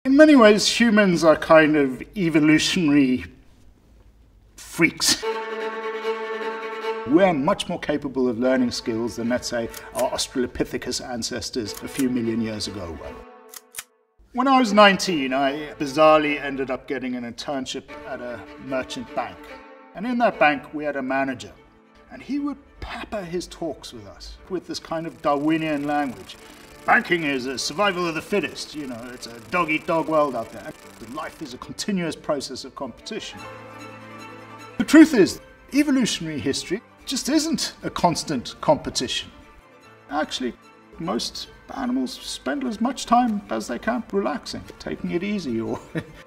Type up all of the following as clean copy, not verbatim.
In many ways, humans are kind of evolutionary freaks. We're much more capable of learning skills than, let's say, our Australopithecus ancestors a few million years ago were. When I was 19, I bizarrely ended up getting an internship at a merchant bank. And in that bank, we had a manager. And he would pepper his talks with us with this kind of Darwinian language. Banking is a survival of the fittest, it's a dog-eat-dog world out there. Life is a continuous process of competition. The truth is, evolutionary history just isn't a constant competition. Actually, most animals spend as much time as they can relaxing, taking it easy, or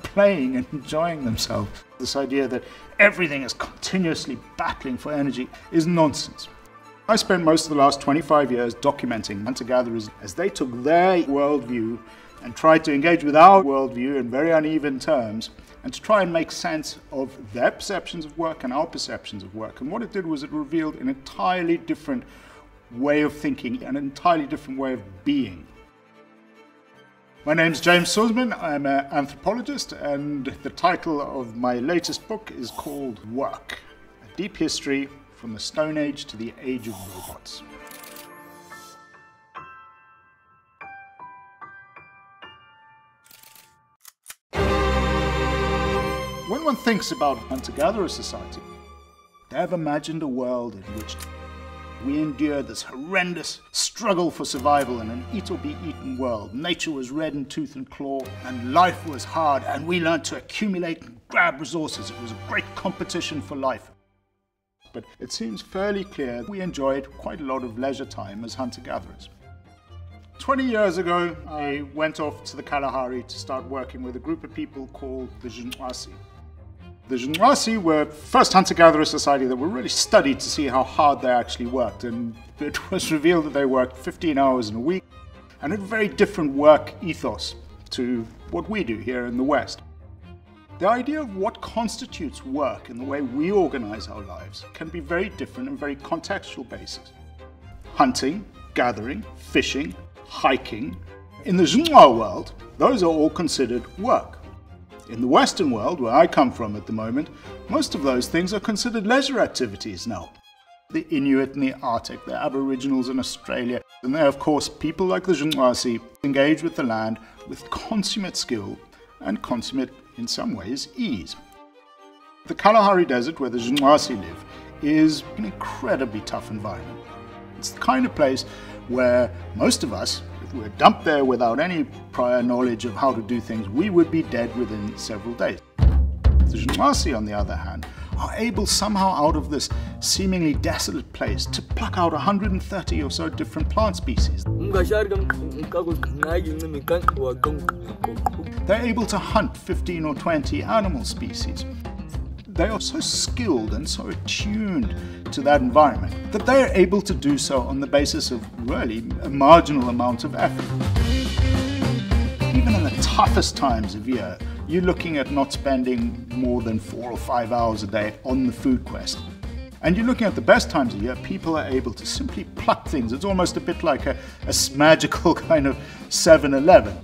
playing and enjoying themselves. This idea that everything is continuously battling for energy is nonsense. I spent most of the last 25 years documenting hunter-gatherers as they took their worldview and tried to engage with our worldview in very uneven terms, and to try and make sense of their perceptions of work and our perceptions of work. And what it did was it revealed an entirely different way of thinking, an entirely different way of being. My name's James Suzman. I'm an anthropologist, and the title of my latest book is called Work: A Deep History from the Stone Age to the Age of Robots. When one thinks about hunter-gatherer society, they have imagined a world in which we endured this horrendous struggle for survival in an eat-or-be-eaten world. Nature was red in tooth and claw, and life was hard, and we learned to accumulate and grab resources. It was a great competition for life. But it seems fairly clear we enjoyed quite a lot of leisure time as hunter-gatherers. 20 years ago, I went off to the Kalahari to start working with a group of people called the Jinwasi. The Jinwasi were the first hunter-gatherer society that were really studied to see how hard they actually worked, and it was revealed that they worked 15 hours in a week and had a very different work ethos to what we do here in the West. The idea of what constitutes work and the way we organize our lives can be very different and very contextual basis. Hunting, gathering, fishing, hiking. In the Jinwa world, those are all considered work. In the Western world, where I come from at the moment, most of those things are considered leisure activities now. The Inuit in the Arctic, the Aboriginals in Australia, and there, of course, people like the Jinwasi engage with the land with consummate skill and consummate, in some ways, ease. The Kalahari Desert, where the Jinwasi live, is an incredibly tough environment. It's the kind of place where most of us, if we were dumped there without any prior knowledge of how to do things, we would be dead within several days. The Jinwasi, on the other hand, are able somehow out of this seemingly desolate place to pluck out 130 or so different plant species. They're able to hunt 15 or 20 animal species. They are so skilled and so attuned to that environment that they are able to do so on the basis of really a marginal amount of effort. Even in the toughest times of year, you're looking at not spending more than 4 or 5 hours a day on the food quest. And you're looking at the best times of year, people are able to simply pluck things. It's almost a bit like a magical kind of 7-Eleven.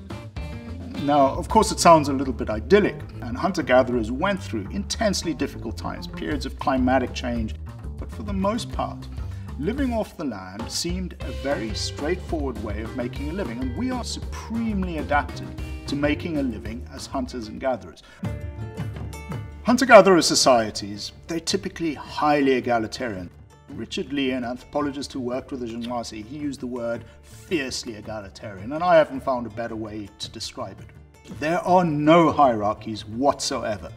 Now, of course, it sounds a little bit idyllic, and hunter-gatherers went through intensely difficult times, periods of climatic change, but for the most part, living off the land seemed a very straightforward way of making a living, and we are supremely adapted to making a living as hunters and gatherers. Hunter-gatherer societies, they're typically highly egalitarian. Richard Lee, an anthropologist who worked with the Jinwasi, he used the word fiercely egalitarian, and I haven't found a better way to describe it. There are no hierarchies whatsoever.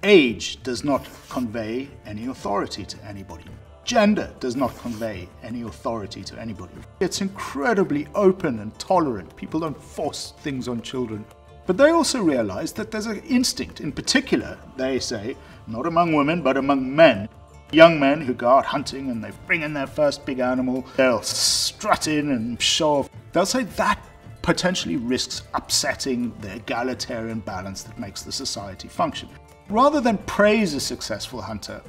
Age does not convey any authority to anybody. Gender does not convey any authority to anybody. It's incredibly open and tolerant. People don't force things on children. But they also realize that there's an instinct, in particular, they say, not among women, but among men. Young men who go out hunting and they bring in their first big animal, they'll strut in and show off. They'll say that potentially risks upsetting the egalitarian balance that makes the society function. Rather than praise a successful hunter,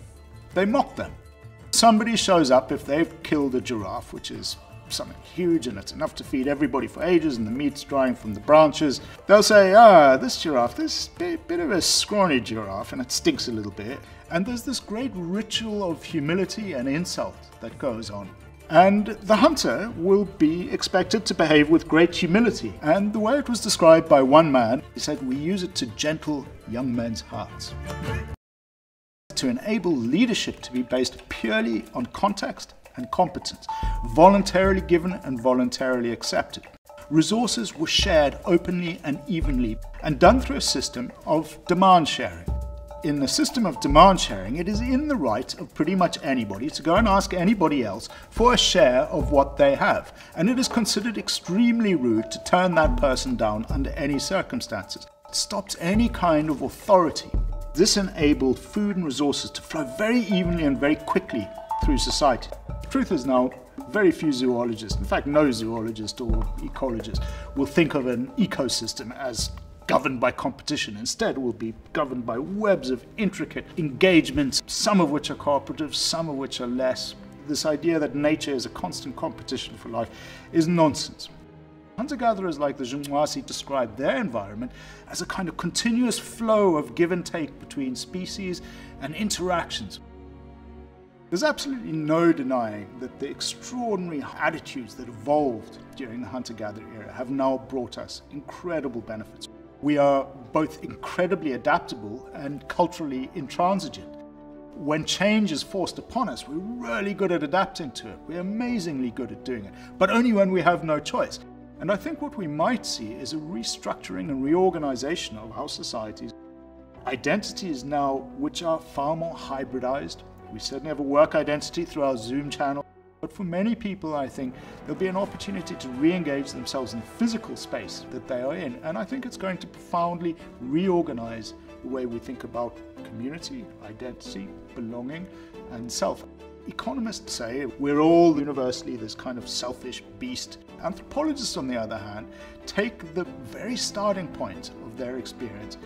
they mock them. Somebody shows up if they've killed a giraffe, which is something huge and it's enough to feed everybody for ages and the meat's drying from the branches, they'll say, this giraffe, this bit of a scrawny giraffe and it stinks a little bit. And there's this great ritual of humility and insult that goes on. And the hunter will be expected to behave with great humility. And the way it was described by one man, he said, we use it to gentle young men's hearts. To enable leadership to be based purely on context and competence, voluntarily given and voluntarily accepted. Resources were shared openly and evenly and done through a system of demand sharing. In the system of demand sharing, it is in the right of pretty much anybody to go and ask anybody else for a share of what they have. And it is considered extremely rude to turn that person down under any circumstances. It stops any kind of authority. This enabled food and resources to flow very evenly and very quickly through society. The truth is now, very few zoologists, in fact no zoologist or ecologist, will think of an ecosystem as governed by competition. Instead, will be governed by webs of intricate engagements, some of which are cooperative, some of which are less. This idea that nature is a constant competition for life is nonsense. Hunter-gatherers like the Zhonghuasi describe their environment as a kind of continuous flow of give and take between species and interactions. There's absolutely no denying that the extraordinary attitudes that evolved during the hunter-gatherer era have now brought us incredible benefits. We are both incredibly adaptable and culturally intransigent. When change is forced upon us, we're really good at adapting to it. We're amazingly good at doing it, but only when we have no choice. And I think what we might see is a restructuring and reorganization of our societies. Identities now which are far more hybridized. We certainly have a work identity through our Zoom channel. But for many people, I think there'll be an opportunity to re-engage themselves in the physical space that they are in. And I think it's going to profoundly reorganize the way we think about community, identity, belonging, and self. Economists say we're all universally this kind of selfish beast. Anthropologists, on the other hand, take the very starting point of their experience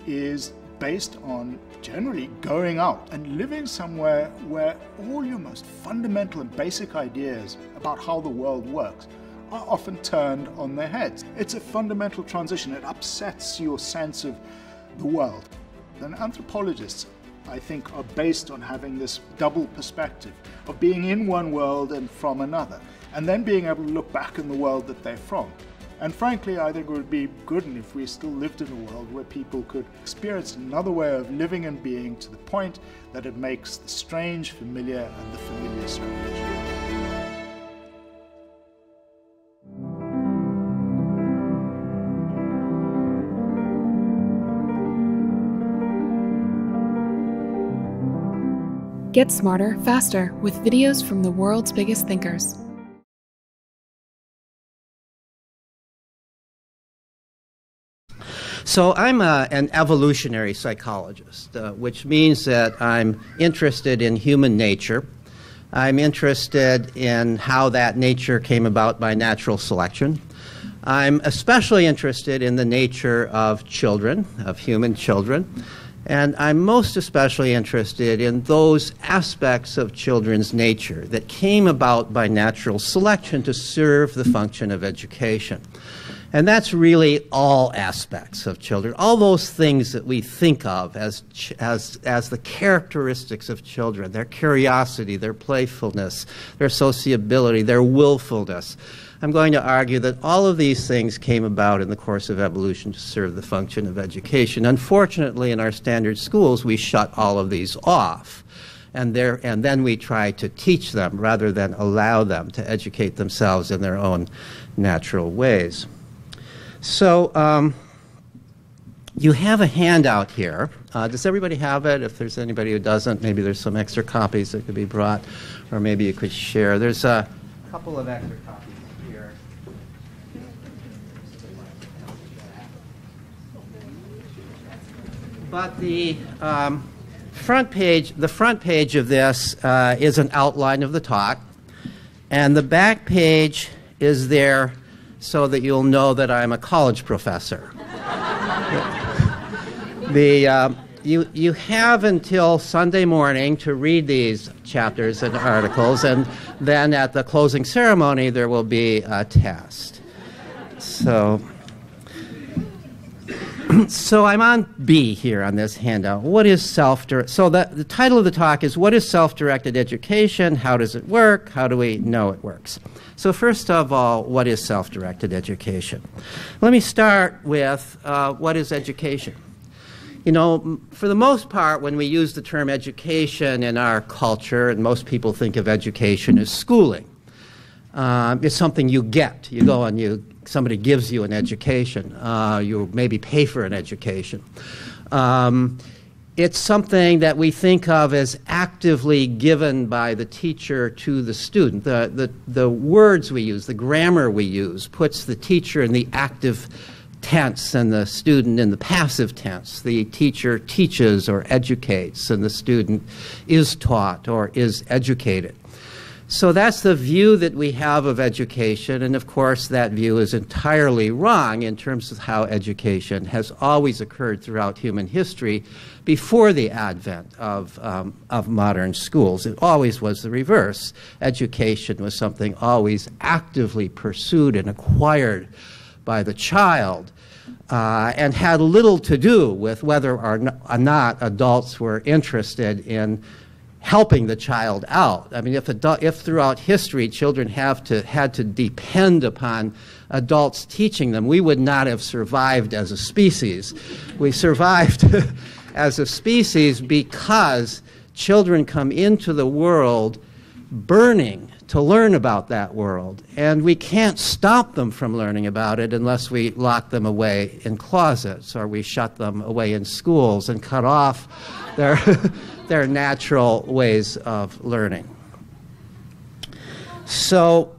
is based on generally going out and living somewhere where all your most fundamental and basic ideas about how the world works are often turned on their heads. It's a fundamental transition. It upsets your sense of the world. And anthropologists, I think, are based on having this double perspective of being in one world and from another, and then being able to look back in the world that they're from. And frankly, I think it would be good if we still lived in a world where people could experience another way of living and being to the point that it makes the strange familiar and the familiar strange. Get smarter, faster with videos from the world's biggest thinkers. So I'm an evolutionary psychologist, which means that I'm interested in human nature. I'm interested in how that nature came about by natural selection. I'm especially interested in the nature of children, of human children. And I'm most especially interested in those aspects of children's nature that came about by natural selection to serve the function of education. And that's really all aspects of children, all those things that we think of as the characteristics of children, their curiosity, their playfulness, their sociability, their willfulness. I'm going to argue that all of these things came about in the course of evolution to serve the function of education. Unfortunately, in our standard schools, we shut all of these off. And then we try to teach them rather than allow them to educate themselves in their own natural ways. So you have a handout here. Does everybody have it? If there's anybody who doesn't, maybe there's some extra copies that could be brought, or maybe you could share. There's a couple of extra copies here. But the front page of this is an outline of the talk, and the back page is there so that you'll know that I'm a college professor. you have until Sunday morning to read these chapters and articles, and then at the closing ceremony there will be a test. So I'm on B here on this handout. What is self-directed? So the title of the talk is, what is self-directed education? How does it work? How do we know it works? So first of all, what is self-directed education? Let me start with what is education? You know, for the most part, when we use the term education in our culture, and most people think of education as schooling, it's something you get. You go and somebody gives you an education. You maybe pay for an education. It's something that we think of as actively given by the teacher to the student. The words we use, the grammar we use, puts the teacher in the active tense and the student in the passive tense. The teacher teaches or educates, and the student is taught or is educated. So that's the view that we have of education, and of course that view is entirely wrong in terms of how education has always occurred throughout human history before the advent of modern schools. It always was the reverse. Education was something always actively pursued and acquired by the child, and had little to do with whether or not adults were interested in helping the child out. I mean, if throughout history children had to depend upon adults teaching them, we would not have survived as a species. We survived as a species because children come into the world burning to learn about that world, and we can't stop them from learning about it unless we lock them away in closets, or we shut them away in schools and cut off their natural ways of learning. So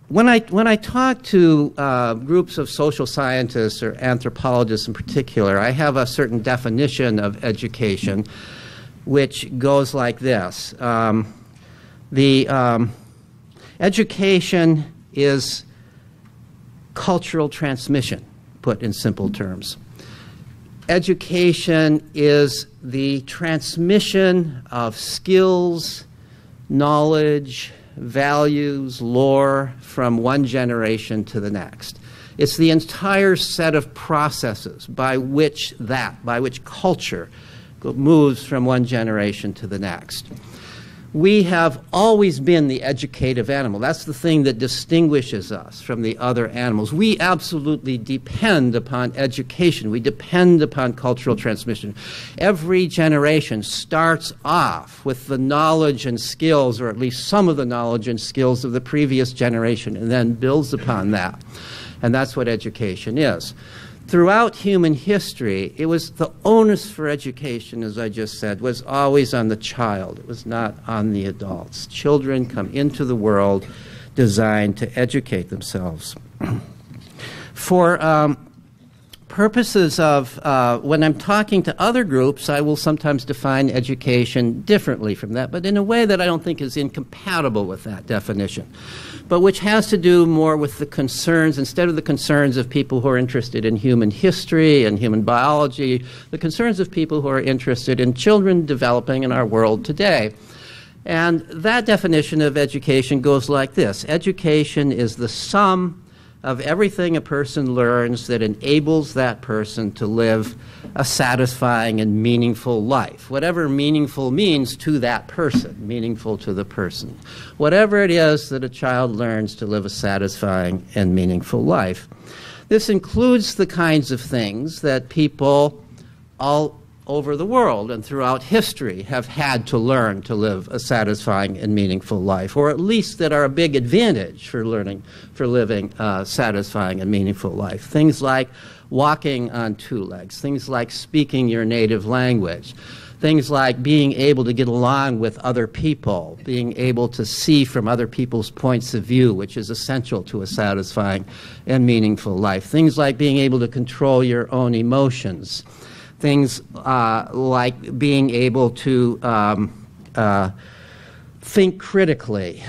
when I talk to groups of social scientists or anthropologists in particular, I have a certain definition of education which goes like this. Education is cultural transmission, put in simple terms. Education is the transmission of skills, knowledge, values, lore from one generation to the next. It's the entire set of processes by which culture moves from one generation to the next. We have always been the educative animal. That's the thing that distinguishes us from the other animals. We absolutely depend upon education. We depend upon cultural transmission. Every generation starts off with the knowledge and skills, or at least some of the knowledge and skills of the previous generation, and then builds upon that. And that's what education is. Throughout human history, it was the onus for education, as I just said, was always on the child. It was not on the adults. Children come into the world designed to educate themselves. For purposes of, when I'm talking to other groups, I will sometimes define education differently from that, but in a way that I don't think is incompatible with that definition, but which has to do more with the concerns, instead of the concerns of people who are interested in human history and human biology, the concerns of people who are interested in children developing in our world today. And that definition of education goes like this. Education is the sum of everything a person learns that enables that person to live a satisfying and meaningful life. Whatever meaningful means to that person, meaningful to the person. Whatever it is that a child learns to live a satisfying and meaningful life. This includes the kinds of things that people all over the world and throughout history have had to learn to live a satisfying and meaningful life, or at least that are a big advantage for living a satisfying and meaningful life. Things like walking on two legs, things like speaking your native language, things like being able to get along with other people, being able to see from other people's points of view, which is essential to a satisfying and meaningful life. Things like being able to control your own emotions. Things like being able to think critically,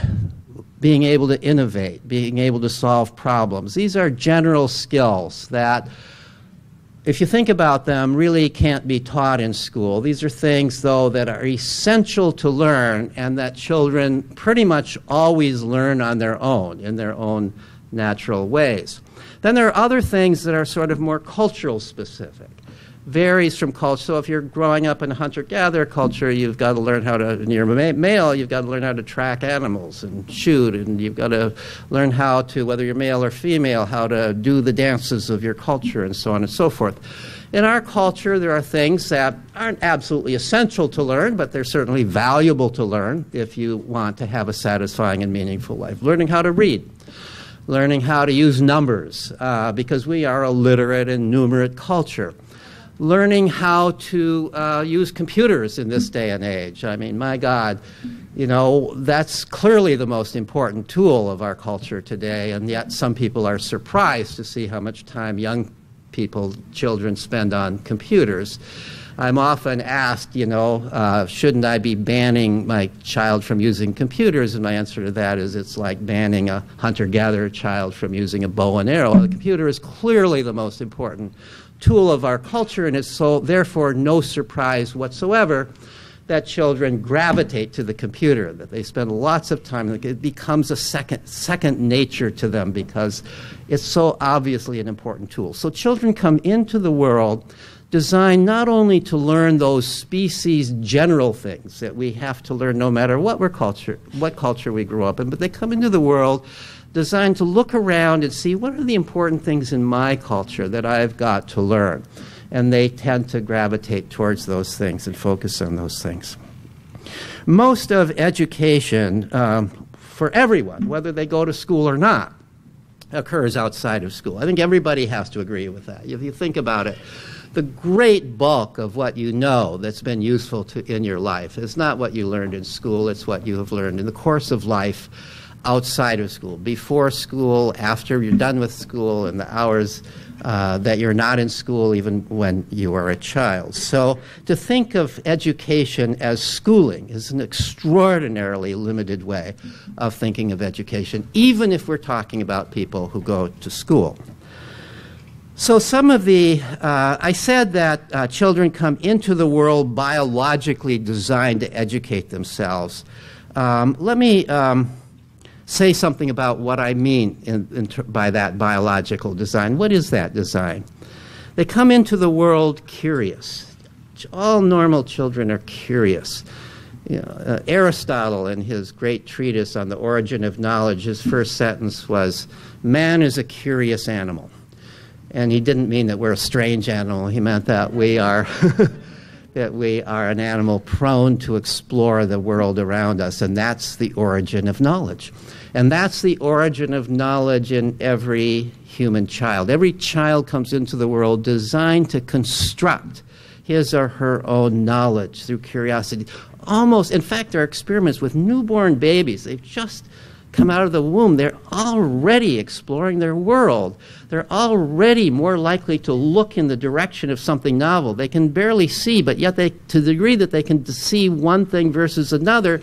being able to innovate, being able to solve problems. These are general skills that if you think about them, really can't be taught in school. These are things, though, that are essential to learn and that children pretty much always learn on their own, in their own natural ways. Then there are other things that are sort of more cultural specific. Varies from culture. So if you're growing up in a hunter-gatherer culture, you've got to learn how to, and you're male, you've got to learn how to track animals and shoot, and you've got to learn how to, whether you're male or female, how to do the dances of your culture and so on and so forth. In our culture, there are things that aren't absolutely essential to learn, but they're certainly valuable to learn if you want to have a satisfying and meaningful life. Learning how to read. Learning how to use numbers, because we are a literate and numerate culture. Learning how to use computers in this day and age. I mean, my God, you know, that's clearly the most important tool of our culture today, and yet some people are surprised to see how much time young people, children, spend on computers. I'm often asked, you know, shouldn't I be banning my child from using computers? And my answer to that is it's like banning a hunter-gatherer child from using a bow and arrow. The computer is clearly the most important tool of our culture, and it's so therefore no surprise whatsoever that children gravitate to the computer, that they spend lots of time. It becomes a second nature to them because it's so obviously an important tool. So children come into the world designed not only to learn those species general things that we have to learn no matter what culture we grew up in, but they come into the world designed to look around and see what are the important things in my culture that I've got to learn. And they tend to gravitate towards those things and focus on those things. Most of education for everyone, whether they go to school or not, occurs outside of school. I think everybody has to agree with that. If you think about it, the great bulk of what you know that's been useful in your life is not what you learned in school, it's what you have learned in the course of life outside of school, before school, after you're done with school, and the hours that you're not in school even when you are a child. So to think of education as schooling is an extraordinarily limited way of thinking of education, even if we're talking about people who go to school. So some of the, I said that children come into the world biologically designed to educate themselves. Let me say something about what I mean by that biological design. What is that design? They come into the world curious. All normal children are curious. You know, Aristotle, in his great treatise on the origin of knowledge, his first sentence was, "Man is a curious animal." And he didn't mean that we're a strange animal. He meant that we are that we are an animal prone to explore the world around us, and that's the origin of knowledge. And that's the origin of knowledge in every human child. Every child comes into the world designed to construct his or her own knowledge through curiosity. Almost, in fact, there are experiments with newborn babies. They've just come out of the womb. They're already exploring their world. They're already more likely to look in the direction of something novel. They can barely see, but yet they, to the degree that they can see one thing versus another,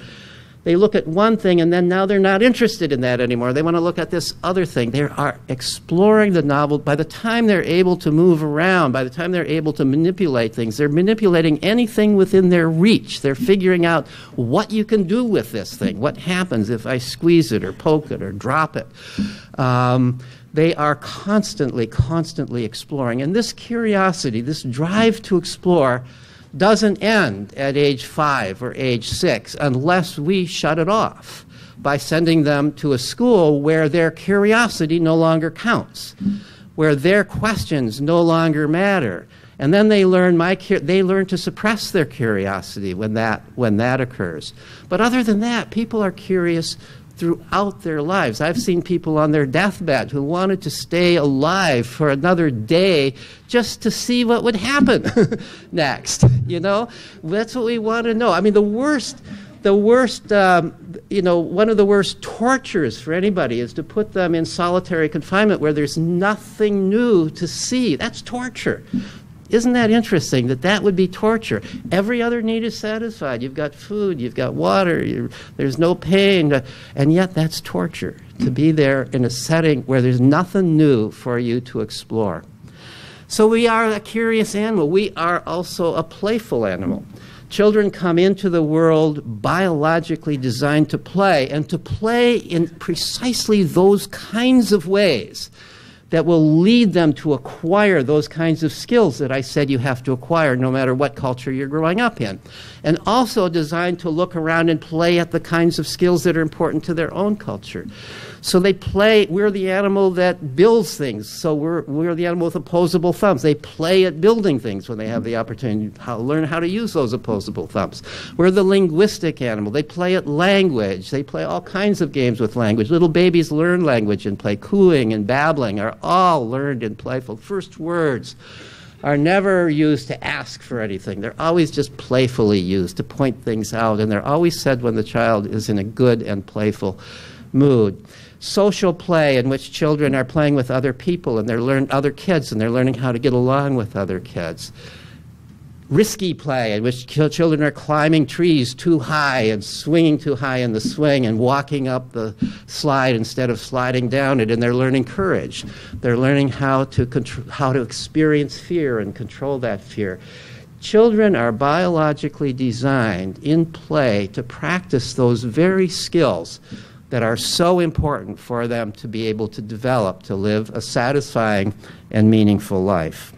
they look at one thing and then now they're not interested in that anymore. They want to look at this other thing. They are exploring the novel. By the time they're able to move around, by the time they're able to manipulate things, they're manipulating anything within their reach. They're figuring out what you can do with this thing. What happens if I squeeze it or poke it or drop it? They are constantly exploring. And this curiosity, this drive to explore, doesn't end at age 5 or age 6 unless we shut it off by sending them to a school where their curiosity no longer counts, where their questions no longer matter. And then they learn to suppress their curiosity when that occurs. But other than that, people are curious throughout their lives. I've seen people on their deathbed who wanted to stay alive for another day just to see what would happen next. You know, that's what we want to know. I mean, one of the worst tortures for anybody is to put them in solitary confinement where there's nothing new to see. That's torture. Isn't that interesting that that would be torture? Every other need is satisfied. You've got food, you've got water, there's no pain, and yet that's torture, to be there in a setting where there's nothing new for you to explore. So we are a curious animal. We are also a playful animal. Children come into the world biologically designed to play, and to play in precisely those kinds of ways that will lead them to acquire those kinds of skills that I said you have to acquire no matter what culture you're growing up in. And also designed to look around and play at the kinds of skills that are important to their own culture. So they play, we're the animal that builds things, so we're the animal with opposable thumbs. They play at building things when they have the opportunity to learn how to use those opposable thumbs. We're the linguistic animal. They play at language. They play all kinds of games with language. Little babies learn language and play. Cooing and babbling are all learned and playful. First words are never used to ask for anything. They're always just playfully used to point things out, and they're always said when the child is in a good and playful mood. Social play, in which children are playing with other people and other kids, and they're learning how to get along with other kids. Risky play, in which children are climbing trees too high and swinging too high in the swing and walking up the slide instead of sliding down it, and they're learning courage. They're learning how to experience fear and control that fear. Children are biologically designed in play to practice those very skills that are so important for them to be able to develop, to live a satisfying and meaningful life.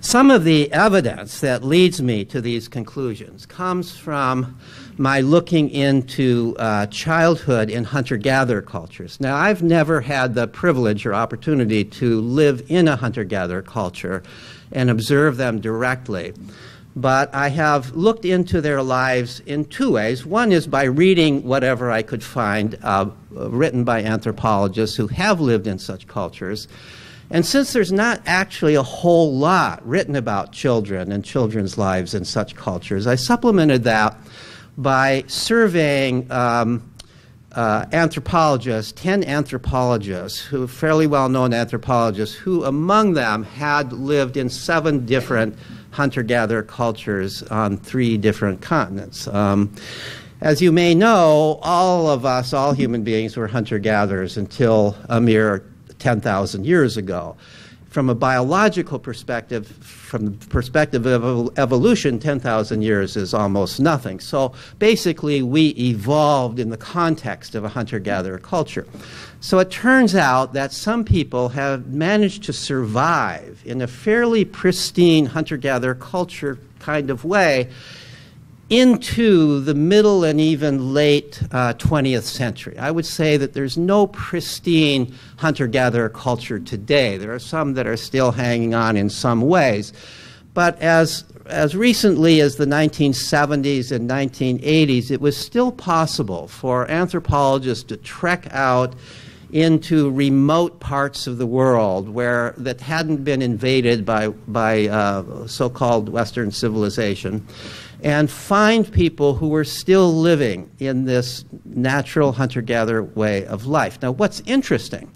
Some of the evidence that leads me to these conclusions comes from my looking into childhood in hunter-gatherer cultures. Now, I've never had the privilege or opportunity to live in a hunter-gatherer culture and observe them directly. But I have looked into their lives in two ways. One is by reading whatever I could find written by anthropologists who have lived in such cultures. And since there's not actually a whole lot written about children and children's lives in such cultures, I supplemented that by surveying anthropologists, 10 anthropologists, who fairly well-known anthropologists, who among them had lived in 7 different hunter-gatherer cultures on 3 different continents. As you may know, all of us, all human beings, were hunter-gatherers until a mere 10,000 years ago. From a biological perspective, from the perspective of evolution, 10,000 years is almost nothing. So basically, we evolved in the context of a hunter-gatherer culture. So it turns out that some people have managed to survive in a fairly pristine hunter-gatherer culture kind of way into the middle and even late 20th century. I would say that there's no pristine hunter-gatherer culture today. There are some that are still hanging on in some ways. But as recently as the 1970s and 1980s, it was still possible for anthropologists to trek out into remote parts of the world that hadn't been invaded by so-called Western civilization, and find people who were still living in this natural hunter-gatherer way of life. Now, what's interesting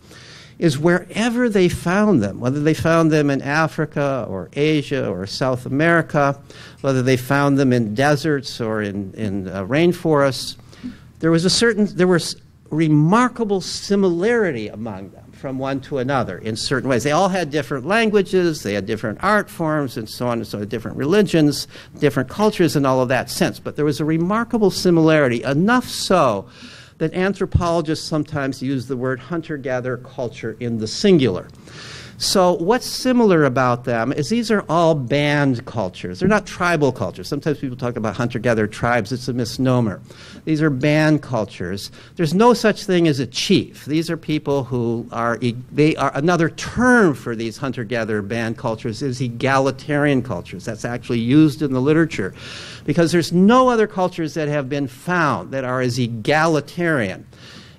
is wherever they found them, whether they found them in Africa or Asia or South America, whether they found them in deserts or in rainforests, there was remarkable similarity among them from one to another in certain ways. They all had different languages, they had different art forms, and so on and so on, different religions, different cultures, and all of that sense. But there was a remarkable similarity, enough so that anthropologists sometimes use the word hunter-gatherer culture in the singular. So what's similar about them is these are all band cultures. They're not tribal cultures. Sometimes people talk about hunter-gatherer tribes. It's a misnomer. These are band cultures. There's no such thing as a chief. These are people who are another term for these hunter-gatherer band cultures is egalitarian cultures. That's actually used in the literature because there's no other cultures that have been found that are as egalitarian,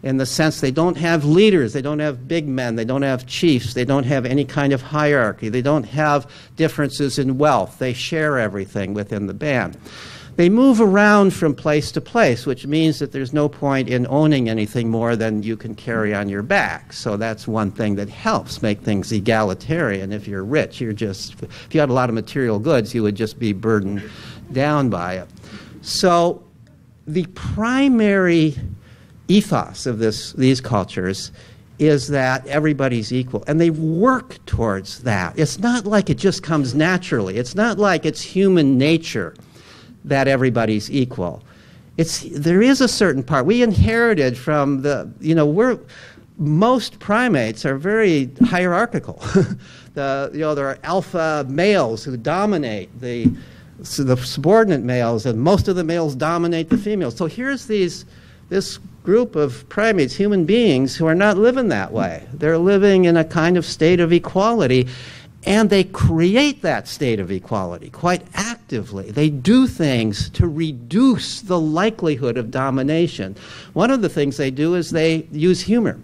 in the sense they don't have leaders, they don't have big men, they don't have chiefs, they don't have any kind of hierarchy, they don't have differences in wealth, they share everything within the band. They move around from place to place, which means that there's no point in owning anything more than you can carry on your back. So that's one thing that helps make things egalitarian. If you're rich, if you had a lot of material goods, you would just be burdened down by it. So the primary ethos of these cultures is that everybody's equal. And they work towards that. It's not like it just comes naturally. It's not like it's human nature that everybody's equal. There is a certain part. We inherited from most primates are very hierarchical. There are alpha males who dominate the subordinate males, and most of the males dominate the females. So here's this group of primates, human beings, who are not living that way. They're living in a kind of state of equality, and they create that state of equality quite actively. They do things to reduce the likelihood of domination. One of the things they do is they use humor.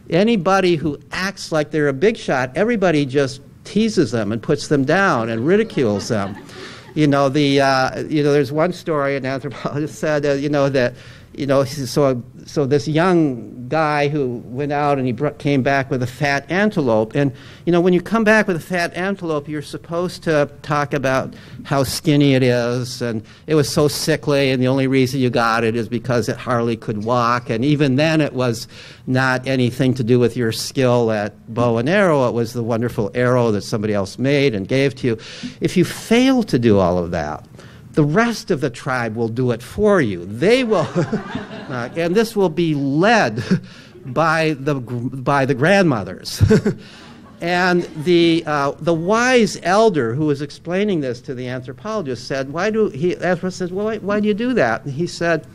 Anybody who acts like they're a big shot, everybody just teases them and puts them down and ridicules them. There's one story an anthropologist said, so this young guy who went out and he came back with a fat antelope. And, when you come back with a fat antelope, you're supposed to talk about how skinny it is. And it was so sickly, and the only reason you got it is because it hardly could walk. And even then, it was not anything to do with your skill at bow and arrow. It was the wonderful arrow that somebody else made and gave to you. If you fail to do all of that, the rest of the tribe will do it for you. They will, and this will be led by the grandmothers. And the wise elder who was explaining this to the anthropologist said, anthropologist said, well, why do you do that? And he said,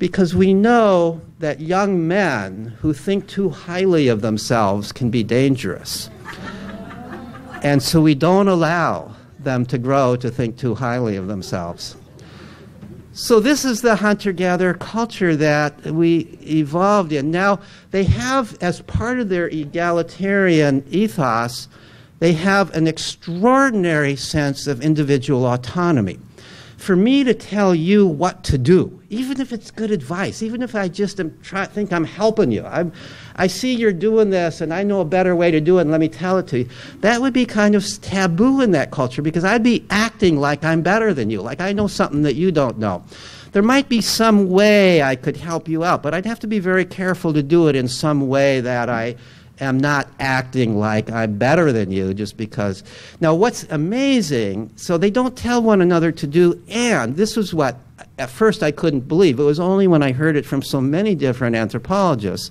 because we know that young men who think too highly of themselves can be dangerous. And so we don't allow them to grow to think too highly of themselves. So this is the hunter-gatherer culture that we evolved in. Now, they have, as part of their egalitarian ethos, they have an extraordinary sense of individual autonomy. For me to tell you what to do, even if it's good advice, even if I just think I'm helping you, I see you're doing this and I know a better way to do it and let me tell it to you, that would be kind of taboo in that culture because I'd be acting like I'm better than you, like I know something that you don't know. There might be some way I could help you out, but I'd have to be very careful to do it in some way that I am not acting like I'm better than you just because. Now, what's amazing, so they don't tell one another to do, and this was what at first I couldn't believe. It was only when I heard it from so many different anthropologists.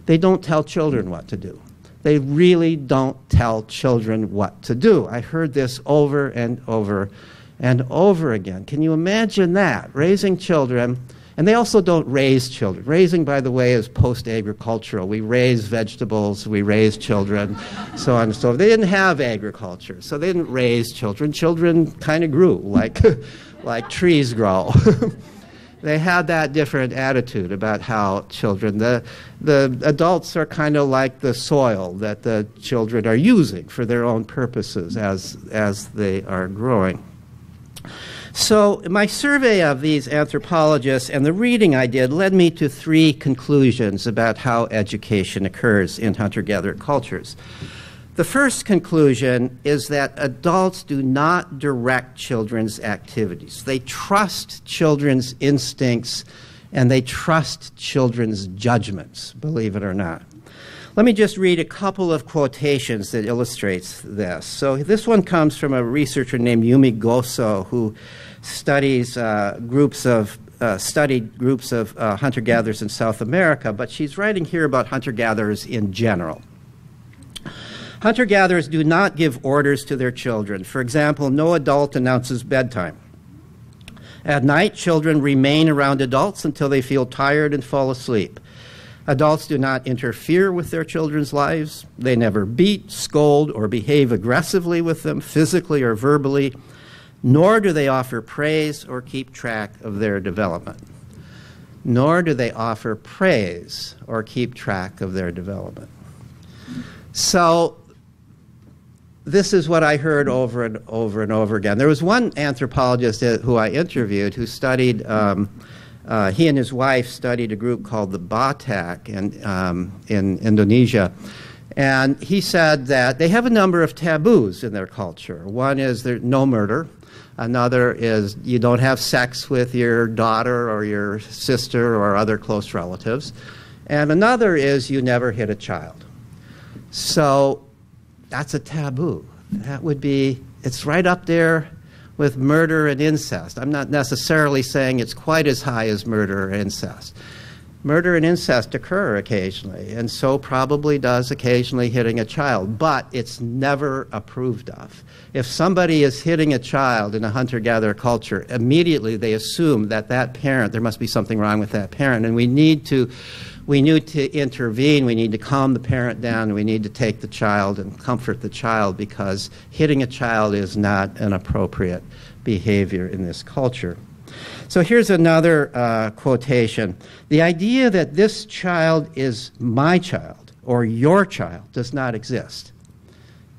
They don't tell children what to do. They really don't tell children what to do. I heard this over and over and over again. Can you imagine that? Raising children. And they also don't raise children. Raising, by the way, is post-agricultural. We raise vegetables, we raise children, so on and so forth. They didn't have agriculture, so they didn't raise children. Children kind of grew like trees grow. They had that different attitude about how children, the adults are kind of like the soil that the children are using for their own purposes as they are growing. So my survey of these anthropologists and the reading I did led me to three conclusions about how education occurs in hunter-gatherer cultures. The first conclusion is that adults do not direct children's activities. They trust children's instincts and they trust children's judgments, believe it or not. Let me just read a couple of quotations that illustrates this. So this one comes from a researcher named Yumi Goso, who studied groups of hunter-gatherers in South America, but she's writing here about hunter-gatherers in general. Hunter-gatherers do not give orders to their children. For example, no adult announces bedtime. At night, children remain around adults until they feel tired and fall asleep. Adults do not interfere with their children's lives. They never beat, scold, or behave aggressively with them, physically or verbally, nor do they offer praise or keep track of their development. Nor do they offer praise or keep track of their development. So this is what I heard over and over and over again. There was one anthropologist who I interviewed who studied, he and his wife studied a group called the Batak in Indonesia. And he said that they have a number of taboos in their culture. One is there's no murder. Another is you don't have sex with your daughter or your sister or other close relatives. And another is you never hit a child. So that's a taboo. That would be, it's right up there with murder and incest. I'm not necessarily saying it's quite as high as murder or incest. Murder and incest occur occasionally, and so probably does occasionally hitting a child, but it's never approved of. If somebody is hitting a child in a hunter-gatherer culture, immediately they assume that that parent, there must be something wrong with that parent, and we need to intervene, we need to calm the parent down, we need to take the child and comfort the child, because hitting a child is not an appropriate behavior in this culture. So here's another quotation. The idea that this child is my child or your child does not exist.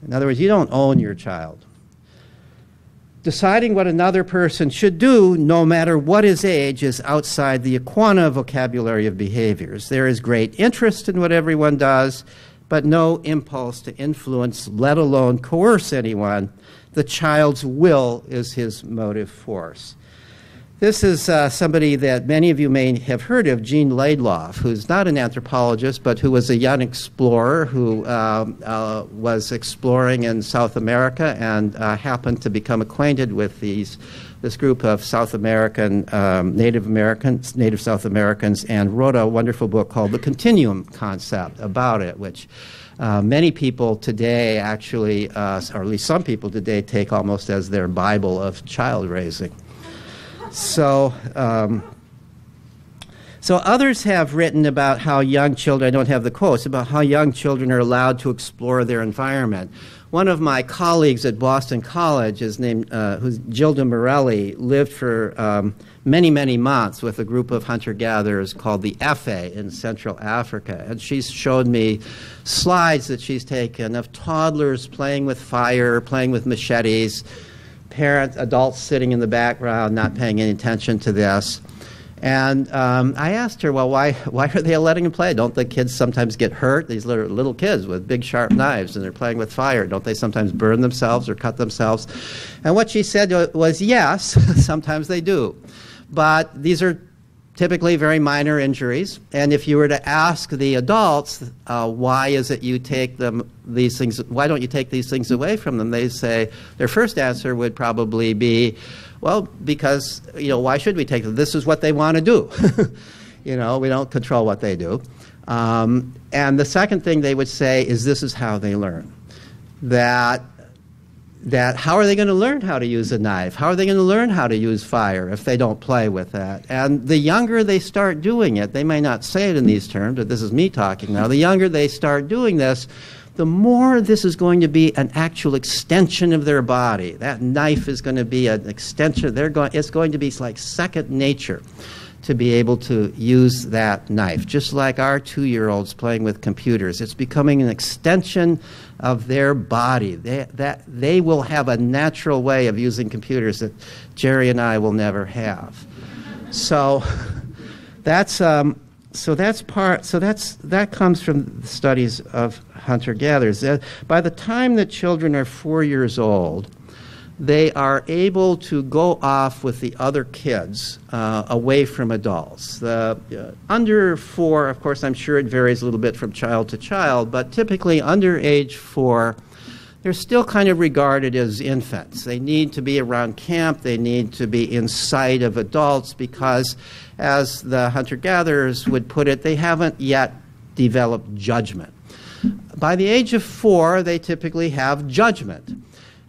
In other words, you don't own your child. Deciding what another person should do, no matter what his age, is outside the Aquana vocabulary of behaviors. There is great interest in what everyone does, but no impulse to influence, let alone coerce anyone. The child's will is his motive force. This is somebody that many of you may have heard of, Jean Laidlaw, who's not an anthropologist, but who was a young explorer who was exploring in South America and happened to become acquainted with this group of South American, Native South Americans, and wrote a wonderful book called The Continuum Concept about it, which many people today actually, or at least some people today, take almost as their Bible of child raising. So others have written about how young children, I don't have the quotes, about how young children are allowed to explore their environment. One of my colleagues at Boston College is named, who's Gilda Morelli, lived for many, many months with a group of hunter-gatherers called the Efe in Central Africa. And she's showed me slides that she's taken of toddlers playing with fire, playing with machetes, parents, adults sitting in the background, not paying any attention to this. And I asked her, well, why are they letting them play? Don't the kids sometimes get hurt? These little kids with big sharp knives, and they're playing with fire. Don't they sometimes burn themselves or cut themselves? And what she said was, yes, sometimes they do. But these are typically very minor injuries. And if you were to ask the adults, why is it you take these things, why don't you take these things away from them? They say, their first answer would probably be, well, because, why should we take them? This is what they want to do. We don't control what they do. And the second thing they would say is this is how they learn. That how are they going to learn how to use a knife? How are they going to learn how to use fire if they don't play with that? And the younger they start doing it, they may not say it in these terms, but this is me talking now. The younger they start doing this, the more this is going to be an actual extension of their body. That knife is going to be an extension. It's going to be like second nature to be able to use that knife. Just like our 2-year-olds playing with computers. It's becoming an extension of their body. They will have a natural way of using computers that Jerry and I will never have. So that comes from the studies of hunter-gatherers. By the time that children are 4 years old, they are able to go off with the other kids away from adults. Under 4, of course, I'm sure it varies a little bit from child to child, but typically under age 4, they're still kind of regarded as infants. They need to be around camp. They need to be in sight of adults because, as the hunter-gatherers would put it, they haven't yet developed judgment. By the age of 4, they typically have judgment.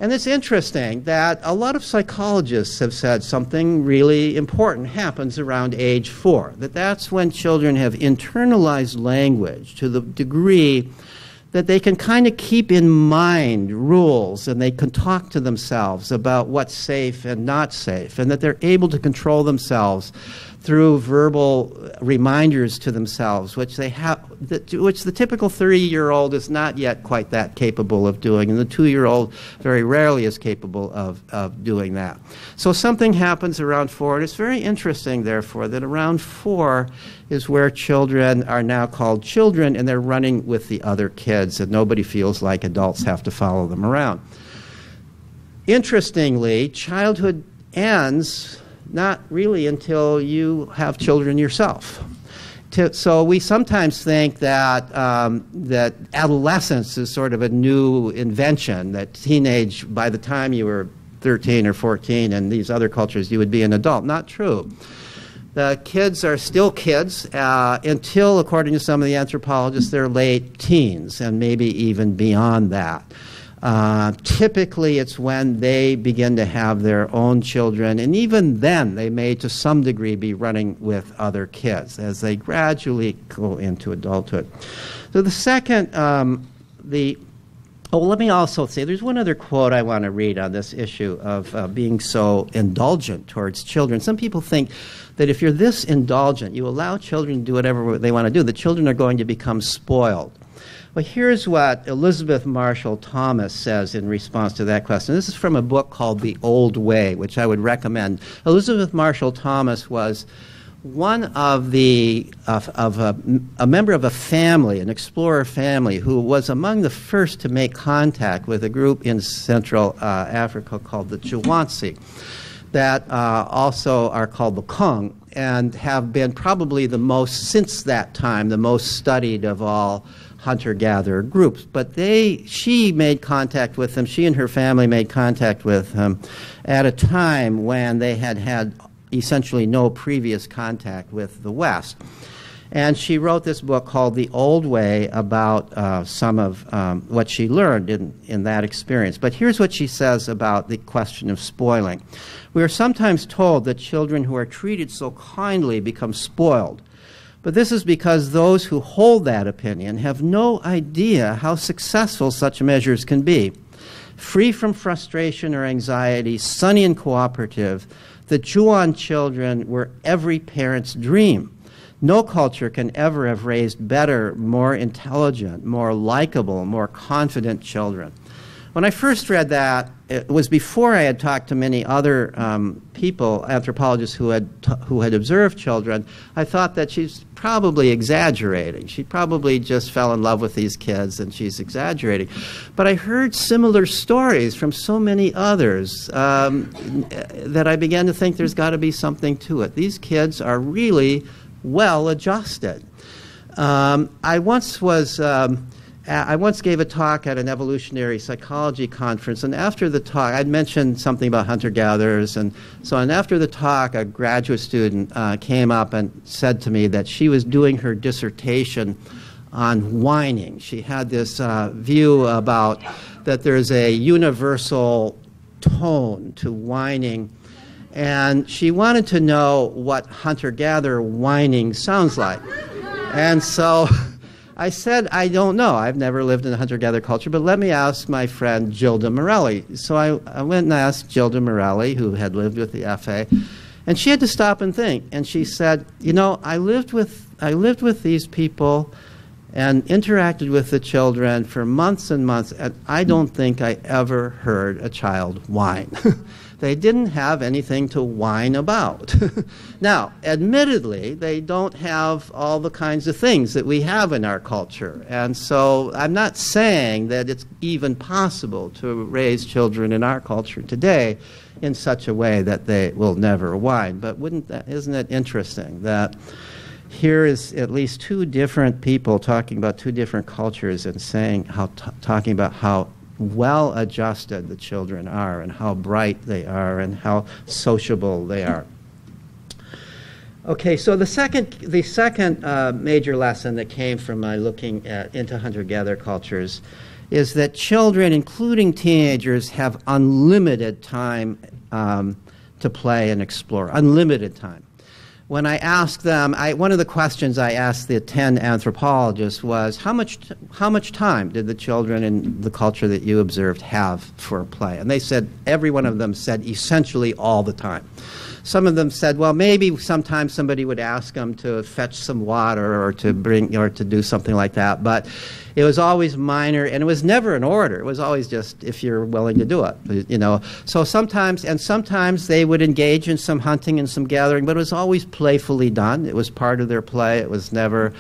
And it's interesting that a lot of psychologists have said something really important happens around age 4, that's when children have internalized language to the degree that they can kind of keep in mind rules and they can talk to themselves about what's safe and not safe, and that they're able to control themselves through verbal reminders to themselves, which the typical 3-year-old is not yet quite that capable of doing, and the 2-year-old very rarely is capable of doing that. So something happens around 4, and it's very interesting, therefore, that around 4 is where children are now called children, and they're running with the other kids, and nobody feels like adults have to follow them around. Interestingly, childhood ends not really until you have children yourself. So we sometimes think that that adolescence is sort of a new invention, that teenage, by the time you were 13 or 14 in these other cultures, you would be an adult. Not true. The kids are still kids until, according to some of the anthropologists, they're late teens and maybe even beyond that. Typically, it's when they begin to have their own children, and even then, they may, to some degree, be running with other kids as they gradually go into adulthood. So the second, let me also say, there's one other quote I want to read on this issue of being so indulgent towards children. Some people think that if you're this indulgent, you allow children to do whatever they want to do, the children are going to become spoiled. Well, here's what Elizabeth Marshall Thomas says in response to that question. This is from a book called The Old Way, which I would recommend. Elizabeth Marshall Thomas was one of a member of a family, an explorer family, who was among the first to make contact with a group in Central Africa called the Chwanzi, that also are called the Kong, and have been probably the most, since that time, the most studied of all hunter-gatherer groups. But she made contact with them, she and her family made contact with them at a time when they had essentially no previous contact with the West. And she wrote this book called The Old Way about some of what she learned in that experience. But here's what she says about the question of spoiling. We are sometimes told that children who are treated so kindly become spoiled. But this is because those who hold that opinion have no idea how successful such measures can be. Free from frustration or anxiety, sunny and cooperative, the Juan children were every parent's dream. No culture can ever have raised better, more intelligent, more likable, more confident children. When I first read that, it was before I had talked to many other people, anthropologists who had observed children. I thought that she's probably exaggerating. She probably just fell in love with these kids and she's exaggerating. But I heard similar stories from so many others that I began to think there's got to be something to it. These kids are really well adjusted. I once gave a talk at an evolutionary psychology conference, and after the talk, I'd mentioned something about hunter-gatherers, and so on. After the talk, a graduate student came up and said to me that she was doing her dissertation on whining. She had this view about that there's a universal tone to whining, and she wanted to know what hunter-gatherer whining sounds like. And so I said, I don't know. I've never lived in a hunter-gatherer culture, but let me ask my friend Gilda Morelli. So I went and asked Gilda Morelli, who had lived with the FA, and she had to stop and think. And she said, you know, I lived with these people and interacted with the children for months and months, and I don't think I ever heard a child whine. They didn't have anything to whine about. Now, admittedly, they don't have all the kinds of things that we have in our culture. And so I'm not saying that it's even possible to raise children in our culture today in such a way that they will never whine. But isn't it interesting that here is at least two different people talking about two different cultures and saying talking about how well adjusted the children are and how bright they are and how sociable they are. Okay, so the second major lesson that came from my looking into hunter-gatherer cultures is that children, including teenagers, have unlimited time to play and explore, unlimited time. When I asked them, one of the questions I asked the 10 anthropologists was, how much time did the children in the culture that you observed have for play? And they said, every one of them said essentially all the time. Some of them said, well, maybe sometimes somebody would ask them to fetch some water or to do something like that, but it was always minor, and it was never an order. It was always just if you're willing to do it, you know. So sometimes they would engage in some hunting and some gathering, but it was always playfully done. It was part of their play. It was never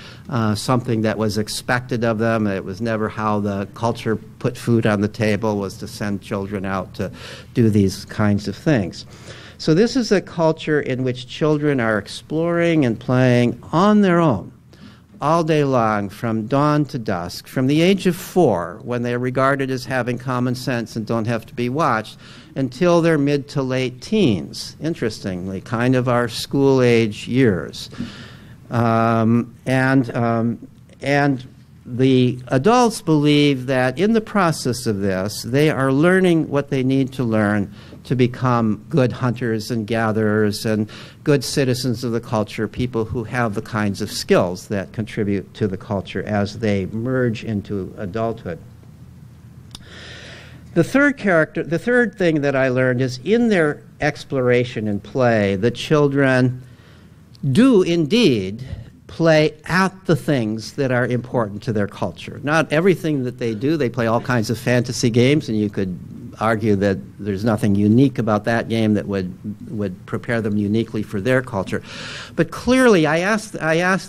something that was expected of them. It was never how the culture put food on the table, was to send children out to do these kinds of things. So this is a culture in which children are exploring and playing on their own. all day long, from dawn to dusk, from the age of 4, when they're regarded as having common sense and don't have to be watched, until their mid to late teens, interestingly, kind of our school-age years. And the adults believe that in the process of this, they are learning what they need to learn to become good hunters and gatherers and good citizens of the culture, people who have the kinds of skills that contribute to the culture as they merge into adulthood. The third thing that I learned is in their exploration and play, the children do indeed play at the things that are important to their culture. Not everything that they do. They play all kinds of fantasy games, and you could argue that there's nothing unique about that game that would prepare them uniquely for their culture. But clearly, I asked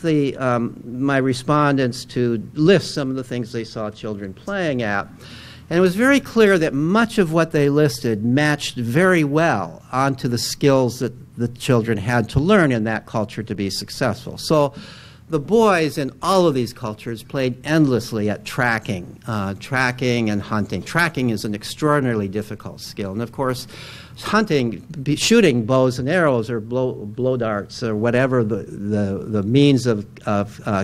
my respondents to list some of the things they saw children playing at, and it was very clear that much of what they listed matched very well onto the skills that the children had to learn in that culture to be successful. So the boys in all of these cultures played endlessly at tracking and hunting. Tracking is an extraordinarily difficult skill. And of course, hunting, shooting bows and arrows or blow darts or whatever the means of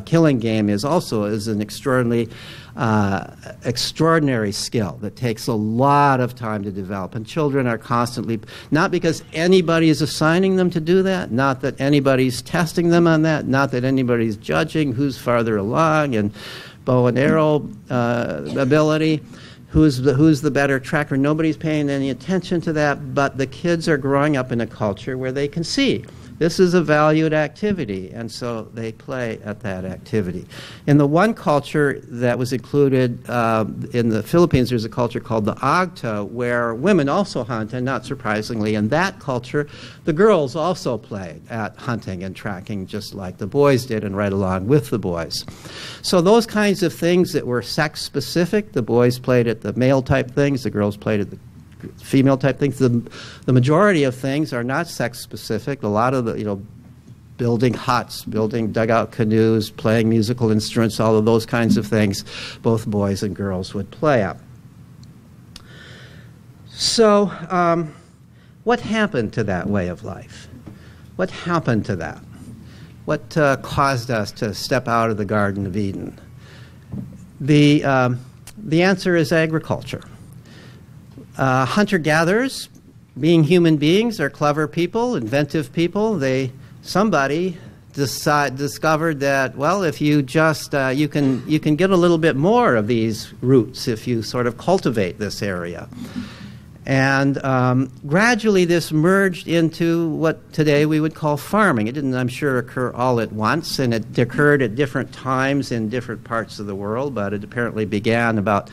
killing game is also is an extraordinary skill that takes a lot of time to develop. And children are constantly, not because anybody is assigning them to do that, not that anybody's testing them on that, not that anybody's judging who's farther along in bow and arrow ability, who's the better tracker. Nobody's paying any attention to that, but the kids are growing up in a culture where they can see this is a valued activity, and so they play at that activity. In the one culture that was included in the Philippines, there's a culture called the Agta, where women also hunt, and not surprisingly, in that culture, the girls also played at hunting and tracking just like the boys did and right along with the boys. So those kinds of things that were sex-specific, the boys played at the male-type things, the girls played at the female type things. The majority of things are not sex specific. A lot of the, building huts, building dugout canoes, playing musical instruments, all of those kinds of things, both boys and girls would play at. So what happened to that way of life? What happened to that? What caused us to step out of the Garden of Eden? The answer is agriculture. Hunter-gatherers, being human beings, are clever people, inventive people. Somebody discovered that, well, if you just you can get a little bit more of these roots if you sort of cultivate this area. And gradually this merged into what today we would call farming. It didn't, I'm sure, occur all at once, and it occurred at different times in different parts of the world, but it apparently began about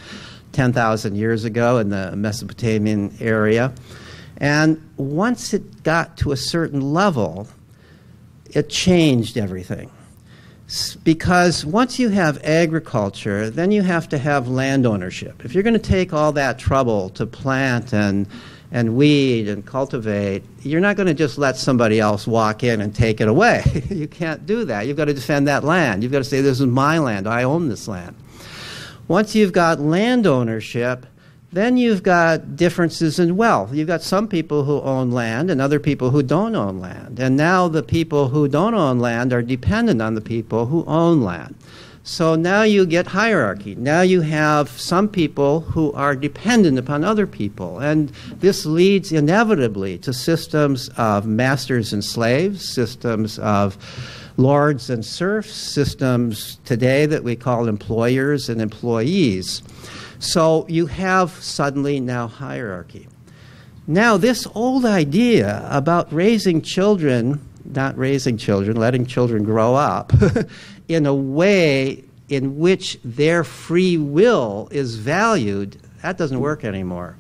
10,000 years ago in the Mesopotamian area. And once it got to a certain level, it changed everything. Because once you have agriculture, then you have to have land ownership. If you're going to take all that trouble to plant and weed and cultivate, you're not going to just let somebody else walk in and take it away. You can't do that. You've got to defend that land. You've got to say, this is my land. I own this land. Once you've got land ownership, then you've got differences in wealth. You've got some people who own land and other people who don't own land. And now the people who don't own land are dependent on the people who own land. So now you get hierarchy. Now you have some people who are dependent upon other people. And this leads inevitably to systems of masters and slaves, systems of lords and serfs, systems today that we call employers and employees. So you have suddenly now hierarchy. Now this old idea about raising children, not raising children, letting children grow up in a way in which their free will is valued, that doesn't work anymore.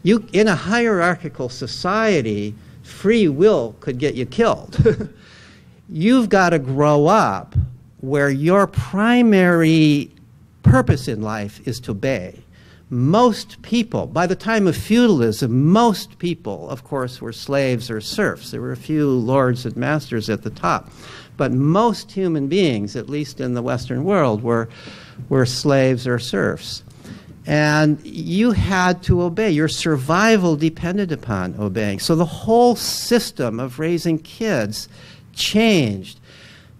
In a hierarchical society, free will could get you killed. You've got to grow up where your primary purpose in life is to obey. Most people, by the time of feudalism, most people, of course, were slaves or serfs. There were a few lords and masters at the top. But most human beings, at least in the Western world, were slaves or serfs. And you had to obey. Your survival depended upon obeying. So the whole system of raising kids changed.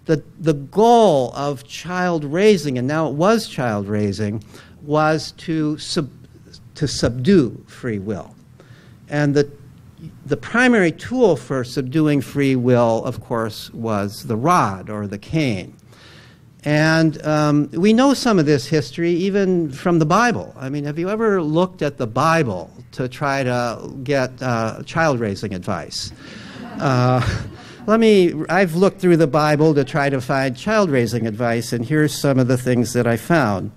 The goal of child raising, and now it was child raising, was to subdue free will. And the primary tool for subduing free will, of course, was the rod or the cane. And we know some of this history even from the Bible. I mean, have you ever looked at the Bible to try to get child raising advice? I've looked through the Bible to try to find child raising advice, and here's some of the things that I found.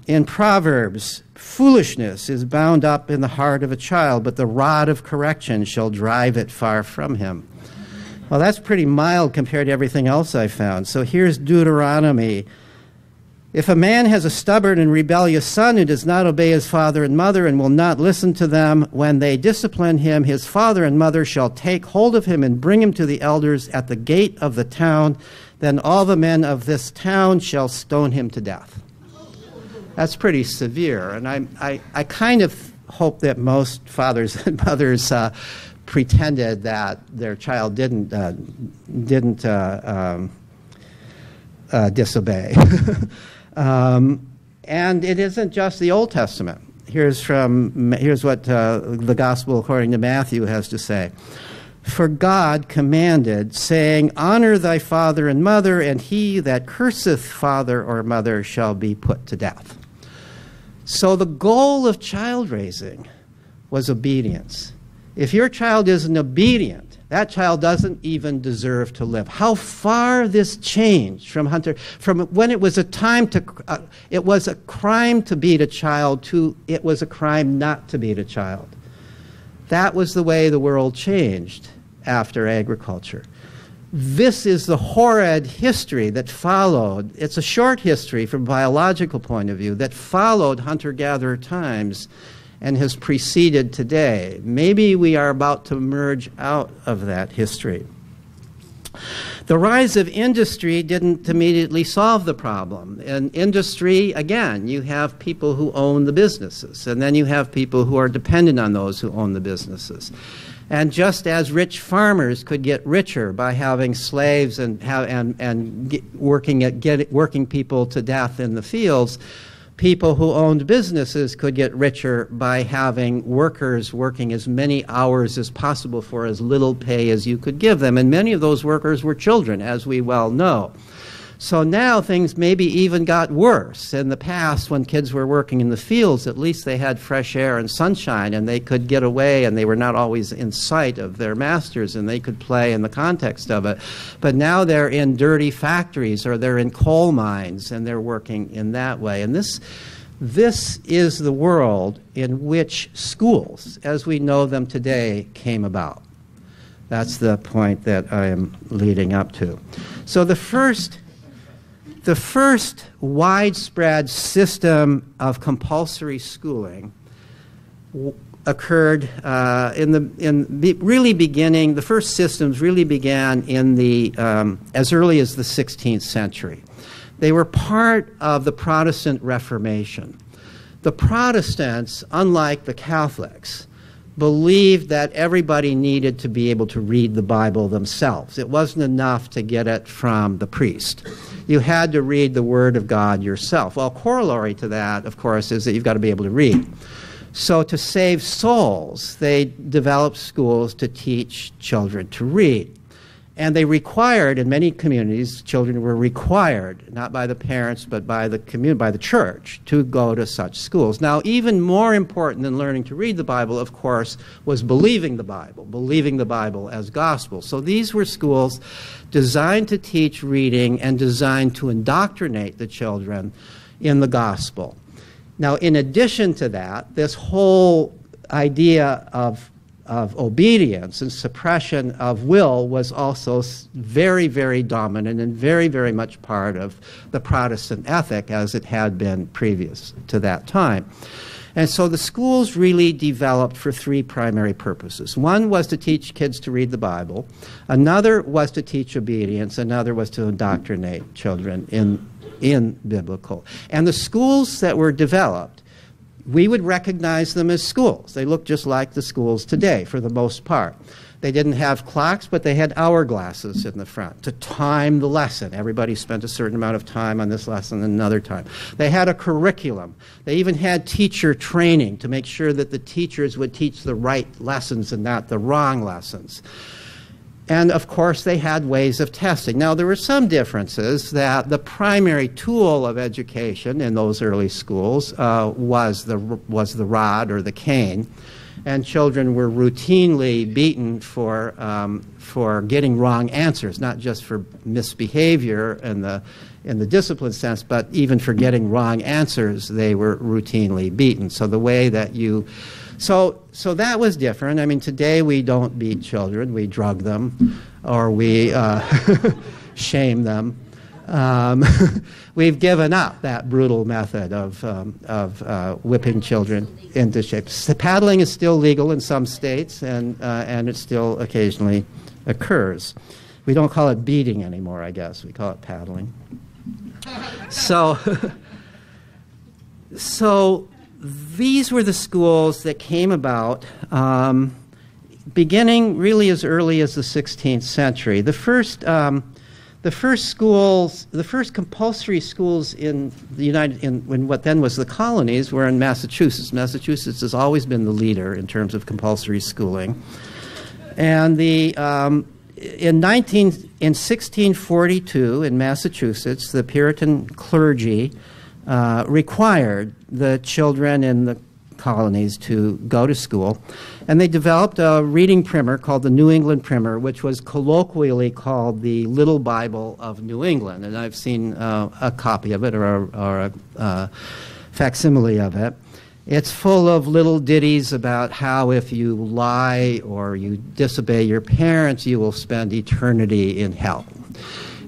In Proverbs, foolishness is bound up in the heart of a child, but the rod of correction shall drive it far from him. Well, that's pretty mild compared to everything else I found. So here's Deuteronomy. If a man has a stubborn and rebellious son who does not obey his father and mother and will not listen to them, when they discipline him, his father and mother shall take hold of him and bring him to the elders at the gate of the town. Then all the men of this town shall stone him to death. That's pretty severe, and I kind of hope that most fathers and mothers pretended that their child didn't disobey. And it isn't just the Old Testament. Here's what the Gospel according to Matthew has to say. For God commanded, saying, Honor thy father and mother, and he that curseth father or mother shall be put to death. So the goal of child raising was obedience. If your child isn't obedient, that child doesn't even deserve to live. How far this changed from when it was a time to, it was a crime to beat a child to it was a crime not to beat a child. That was the way the world changed after agriculture. This is the horrid history that followed. It's a short history from a biological point of view that followed hunter-gatherer times and has preceded today. Maybe we are about to merge out of that history. The rise of industry didn't immediately solve the problem. In industry, again, you have people who own the businesses, and then you have people who are dependent on those who own the businesses. And just as rich farmers could get richer by having slaves and working people to death in the fields, people who owned businesses could get richer by having workers working as many hours as possible for as little pay as you could give them. And many of those workers were children, as we well know. So now things maybe even got worse. In the past, when kids were working in the fields, at least they had fresh air and sunshine, and they could get away, and they were not always in sight of their masters, and they could play in the context of it. But now they're in dirty factories, or they're in coal mines, and they're working in that way. And this is the world in which schools, as we know them today, came about. That's the point that I am leading up to. So the first widespread system of compulsory schooling occurred the first systems really began in the as early as the 16th century. They were part of the Protestant Reformation. The Protestants, unlike the Catholics, believed that everybody needed to be able to read the Bible themselves. It wasn't enough to get it from the priest. You had to read the Word of God yourself. Well, corollary to that, of course, is that you've got to be able to read. So to save souls, they developed schools to teach children to read. And they required, in many communities, children were required, not by the parents, but by the community, by the church, to go to such schools. Now, even more important than learning to read the Bible, of course, was believing the Bible as gospel. So these were schools designed to teach reading and designed to indoctrinate the children in the gospel. Now, in addition to that, this whole idea of of obedience and suppression of will was also very, very dominant and very, very much part of the Protestant ethic as it had been previous to that time. And so the schools really developed for three primary purposes. One was to teach kids to read the Bible. Another was to teach obedience. Another was to indoctrinate children in biblical. And the schools that were developed, we would recognize them as schools. They look just like the schools today for the most part. They didn't have clocks, but they had hourglasses in the front to time the lesson. Everybody spent a certain amount of time on this lesson and another time. They had a curriculum. They even had teacher training to make sure that the teachers would teach the right lessons and not the wrong lessons. And of course, they had ways of testing. Now, there were some differences that the primary tool of education in those early schools was the rod or the cane. And children were routinely beaten for getting wrong answers, not just for misbehavior in the discipline sense, but even for getting wrong answers, they were routinely beaten. So the way that so that was different. I mean, today we don't beat children, we drug them, or we shame them. We've given up that brutal method of whipping children into shape. Paddling is still legal in some states, and it still occasionally occurs. We don't call it beating anymore, I guess. We call it paddling. So these were the schools that came about beginning really as early as the 16th century. The first compulsory schools in what then was the colonies were in Massachusetts. Massachusetts has always been the leader in terms of compulsory schooling. And in 1642 in Massachusetts, the Puritan clergy required the children in the colonies to go to school, and they developed a reading primer called the New England Primer, which was colloquially called the Little Bible of New England, and I've seen a copy of it or a facsimile of it. It's full of little ditties about how if you lie or you disobey your parents, you will spend eternity in hell.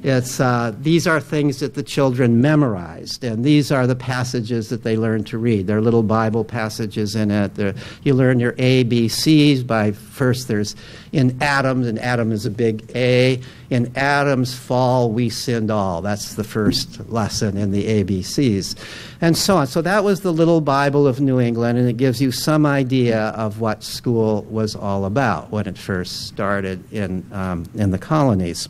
These are things that the children memorized, and these are the passages that they learned to read. There are little Bible passages in it. You learn your ABCs by first there's in Adam, and Adam is a big A. In Adam's fall, we sinned all. That's the first lesson in the ABCs, and so on. So that was the Little Bible of New England, and it gives you some idea of what school was all about when it first started in the colonies.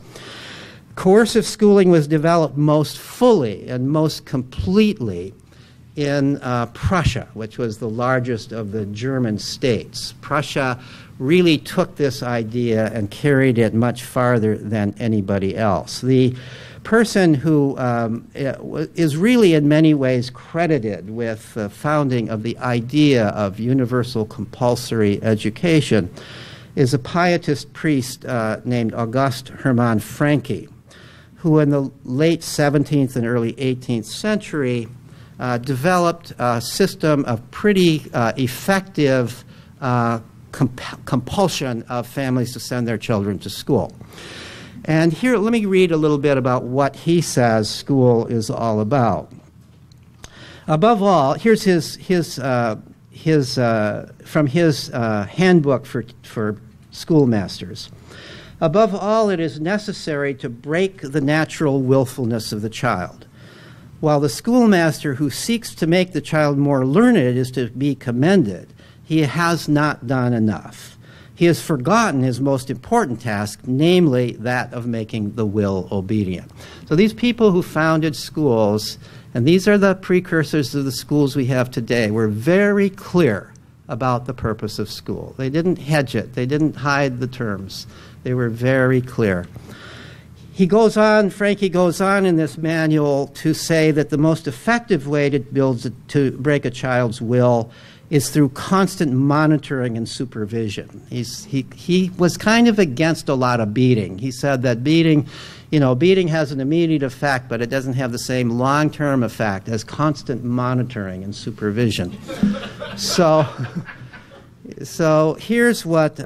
Coercive schooling was developed most fully and most completely in Prussia, which was the largest of the German states. Prussia really took this idea and carried it much farther than anybody else. The person who is really in many ways credited with the founding of the idea of universal compulsory education is a pietist priest named August Hermann Francke, who in the late 17th and early 18th century developed a system of pretty effective compulsion of families to send their children to school. And here, let me read a little bit about what he says school is all about. Above all, here's from his handbook for schoolmasters. Above all, it is necessary to break the natural willfulness of the child. While the schoolmaster who seeks to make the child more learned is to be commended, he has not done enough. He has forgotten his most important task, namely that of making the will obedient. So these people who founded schools, and these are the precursors to the schools we have today, were very clear about the purpose of school. They didn't hedge it. They didn't hide the terms. They were very clear. Francke goes on in this manual to say that the most effective way to break a child's will is through constant monitoring and supervision. He was kind of against a lot of beating. He said that beating has an immediate effect, but it doesn't have the same long-term effect as constant monitoring and supervision. So So here's what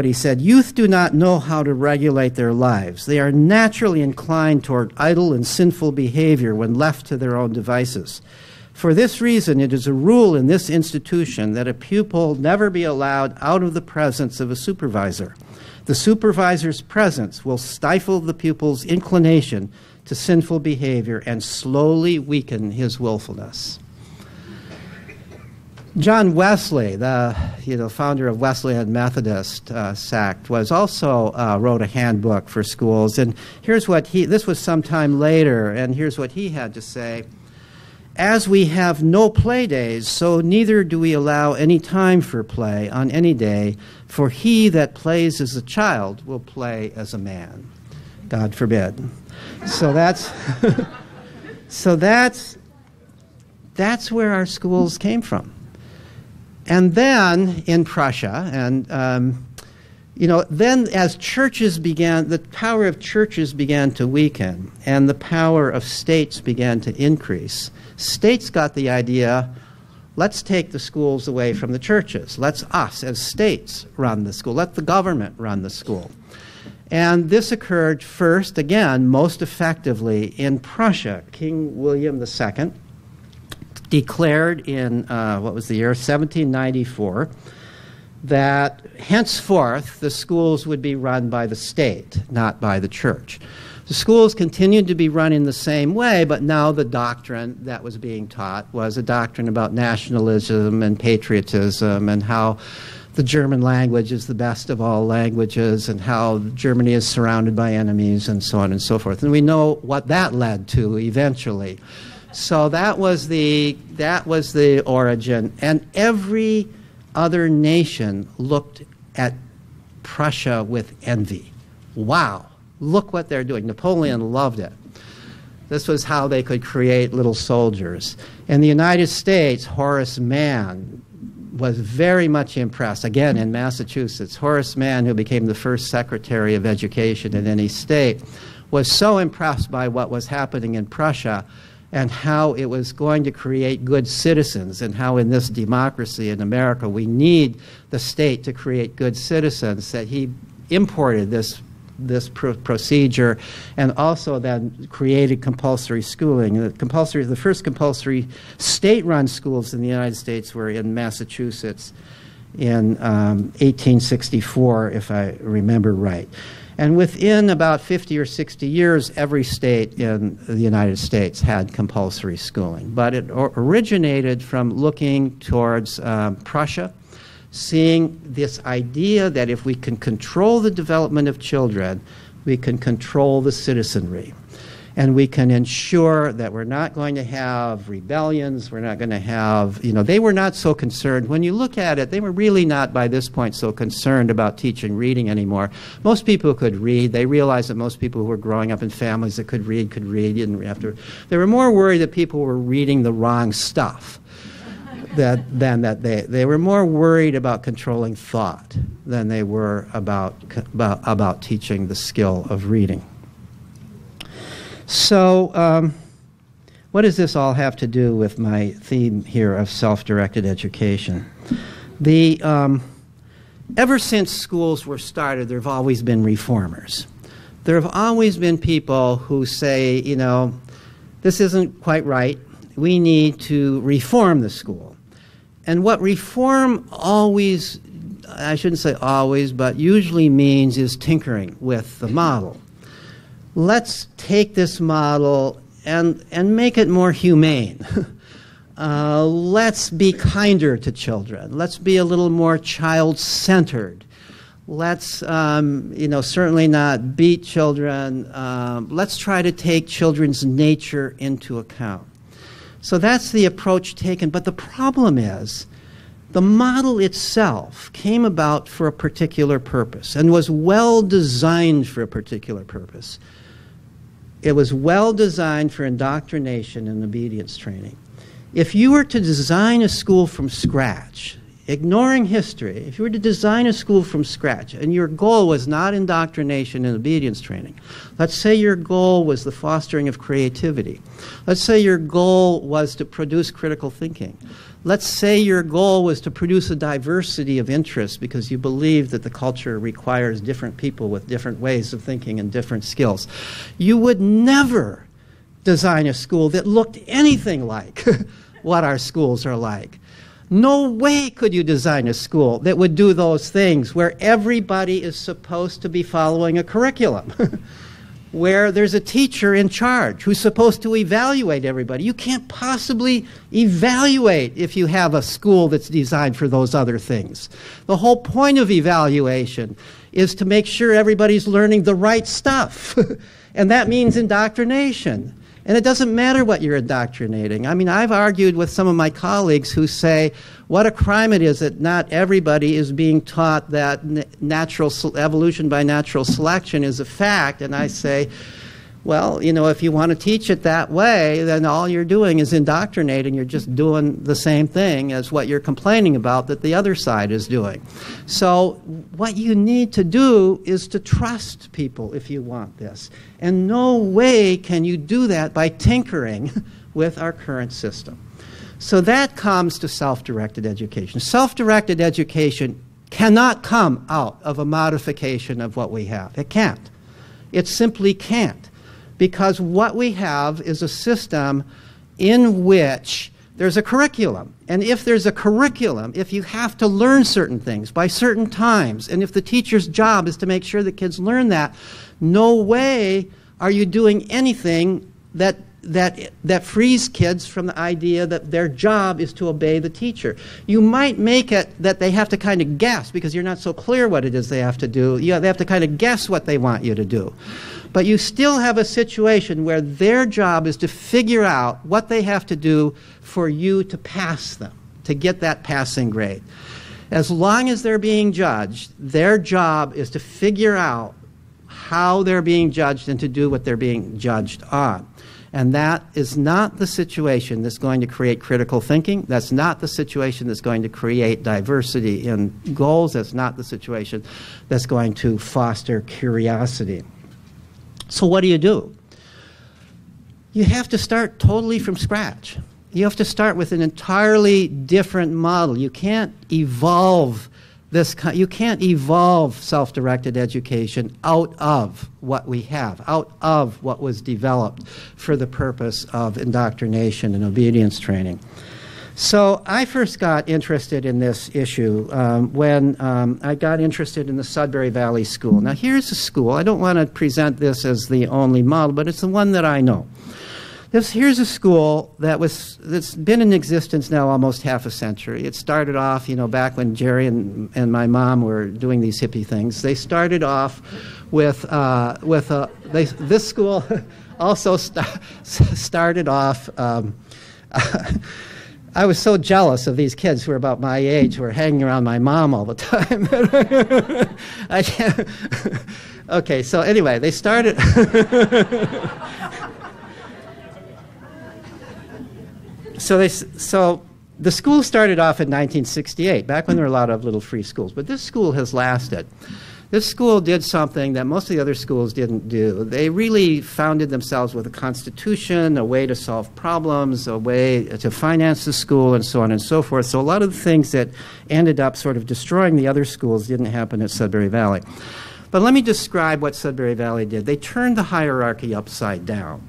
he said. Youth do not know how to regulate their lives. They are naturally inclined toward idle and sinful behavior when left to their own devices. For this reason, it is a rule in this institution that a pupil never be allowed out of the presence of a supervisor. The supervisor's presence will stifle the pupil's inclination to sinful behavior and slowly weaken his willfulness. John Wesley, the founder of Wesleyan Methodist sect, was also wrote a handbook for schools. And here's what this was sometime later, and here's what he had to say. As we have no play days, so neither do we allow any time for play on any day, for he that plays as a child will play as a man. God forbid. So that's that's where our schools came from. And then in Prussia, and then as churches began, the power of churches began to weaken, and the power of states began to increase. States got the idea, let's take the schools away from the churches. Let's us as states run the school. Let the government run the school. And this occurred first, again, most effectively in Prussia. King William II declared in, 1794, that henceforth the schools would be run by the state, not by the church. The schools continued to be run in the same way, but now the doctrine that was being taught was a doctrine about nationalism and patriotism and how the German language is the best of all languages and how Germany is surrounded by enemies and so on and so forth. And we know what that led to eventually. So that was the origin, and every other nation looked at Prussia with envy. Wow, look what they're doing. Napoleon loved it. This was how they could create little soldiers. In the United States, Horace Mann was very much impressed, again in Massachusetts. Horace Mann, who became the first Secretary of Education in any state, was so impressed by what was happening in Prussia and how it was going to create good citizens, and how in this democracy in America we need the state to create good citizens, that he imported this procedure and also then created compulsory schooling. The first compulsory state-run schools in the United States were in Massachusetts in 1864, if I remember right. And within about 50 or 60 years, every state in the United States had compulsory schooling. But it originated from looking towards Prussia, seeing this idea that if we can control the development of children, we can control the citizenry. And we can ensure that we're not going to have rebellions, we're not going to have, they were not so concerned. When you look at it, they were really not by this point so concerned about teaching reading anymore. Most people could read. They realized that most people who were growing up in families that could read. You didn't have to. They were more worried that people were reading the wrong stuff than that they were more worried about controlling thought than they were about teaching the skill of reading. So what does this all have to do with my theme here of self-directed education? Ever since schools were started, there have always been reformers. There have always been people who say, this isn't quite right. We need to reform the school. And what reform always, I shouldn't say always, but usually means is tinkering with the model. Let's take this model and make it more humane. Let's be kinder to children. Let's be a little more child-centered. Let's, certainly not beat children. Let's try to take children's nature into account. So that's the approach taken. But the problem is, the model itself came about for a particular purpose and was well designed for a particular purpose. It was well designed for indoctrination and obedience training. If you were to design a school from scratch, ignoring history, if you were to design a school from scratch and your goal was not indoctrination and obedience training, let's say your goal was the fostering of creativity, let's say your goal was to produce critical thinking, Let's say your goal was to produce a diversity of interests because you believe that the culture requires different people with different ways of thinking and different skills. You would never design a school that looked anything like what our schools are like. No way could you design a school that would do those things where everybody is supposed to be following a curriculum. Where there's a teacher in charge who's supposed to evaluate everybody. You can't possibly evaluate if you have a school that's designed for those other things. The whole point of evaluation is to make sure everybody's learning the right stuff. And that means indoctrination. And it doesn't matter what you're indoctrinating. I mean, I've argued with some of my colleagues who say what a crime it is that not everybody is being taught that evolution by natural selection is a fact. And I say, well, you know, if you want to teach it that way, then all you're doing is indoctrinating. You're just doing the same thing as what you're complaining about that the other side is doing. So what you need to do is to trust people if you want this. And no way can you do that by tinkering with our current system. So that comes to self-directed education. Self-directed education cannot come out of a modification of what we have. It can't. It simply can't. Because what we have is a system in which there's a curriculum. And if there's a curriculum, if you have to learn certain things by certain times, and if the teacher's job is to make sure that kids learn that, no way are you doing anything that frees kids from the idea that their job is to obey the teacher. You might make it that they have to kind of guess because you're not so clear what it is they have to do. They have to kind of guess what they want you to do. But you still have a situation where their job is to figure out what they have to do for you to pass them, to get that passing grade. As long as they're being judged, their job is to figure out how they're being judged and to do what they're being judged on. And that is not the situation that's going to create critical thinking. That's not the situation that's going to create diversity in goals. That's not the situation that's going to foster curiosity. So what do? You have to start totally from scratch. You have to start with an entirely different model. You can't evolve you can't evolve self-directed education out of what we have, out of what was developed for the purpose of indoctrination and obedience training. So I first got interested in this issue when I got interested in the Sudbury Valley School. Now here's a school. I don't want to present this as the only model, but it's the one that I know. Here's a school that's been in existence now almost half a century. It started off, you know, back when Jerry and my mom were doing these hippie things. They started off with this school also started off. I was so jealous of these kids who were about my age, who were hanging around my mom all the time. Okay, so anyway, they started. So the school started off in 1968, back when there were a lot of little free schools. But this school has lasted. This school did something that most of the other schools didn't do. They really founded themselves with a constitution, a way to solve problems, a way to finance the school, and so on and so forth. So a lot of the things that ended up sort of destroying the other schools didn't happen at Sudbury Valley. But let me describe what Sudbury Valley did. They turned the hierarchy upside down.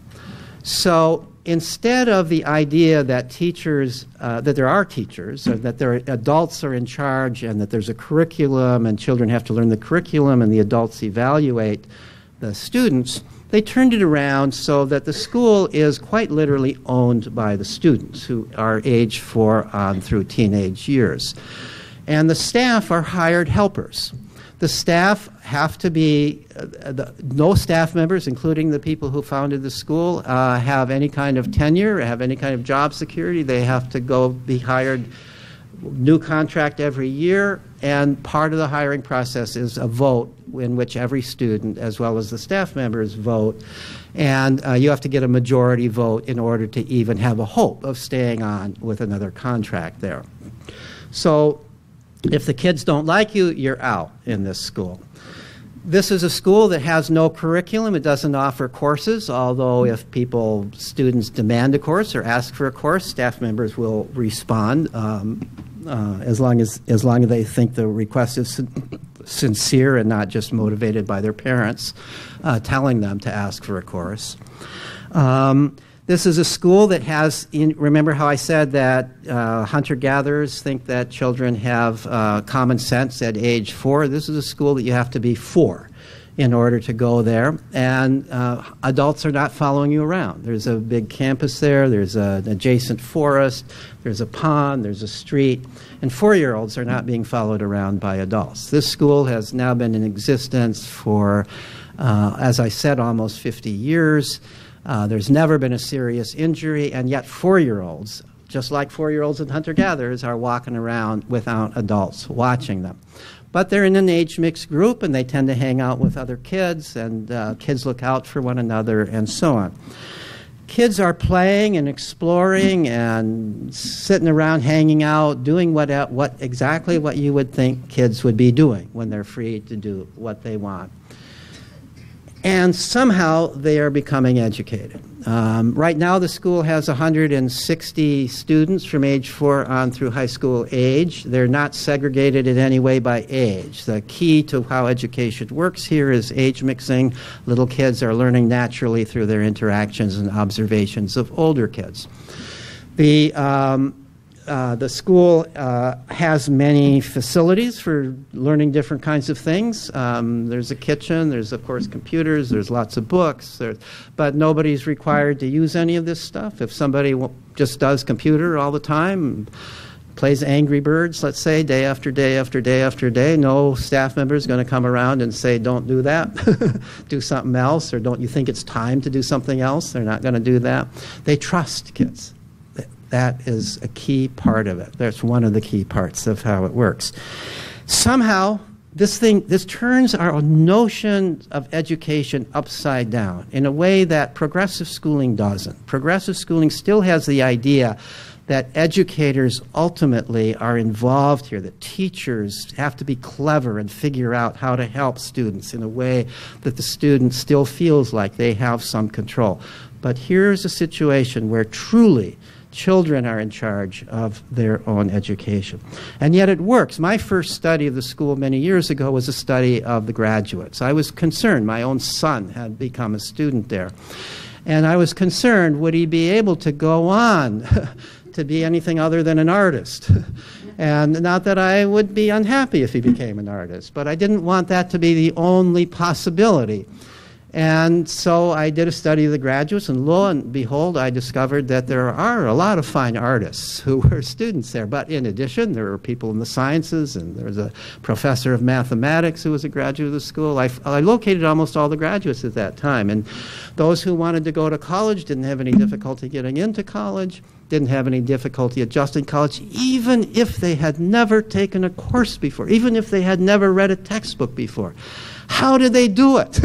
So instead of the idea that teachers, that there are teachers, or that there are adults are in charge and that there's a curriculum and children have to learn the curriculum and the adults evaluate the students, they turned it around so that the school is quite literally owned by the students who are age 4 on through teenage years. And the staff are hired helpers. The staff have to be, no staff members, including the people who founded the school, have any kind of tenure, have any kind of job security. They have to go be hired, new contract every year, and part of the hiring process is a vote in which every student, as well as the staff members, vote. And you have to get a majority vote in order to even have a hope of staying on with another contract there. So if the kids don't like you, you're out in this school. This is a school that has no curriculum. It doesn't offer courses, although if students demand a course or ask for a course, staff members will respond as long as they think the request is sincere and not just motivated by their parents telling them to ask for a course. This is a school that has, remember how I said that hunter-gatherers think that children have common sense at age 4? This is a school that you have to be 4 in order to go there, and adults are not following you around. There's a big campus there, there's an adjacent forest, there's a pond, there's a street, and 4-year-olds are not being followed around by adults. This school has now been in existence for, as I said, almost 50 years. There's never been a serious injury, and yet 4-year-olds, just like 4-year-olds and hunter-gatherers, are walking around without adults watching them. But they're in an age-mixed group, and they tend to hang out with other kids, and kids look out for one another, and so on. Kids are playing and exploring and sitting around, hanging out, doing exactly what you would think kids would be doing when they're free to do what they want. And somehow they are becoming educated. Right now the school has 160 students from age 4 on through high school age. They're not segregated in any way by age. The key to how education works here is age mixing. Little kids are learning naturally through their interactions and observations of older kids. The school has many facilities for learning different kinds of things. There's a kitchen, there's of course computers, there's lots of books, but nobody's required to use any of this stuff. If somebody just does computer all the time, plays Angry Birds, let's say, day after day after day after day, no staff member is going to come around and say, don't do that, do something else, or don't you think it's time to do something else? They're not going to do that. They trust kids. That is a key part of it. That's one of the key parts of how it works. Somehow, this turns our notion of education upside down in a way that progressive schooling doesn't. Progressive schooling still has the idea that educators ultimately are involved here, that teachers have to be clever and figure out how to help students in a way that the student still feels like they have some control. But here's a situation where truly children are in charge of their own education. And yet it works. My first study of the school many years ago was a study of the graduates. I was concerned. My own son had become a student there. And I was concerned, would he be able to go on to be anything other than an artist? And not that I would be unhappy if he became an artist, but I didn't want that to be the only possibility. And so I did a study of the graduates, and lo and behold, I discovered that there are a lot of fine artists who were students there. But in addition, there were people in the sciences, and there was a professor of mathematics who was a graduate of the school. I located almost all the graduates at that time. And those who wanted to go to college didn't have any difficulty getting into college, didn't have any difficulty adjusting college, even if they had never taken a course before, even if they had never read a textbook before. How did they do it?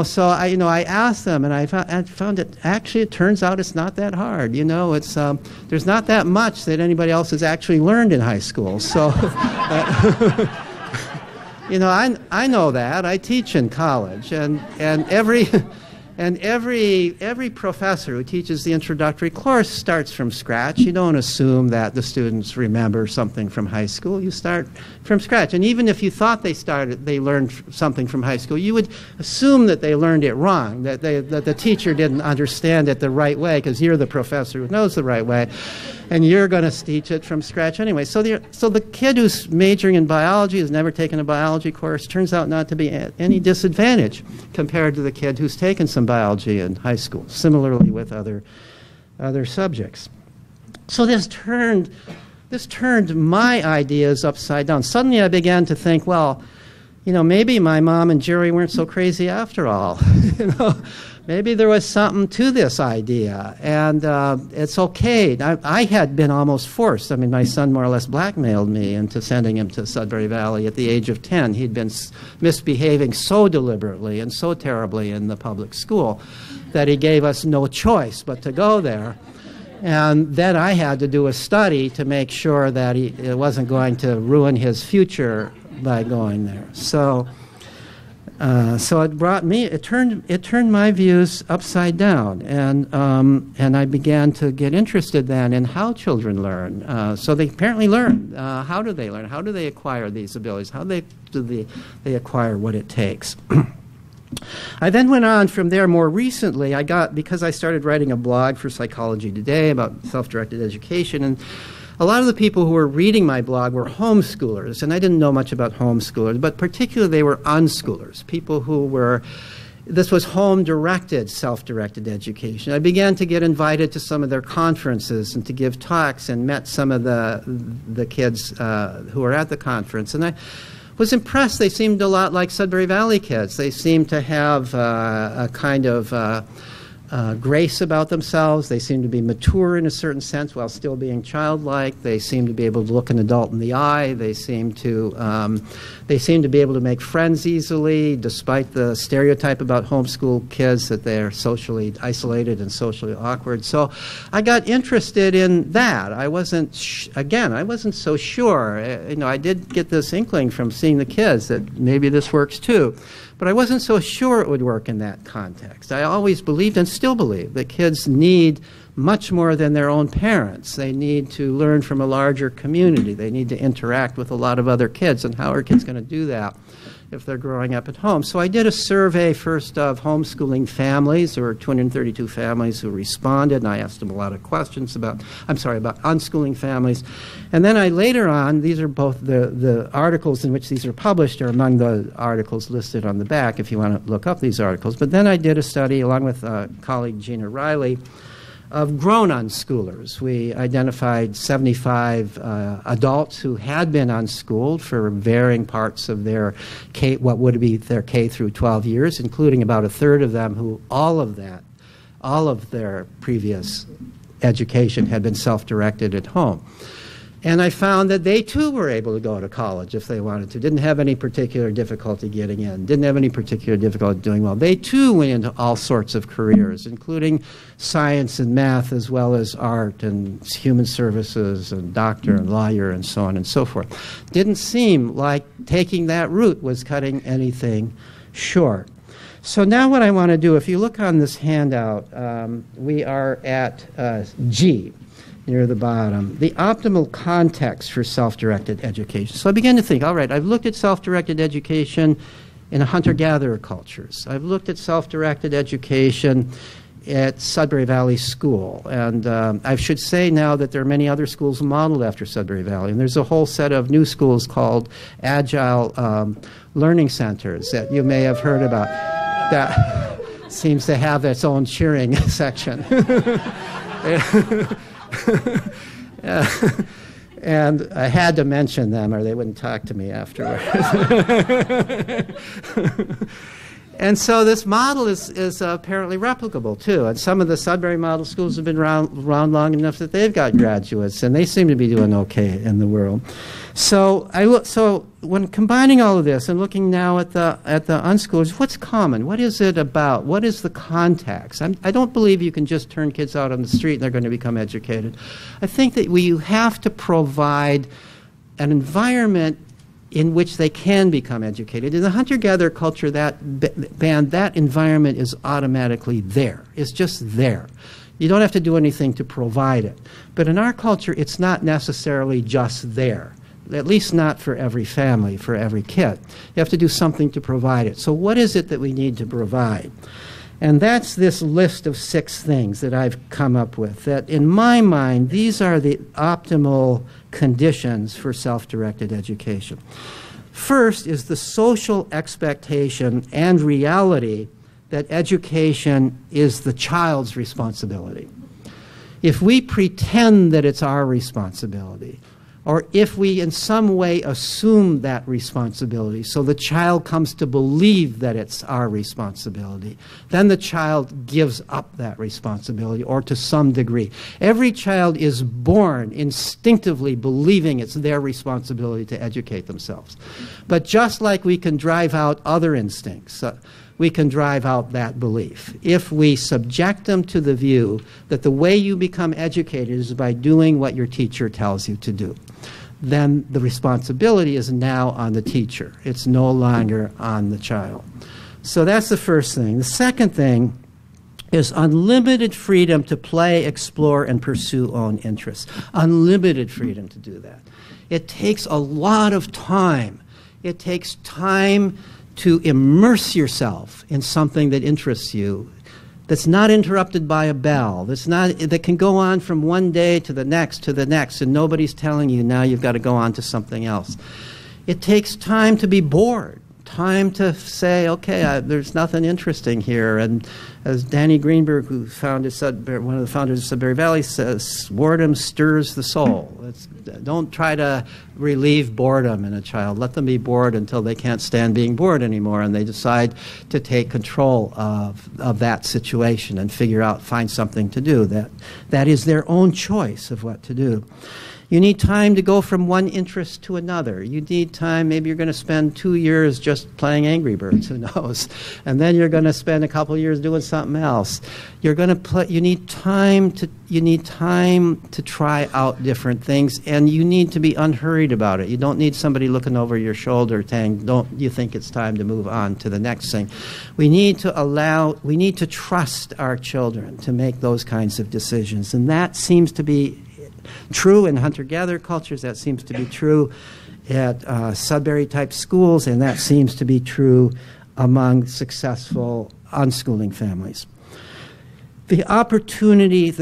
So I asked them, and I found it, actually, it turns out it's not that hard. It's there's not that much that anybody else has actually learned in high school. So, I know that. I teach in college, and every professor who teaches the introductory course starts from scratch. You don't assume that the students remember something from high school. You start from scratch. And even if you thought they learned something from high school, you would assume that they learned it wrong, that the teacher didn't understand it the right way, because you're the professor who knows the right way, and you're going to teach it from scratch anyway. So the kid who's majoring in biology, has never taken a biology course, turns out not to be at any disadvantage compared to the kid who's taken some biology in high school, similarly with other subjects. So this turned my ideas upside down. Suddenly I began to think, well, maybe my mom and Jerry weren't so crazy after all. Maybe there was something to this idea, and it's okay. I had been almost forced. I mean, my son more or less blackmailed me into sending him to Sudbury Valley at the age of 10. He'd been misbehaving so deliberately and so terribly in the public school that he gave us no choice but to go there. And then I had to do a study to make sure that it wasn't going to ruin his future by going there. So So it turned my views upside down, and I began to get interested then in how children learn. So they apparently learn. How do they learn? How do they acquire these abilities? How do they acquire what it takes? I then went on from there more recently. Because I started writing a blog for Psychology Today about self-directed education, and a lot of the people who were reading my blog were homeschoolers, and I didn't know much about homeschoolers, but particularly they were unschoolers, people who were, this was home-directed, self-directed education. I began to get invited to some of their conferences and to give talks, and met some of the kids who were at the conference, and I was impressed. They seemed a lot like Sudbury Valley kids. They seemed to have a kind of grace about themselves. They seemed to be mature in a certain sense while still being childlike. They seemed to be able to look an adult in the eye. They seemed to be able to make friends easily, despite the stereotype about homeschool kids that they're socially isolated and socially awkward. So I got interested in that. I wasn't so sure. I did get this inkling from seeing the kids that maybe this works too. But I wasn't so sure it would work in that context. I always believed and still believe that kids need much more than their own parents. They need to learn from a larger community. They need to interact with a lot of other kids. And how are kids going to do that if they're growing up at home? So I did a survey first of homeschooling families. There were 232 families who responded, and I asked them a lot of questions about unschooling families. And then I later on, these are both the articles in which these are published are among the articles listed on the back if you want to look up these articles. But then I did a study along with colleague Gina Riley of grown unschoolers. We identified 75 adults who had been unschooled for varying parts of their what would be their K through 12 years, including about a third of them who all of their previous education had been self-directed at home. And I found that they too were able to go to college if they wanted to, didn't have any particular difficulty getting in, didn't have any particular difficulty doing well. They too went into all sorts of careers, including science and math, as well as art and human services and doctor and lawyer and so on and so forth. Didn't seem like taking that route was cutting anything short. So now what I want to do, if you look on this handout, we are at G, near the bottom, the optimal context for self-directed education. So I began to think, all right, I've looked at self-directed education in hunter-gatherer cultures. I've looked at self-directed education at Sudbury Valley School. And I should say now that there are many other schools modeled after Sudbury Valley. And there's a whole set of new schools called Agile Learning Centers that you may have heard about. That seems to have its own cheering section. And I had to mention them or they wouldn't talk to me afterwards. And so this model is apparently replicable too. And some of the Sudbury model schools have been around long enough that they've got graduates, and they seem to be doing okay in the world. So when combining all of this and looking now at the unschoolers, what's common? What is it about? What is the context? I don't believe you can just turn kids out on the street and they're going to become educated. I think that you have to provide an environment in which they can become educated. In the hunter-gatherer culture, that environment is automatically there. It's just there. You don't have to do anything to provide it. But in our culture, it's not necessarily just there, at least not for every family, for every kid. You have to do something to provide it. So what is it that we need to provide? And that's this list of 6 things that I've come up with, that in my mind, these are the optimal conditions for self-directed education. First is the social expectation and reality that education is the child's responsibility. If we pretend that it's our responsibility, or if we in some way assume that responsibility, so the child comes to believe that it's our responsibility, then the child gives up that responsibility, or to some degree. Every child is born instinctively believing it's their responsibility to educate themselves. But just like we can drive out other instincts, we can drive out that belief if we subject them to the view that the way you become educated is by doing what your teacher tells you to do. then the responsibility is now on the teacher. It's no longer on the child. So that's the first thing. The second thing is unlimited freedom to play, explore, and pursue own interests. Unlimited freedom to do that. It takes a lot of time. It takes time to immerse yourself in something that interests you, that's not interrupted by a bell, that can go on from one day to the next, and nobody's telling you now you've got to go on to something else. It takes time to be bored, time to say, okay, there's nothing interesting here. And as Danny Greenberg, who founded one of the founders of Sudbury Valley, says, boredom stirs the soul. Don't try to relieve boredom in a child. Let them be bored until they can't stand being bored anymore, and they decide to take control of that situation and find something to do. That is their own choice of what to do. You need time to go from one interest to another. You need time, maybe you're going to spend 2 years just playing Angry Birds, who knows? And then you're going to spend a couple years doing something else. You need time to try out different things, and you need to be unhurried about it. You don't need somebody looking over your shoulder saying, don't you think it's time to move on to the next thing? We need to trust our children to make those kinds of decisions, and that seems to be true in hunter-gatherer cultures. That seems to be true at Sudbury-type schools, and that seems to be true among successful unschooling families. The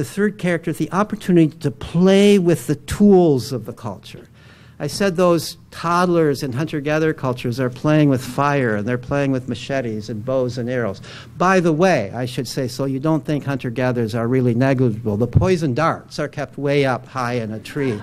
third character, the opportunity to play with the tools of the culture. I said those toddlers in hunter-gatherer cultures are playing with fire, and they're playing with machetes and bows and arrows. By the way, I should say, so you don't think hunter-gatherers are really negligible, the poison darts are kept way up high in a tree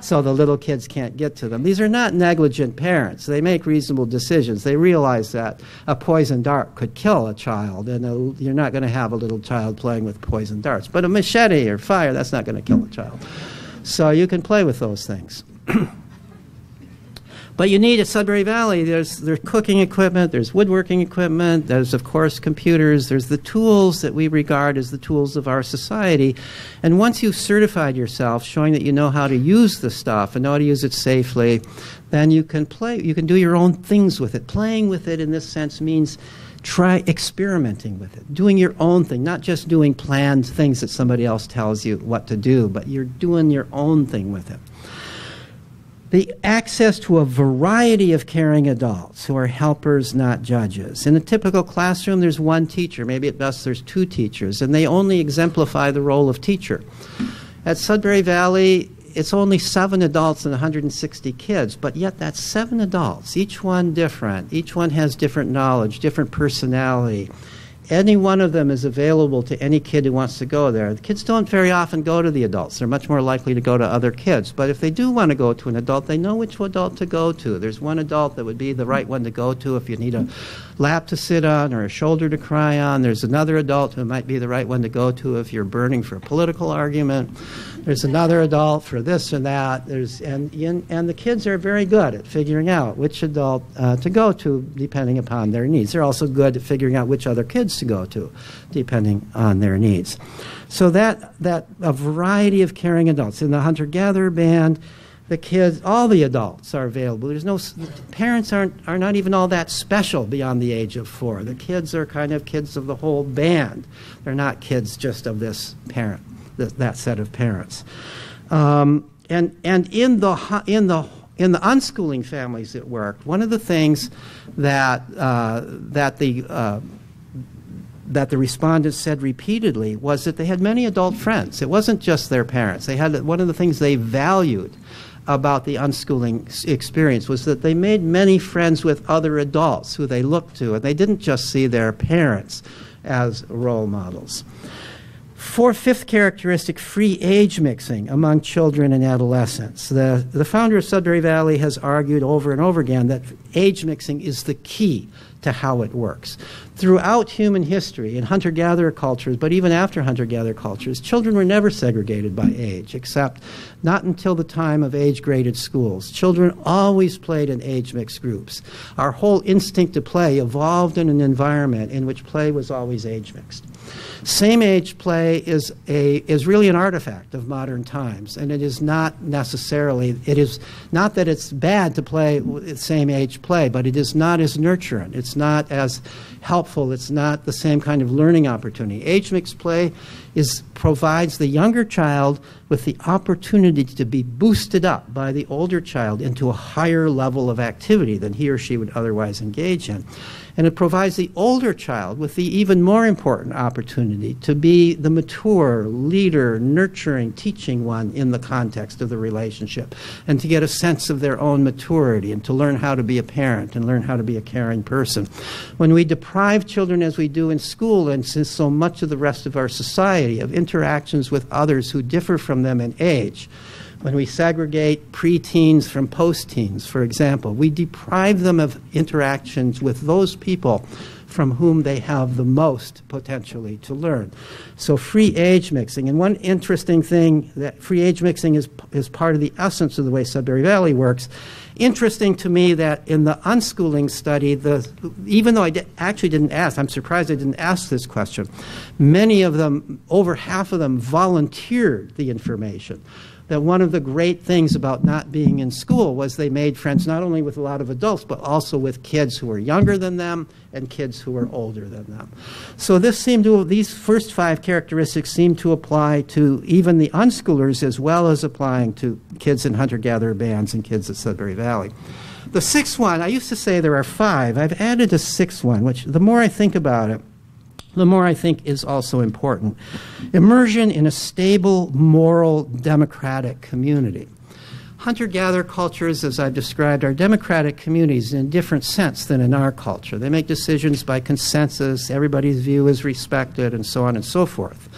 so the little kids can't get to them. These are not negligent parents. They make reasonable decisions. They realize that a poison dart could kill a child, and you're not going to have a little child playing with poison darts. But a machete or fire, that's not going to kill a child. So you can play with those things. But you need at Sudbury Valley, there's cooking equipment, there's woodworking equipment, there's, of course, computers, there's the tools that we regard as the tools of our society. And once you've certified yourself, showing that you know how to use the stuff and know how to use it safely, then you can do your own things with it. Playing with it in this sense means try experimenting with it, doing your own thing, not just doing planned things that somebody else tells you what to do, but you're doing your own thing with it. The access to a variety of caring adults who are helpers, not judges. In a typical classroom, there's one teacher. Maybe at best there's two teachers, and they only exemplify the role of teacher. At Sudbury Valley, it's only 7 adults and 160 kids, but yet that's 7 adults, each one different. Each one has different knowledge, different personality. Any one of them is available to any kid who wants to go there. The kids don't very often go to the adults. They're much more likely to go to other kids. But if they do want to go to an adult, they know which adult to go to. There's one adult that would be the right one to go to if you need a lap to sit on or a shoulder to cry on. There's another adult who might be the right one to go to if you're burning for a political argument. There's another adult for this or that. And the kids are very good at figuring out which adult to go to depending upon their needs. They're also good at figuring out which other kids to go to depending on their needs. So that a variety of caring adults. In the hunter-gatherer band, the kids, all the adults are available. Parents are not even all that special beyond the age of 4. The kids are kind of kids of the whole band. They're not kids just of this parent. That set of parents, and in the unschooling families that worked, one of the things that the respondents said repeatedly was that they had many adult friends. It wasn't just their parents. They had one of the things they valued about the unschooling experience was that they made many friends with other adults who they looked to, and they didn't just see their parents as role models. Fifth characteristic, free age mixing among children and adolescents. The founder of Sudbury Valley has argued over and over again that age mixing is the key to how it works. Throughout human history, in hunter-gatherer cultures, but even after hunter-gatherer cultures, children were never segregated by age, except not until the time of age-graded schools. Children always played in age-mixed groups. Our whole instinct to play evolved in an environment in which play was always age-mixed. Same-age play is really an artifact of modern times, and it is not necessarily, it is not that it's bad to play same-age play, but it is not as nurturant. It's not as helpful. It's not the same kind of learning opportunity. Age-mixed play provides the younger child with the opportunity to be boosted up by the older child into a higher level of activity than he or she would otherwise engage in. And it provides the older child with the even more important opportunity to be the mature, leader, nurturing, teaching one in the context of the relationship, and to get a sense of their own maturity, and to learn how to be a parent and learn how to be a caring person. When we deprive children, as we do in school and since so much of the rest of our society, of interactions with others who differ from them in age, when we segregate preteens from post-teens, for example, we deprive them of interactions with those people from whom they have the most potentially to learn. So free age mixing, and one interesting thing, that free age mixing is part of the essence of the way Sudbury Valley works. Interesting to me that in the unschooling study, even though I actually didn't ask, I'm surprised I didn't ask this question, many of them, over half of them, volunteered the information. That one of the great things about not being in school was they made friends not only with a lot of adults, but also with kids who were younger than them and kids who were older than them. So these first 5 characteristics seem to apply to even the unschoolers as well as applying to kids in hunter-gatherer bands and kids at Sudbury Valley. The 6th one, I used to say there are 5. I've added a 6th one, which the more I think about it, the more I think is also important. Immersion in a stable, moral, democratic community. Hunter-gatherer cultures, as I've described, are democratic communities in a different sense than in our culture. They make decisions by consensus, everybody's view is respected, and so on and so forth.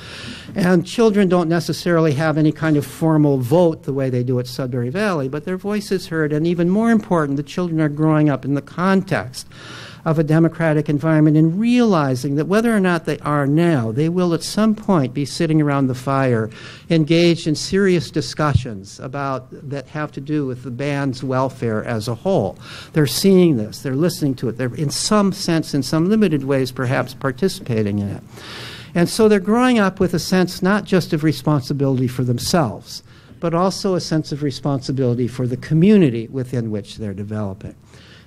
And children don't necessarily have any kind of formal vote the way they do at Sudbury Valley, but their voice is heard, and even more important, the children are growing up in the context of a democratic environment and realizing that whether or not they are now, they will at some point be sitting around the fire, engaged in serious discussions that have to do with the band's welfare as a whole. They're seeing this, they're listening to it, they're in some sense, in some limited ways, perhaps participating in it. And so they're growing up with a sense not just of responsibility for themselves, but also a sense of responsibility for the community within which they're developing.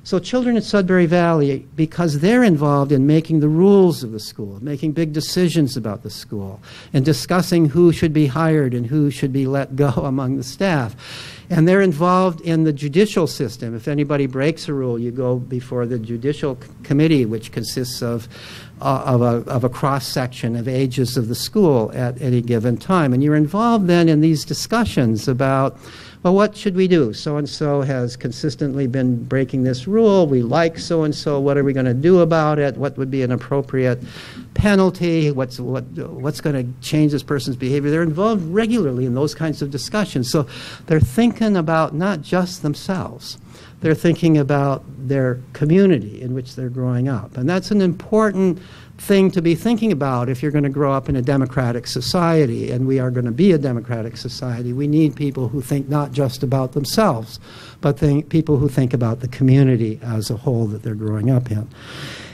So children at Sudbury Valley, because they're involved in making the rules of the school, making big decisions about the school, and discussing who should be hired and who should be let go among the staff. And they're involved in the judicial system. If anybody breaks a rule, you go before the judicial committee, which consists of a cross-section of ages of the school at any given time. And you're involved then in these discussions about, well, what should we do? So-and-so has consistently been breaking this rule. We like so-and-so. What are we going to do about it? What would be an appropriate penalty? What's going to change this person's behavior? They're involved regularly in those kinds of discussions. So they're thinking about not just themselves. They're thinking about their community in which they're growing up. And that's an important thing to be thinking about if you're going to grow up in a democratic society, and we are going to be a democratic society. We need people who think not just about themselves, but people who think about the community as a whole that they're growing up in.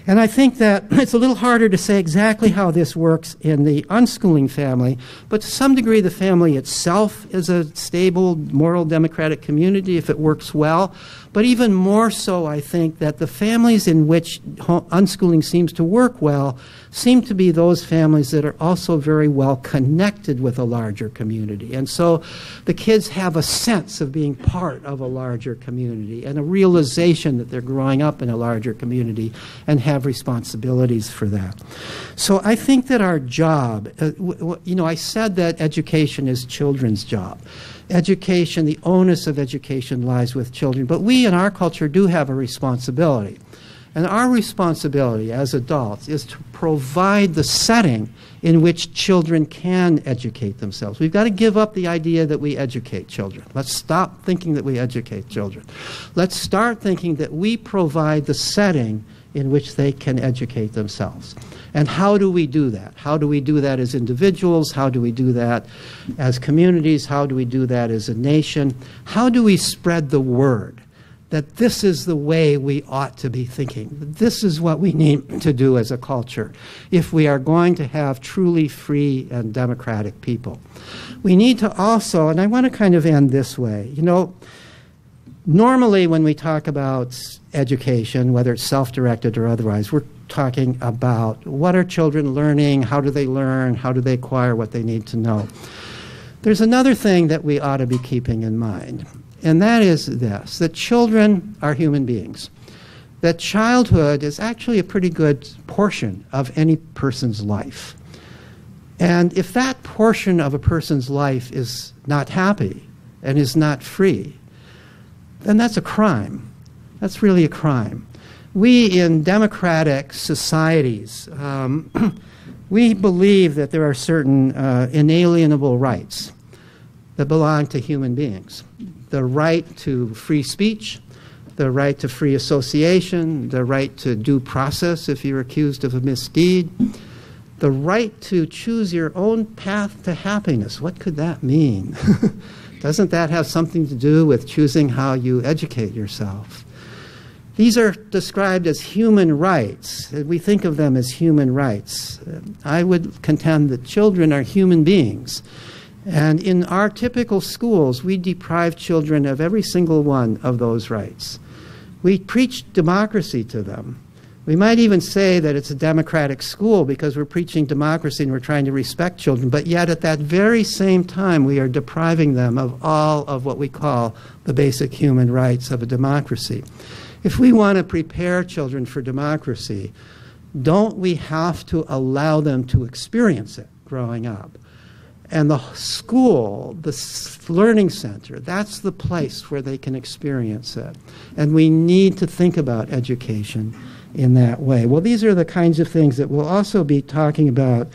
And I think that it's a little harder to say exactly how this works in the unschooling family, but to some degree the family itself is a stable, moral, democratic community if it works well. But even more so, I think that the families in which unschooling seems to work well seem to be those families that are also very well connected with a larger community. And so the kids have a sense of being part of a larger community and a realization that they're growing up in a larger community and have responsibilities for that. So I think that our job, I said that education is children's job. Education, the onus of education lies with children, but we in our culture do have a responsibility. And our responsibility as adults is to provide the setting in which children can educate themselves. We've got to give up the idea that we educate children. Let's stop thinking that we educate children. Let's start thinking that we provide the setting in which they can educate themselves. And how do we do that? How do we do that as individuals? How do we do that as communities? How do we do that as a nation? How do we spread the word that this is the way we ought to be thinking. This is what we need to do as a culture if we are going to have truly free and democratic people. We need to also, and I want to kind of end this way, normally when we talk about education, whether it's self-directed or otherwise, we're talking about what are children learning, how do they learn, how do they acquire what they need to know. There's another thing that we ought to be keeping in mind, and that is this, that children are human beings. That childhood is actually a pretty good portion of any person's life. And if that portion of a person's life is not happy and is not free, then that's a crime. That's really a crime. We in democratic societies, we believe that there are certain inalienable rights that belong to human beings. The right to free speech, the right to free association, the right to due process if you're accused of a misdeed, the right to choose your own path to happiness. What could that mean? Doesn't that have something to do with choosing how you educate yourself? These are described as human rights. We think of them as human rights. I would contend that children are human beings. And in our typical schools, we deprive children of every single one of those rights. We preach democracy to them. We might even say that it's a democratic school because we're preaching democracy and we're trying to respect children, but yet at that very same time we are depriving them of all of what we call the basic human rights of a democracy. If we want to prepare children for democracy, don't we have to allow them to experience it growing up? And the school, the learning center, that's the place where they can experience it. And we need to think about education in that way. Well, these are the kinds of things that we'll also be talking about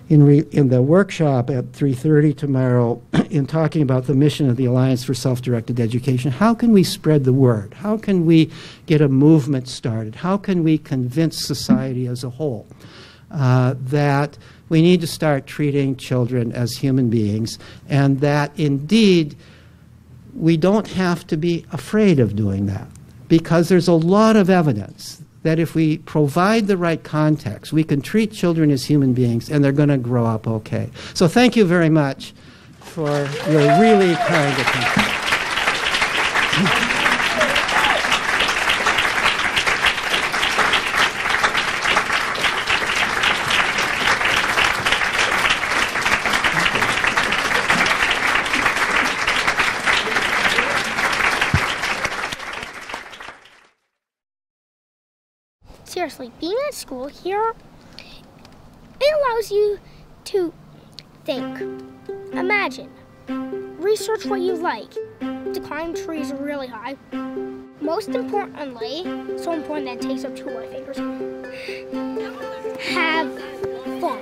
in the workshop at 3:30 tomorrow in talking about the mission of the Alliance for Self-Directed Education. How can we spread the word? How can we get a movement started? How can we convince society as a whole that we need to start treating children as human beings, and that indeed we don't have to be afraid of doing that, because there's a lot of evidence that if we provide the right context, we can treat children as human beings and they're going to grow up okay. So thank you very much for your really kind attention. Seriously, being at school here, it allows you to think, imagine, research what you like, to climb trees really high. Most importantly, so important that it takes up 2 of my fingers, have fun.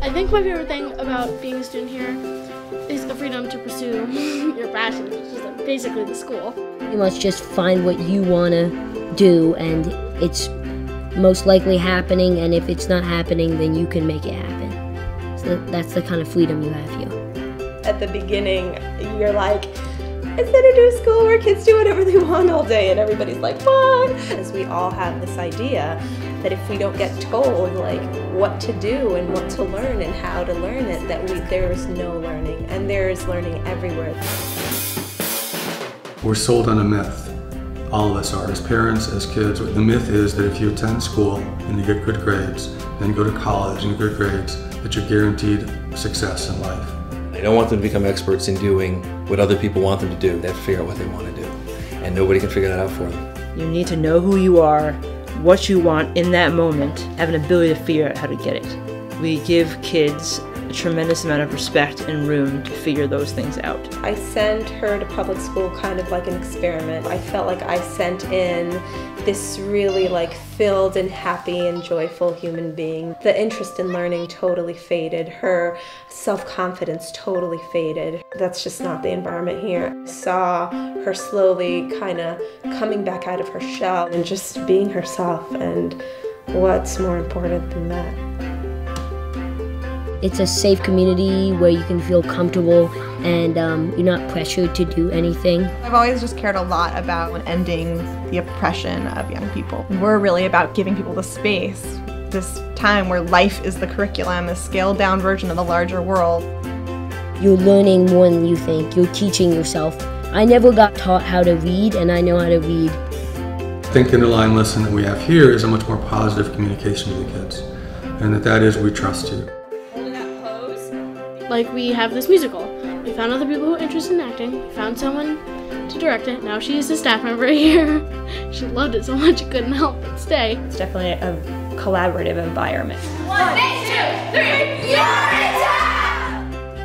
I think my favorite thing about being a student here is the freedom to pursue your passion, which is basically the school. You must just find what you want to do, and it's most likely happening, and if it's not happening, then you can make it happen. So that's the kind of freedom you have here. At the beginning, you're like, instead of doing school where kids do whatever they want all day and everybody's like, what? As we all have this idea that if we don't get told like what to do and what to learn and how to learn it, that there is no learning, and there is learning everywhere. We're sold on a myth. All of us are, as parents, as kids. The myth is that if you attend school and you get good grades, then go to college and get good grades, that you're guaranteed success in life. I don't want them to become experts in doing what other people want them to do. They have to figure out what they want to do, and nobody can figure that out for them. You need to know who you are, what you want in that moment, have an ability to figure out how to get it. We give kids a tremendous amount of respect and room to figure those things out. I sent her to public school kind of like an experiment. I felt like I sent in this really filled and happy and joyful human being. The interest in learning totally faded. Her self-confidence totally faded. That's just not the environment here. I saw her slowly kind of coming back out of her shell and just being herself, and what's more important than that? It's a safe community where you can feel comfortable and you're not pressured to do anything. I've always just cared a lot about ending the oppression of young people. We're really about giving people the space, this time where life is the curriculum, a scaled down version of the larger world. You're learning more than you think. You're teaching yourself. I never got taught how to read, and I know how to read. I think the underlying lesson that we have here is a much more positive communication to the kids, and that is we trust you. Like, we have this musical. We found other people who are interested in acting. We found someone to direct it. Now she's a staff member here. She loved it so much she couldn't help but stay. It's definitely a collaborative environment. 1, 2, 3, Eureka!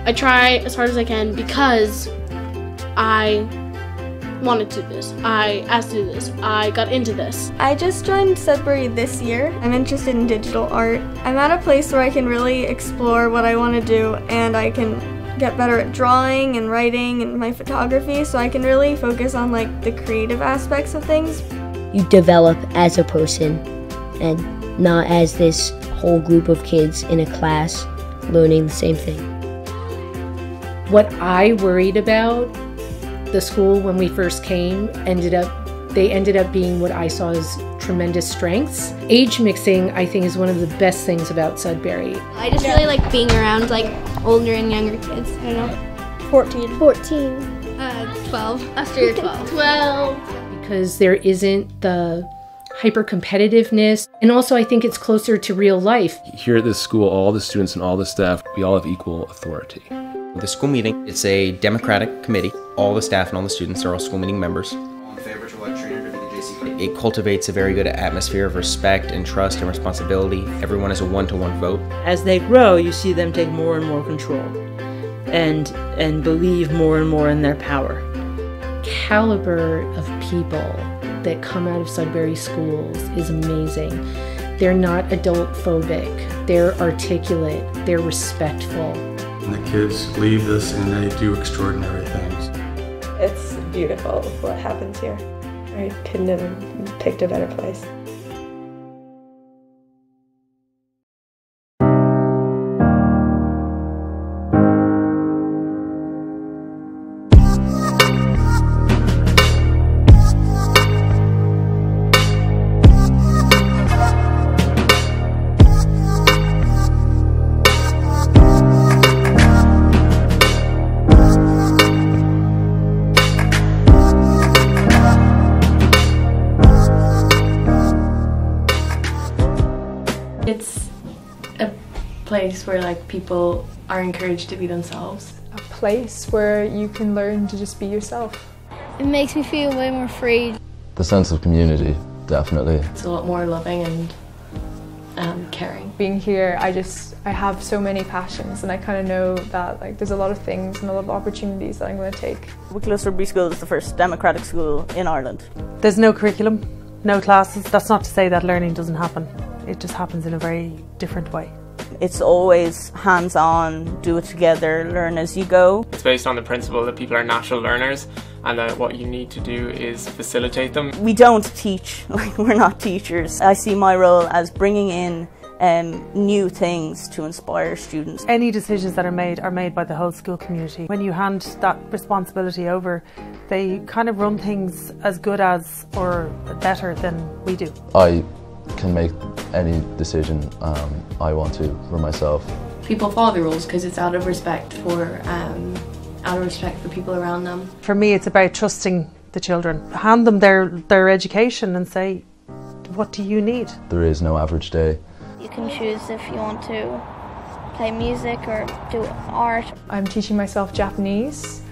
I try as hard as I can because I wanted to do this. I asked to do this. I got into this. I just joined Sudbury this year. I'm interested in digital art. I'm at a place where I can really explore what I want to do, and I can get better at drawing and writing and my photography, so I can really focus on like the creative aspects of things. You develop as a person and not as this whole group of kids in a class learning the same thing. What I worried about the school when we first came ended up being what I saw as tremendous strengths. Age mixing, I think, is one of the best things about Sudbury. I just really like being around like older and younger kids. I don't know. 14. 12. After you're 12. 12. Because there isn't the hyper-competitiveness, and also I think it's closer to real life. Here at this school, all the students and all the staff, we all have equal authority. The school meeting, it's a democratic committee. All the staff and all the students are all school meeting members. All in favor to elect Trainer to be the JC. It cultivates a very good atmosphere of respect and trust and responsibility. Everyone is a one-to-one vote. As they grow, you see them take more and more control and believe more and more in their power. Caliber of people that come out of Sudbury schools is amazing. They're not adult phobic, they're articulate, they're respectful. And the kids leave this and they do extraordinary things. It's beautiful what happens here. I couldn't have picked a better place. It's a place where like people are encouraged to be themselves. A place where you can learn to just be yourself. It makes me feel way more free. The sense of community, definitely. It's a lot more loving and caring. Being here, I have so many passions, and I kind of know that like there's a lot of things and a lot of opportunities that I'm going to take. Wicklow Sudbury School is the first democratic school in Ireland. There's no curriculum, no classes. That's not to say that learning doesn't happen. It just happens in a very different way. It's always hands-on, do it together, learn as you go. It's based on the principle that people are natural learners and that what you need to do is facilitate them. We don't teach, like we're not teachers. I see my role as bringing in new things to inspire students. Any decisions that are made by the whole school community. When you hand that responsibility over, they kind of run things as good as or better than we do. I can make any decision I want to for myself. People follow the rules because it's out of respect for people around them. For me, it's about trusting the children. Hand them their education and say, what do you need? There is no average day. You can choose if you want to play music or do art. I'm teaching myself Japanese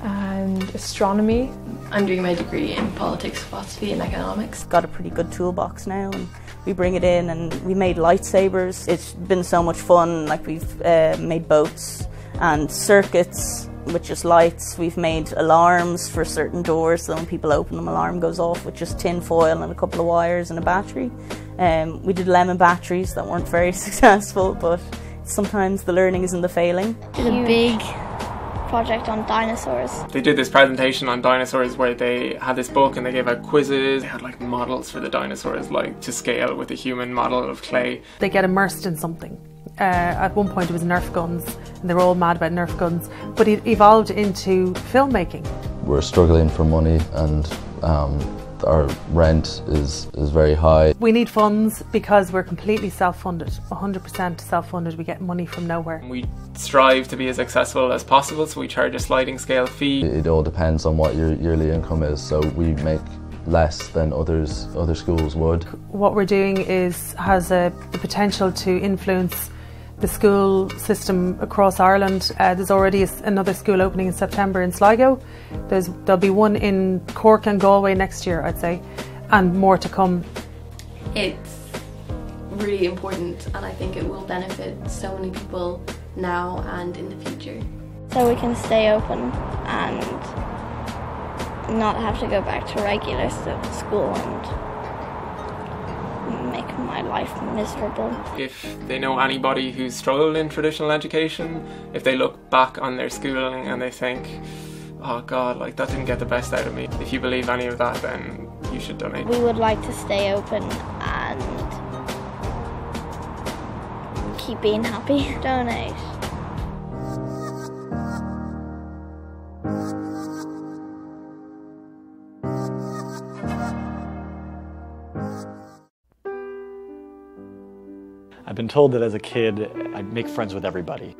and astronomy. I'm doing my degree in politics, philosophy and economics. Got a pretty good toolbox now and we bring it in, and we made lightsabers. It's been so much fun. Like we've made boats and circuits with just lights. We've made alarms for certain doors, so when people open them, alarm goes off with just tin foil and a couple of wires and a battery. We did lemon batteries that weren't very successful, but sometimes the learning is in the failing. Did a big project on dinosaurs. They did this presentation on dinosaurs where they had this book and they gave out quizzes. They had like models for the dinosaurs, like to scale with a human model of clay. They get immersed in something At one point it was Nerf guns, and they were all mad about Nerf guns, but it evolved into filmmaking. We're struggling for money, and our rent is very high. We need funds because we're completely self-funded, 100% self-funded. We get money from nowhere. We strive to be as accessible as possible, so we charge a sliding scale fee. It all depends on what your yearly income is, so we make less than other schools would. What we're doing has the potential to influence the school system across Ireland. There's already another school opening in September in Sligo. There'll be one in Cork and Galway next year, I'd say, and more to come. It's really important, and I think it will benefit so many people now and in the future. So we can stay open and not have to go back to regular school and make my life miserable. If they know anybody who's struggled in traditional education, if they look back on their schooling and they think, oh God, like that didn't get the best out of me. If you believe any of that, then you should donate. We would like to stay open and keep being happy. Donate. I've been told that as a kid, I'd make friends with everybody.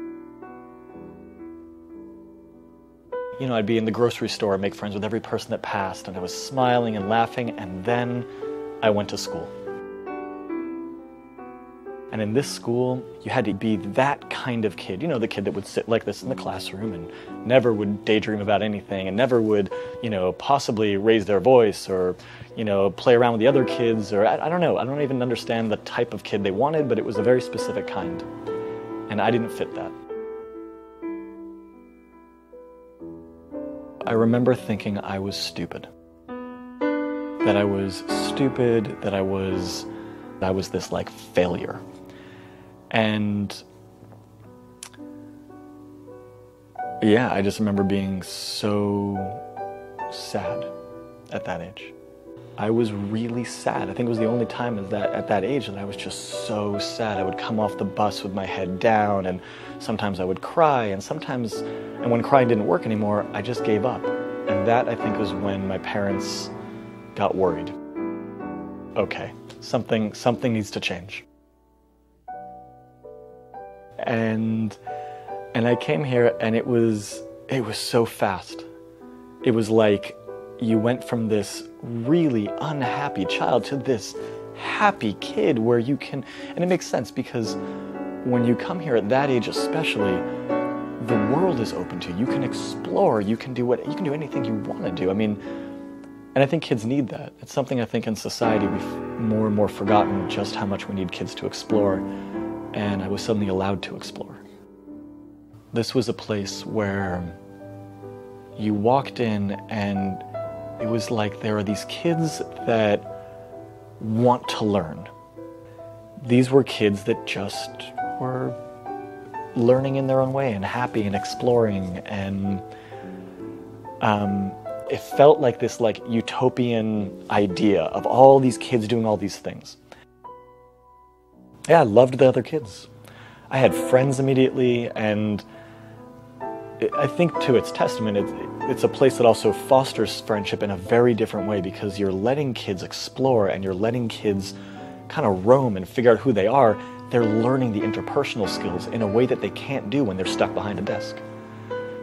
You know, I'd be in the grocery store and make friends with every person that passed, and I was smiling and laughing, and then I went to school. And in this school, you had to be that kind of kid. You know, the kid that would sit like this in the classroom and never would daydream about anything and never would, you know, possibly raise their voice or, you know, play around with the other kids, or I don't know. I don't even understand the type of kid they wanted, but it was a very specific kind. And I didn't fit that. I remember thinking I was stupid. That I was stupid, that I was this like failure. And yeah, I just remember being so sad at that age. I was really sad. I think it was the only time at that age that I was just so sad. I would come off the bus with my head down, and sometimes I would cry, and when crying didn't work anymore, I just gave up. And that, I think, was when my parents got worried. Okay, something needs to change. And I came here, and it was so fast. It was like you went from this really unhappy child to this happy kid where you can, and it makes sense because when you come here at that age especially, the world is open to you. You can explore, you can do anything you want to do. I mean, and I think kids need that. It's something I think in society we've more and more forgotten just how much we need kids to explore, and I was suddenly allowed to explore. This was a place where you walked in and it was like there are these kids that want to learn. These were kids that just were learning in their own way and happy and exploring, and it felt like this like utopian idea of all these kids doing all these things. Yeah, I loved the other kids. I had friends immediately, and I think to its testament, it's a place that also fosters friendship in a very different way because you're letting kids explore and you're letting kids kind of roam and figure out who they are. They're learning the interpersonal skills in a way that they can't do when they're stuck behind a desk.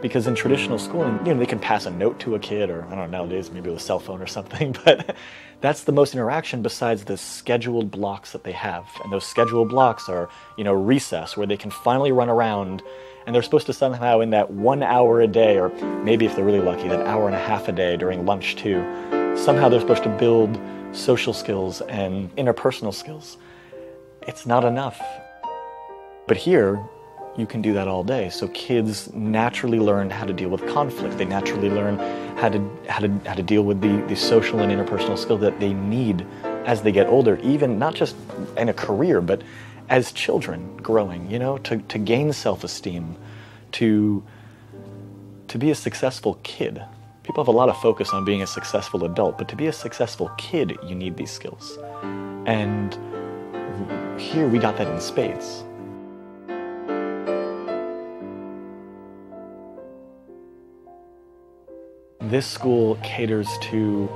Because in traditional schooling, you know, they can pass a note to a kid, or I don't know, nowadays maybe with a cell phone or something, but that's the most interaction besides the scheduled blocks that they have. And those scheduled blocks are, you know, recess, where they can finally run around, and they're supposed to somehow in that 1 hour a day, or maybe if they're really lucky, that hour and a half a day during lunch too, somehow they're supposed to build social skills and interpersonal skills. It's not enough. But here, you can do that all day. So kids naturally learn how to deal with conflict. They naturally learn how to deal with the social and interpersonal skills that they need as they get older, even not just in a career, but as children growing, you know, to gain self-esteem, to be a successful kid. People have a lot of focus on being a successful adult, but to be a successful kid, you need these skills. And here we got that in spades. This school caters to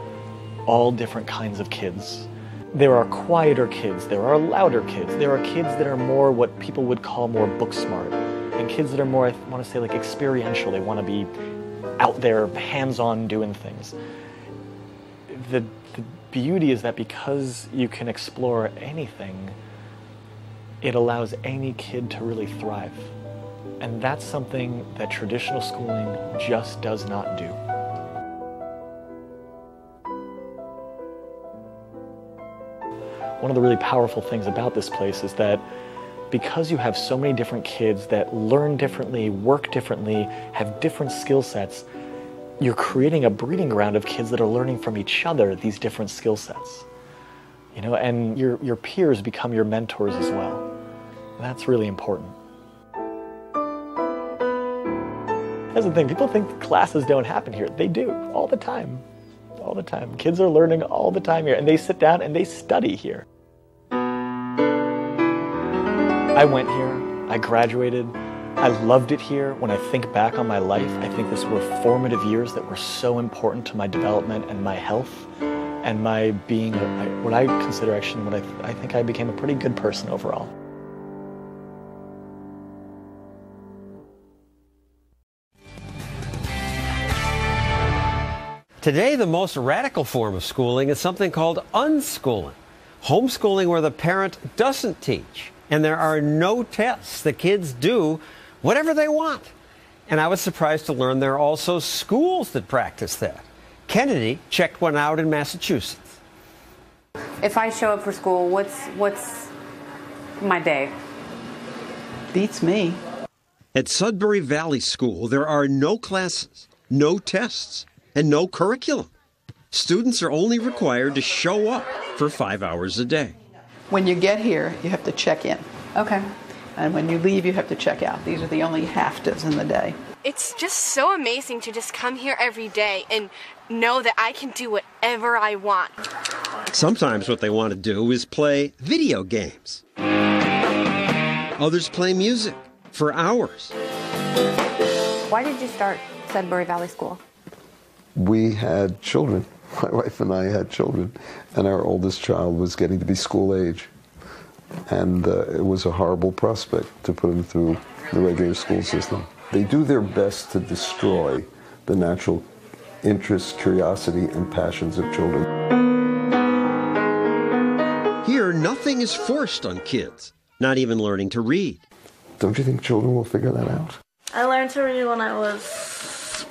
all different kinds of kids. There are quieter kids, there are louder kids, there are kids that are more what people would call more book smart, and kids that are more, I want to say, like experiential. They want to be out there, hands-on, doing things. The beauty is that because you can explore anything, it allows any kid to really thrive. And that's something that traditional schooling just does not do. One of the really powerful things about this place is that because you have so many different kids that learn differently, work differently, have different skill sets, you're creating a breeding ground of kids that are learning from each other these different skill sets. You know, and your peers become your mentors as well. And that's really important. That's the thing, people think classes don't happen here. They do, all the time. All the time. Kids are learning all the time here, and they sit down and they study here. I went here, I graduated, I loved it here. When I think back on my life, I think these were formative years that were so important to my development and my health and my being, what I consider actually, I think I became a pretty good person overall. Today, the most radical form of schooling is something called unschooling. Homeschooling where the parent doesn't teach and there are no tests. The kids do whatever they want. And I was surprised to learn there are also schools that practice that. Kennedy checked one out in Massachusetts. If I show up for school, what's my day? Beats me. At Sudbury Valley School, there are no classes, no tests, and no curriculum. Students are only required to show up for 5 hours a day. When you get here, you have to check in. Okay. And when you leave, you have to check out. These are the only half-days in the day. It's just so amazing to just come here every day and know that I can do whatever I want. Sometimes what they want to do is play video games. Others play music for hours. Why did you start Sudbury Valley School? We had children. My wife and I had children, and our oldest child was getting to be school age. And it was a horrible prospect to put them through the regular school system. They do their best to destroy the natural interests, curiosity, and passions of children. Here, nothing is forced on kids, not even learning to read. Don't you think children will figure that out? I learned to read when I was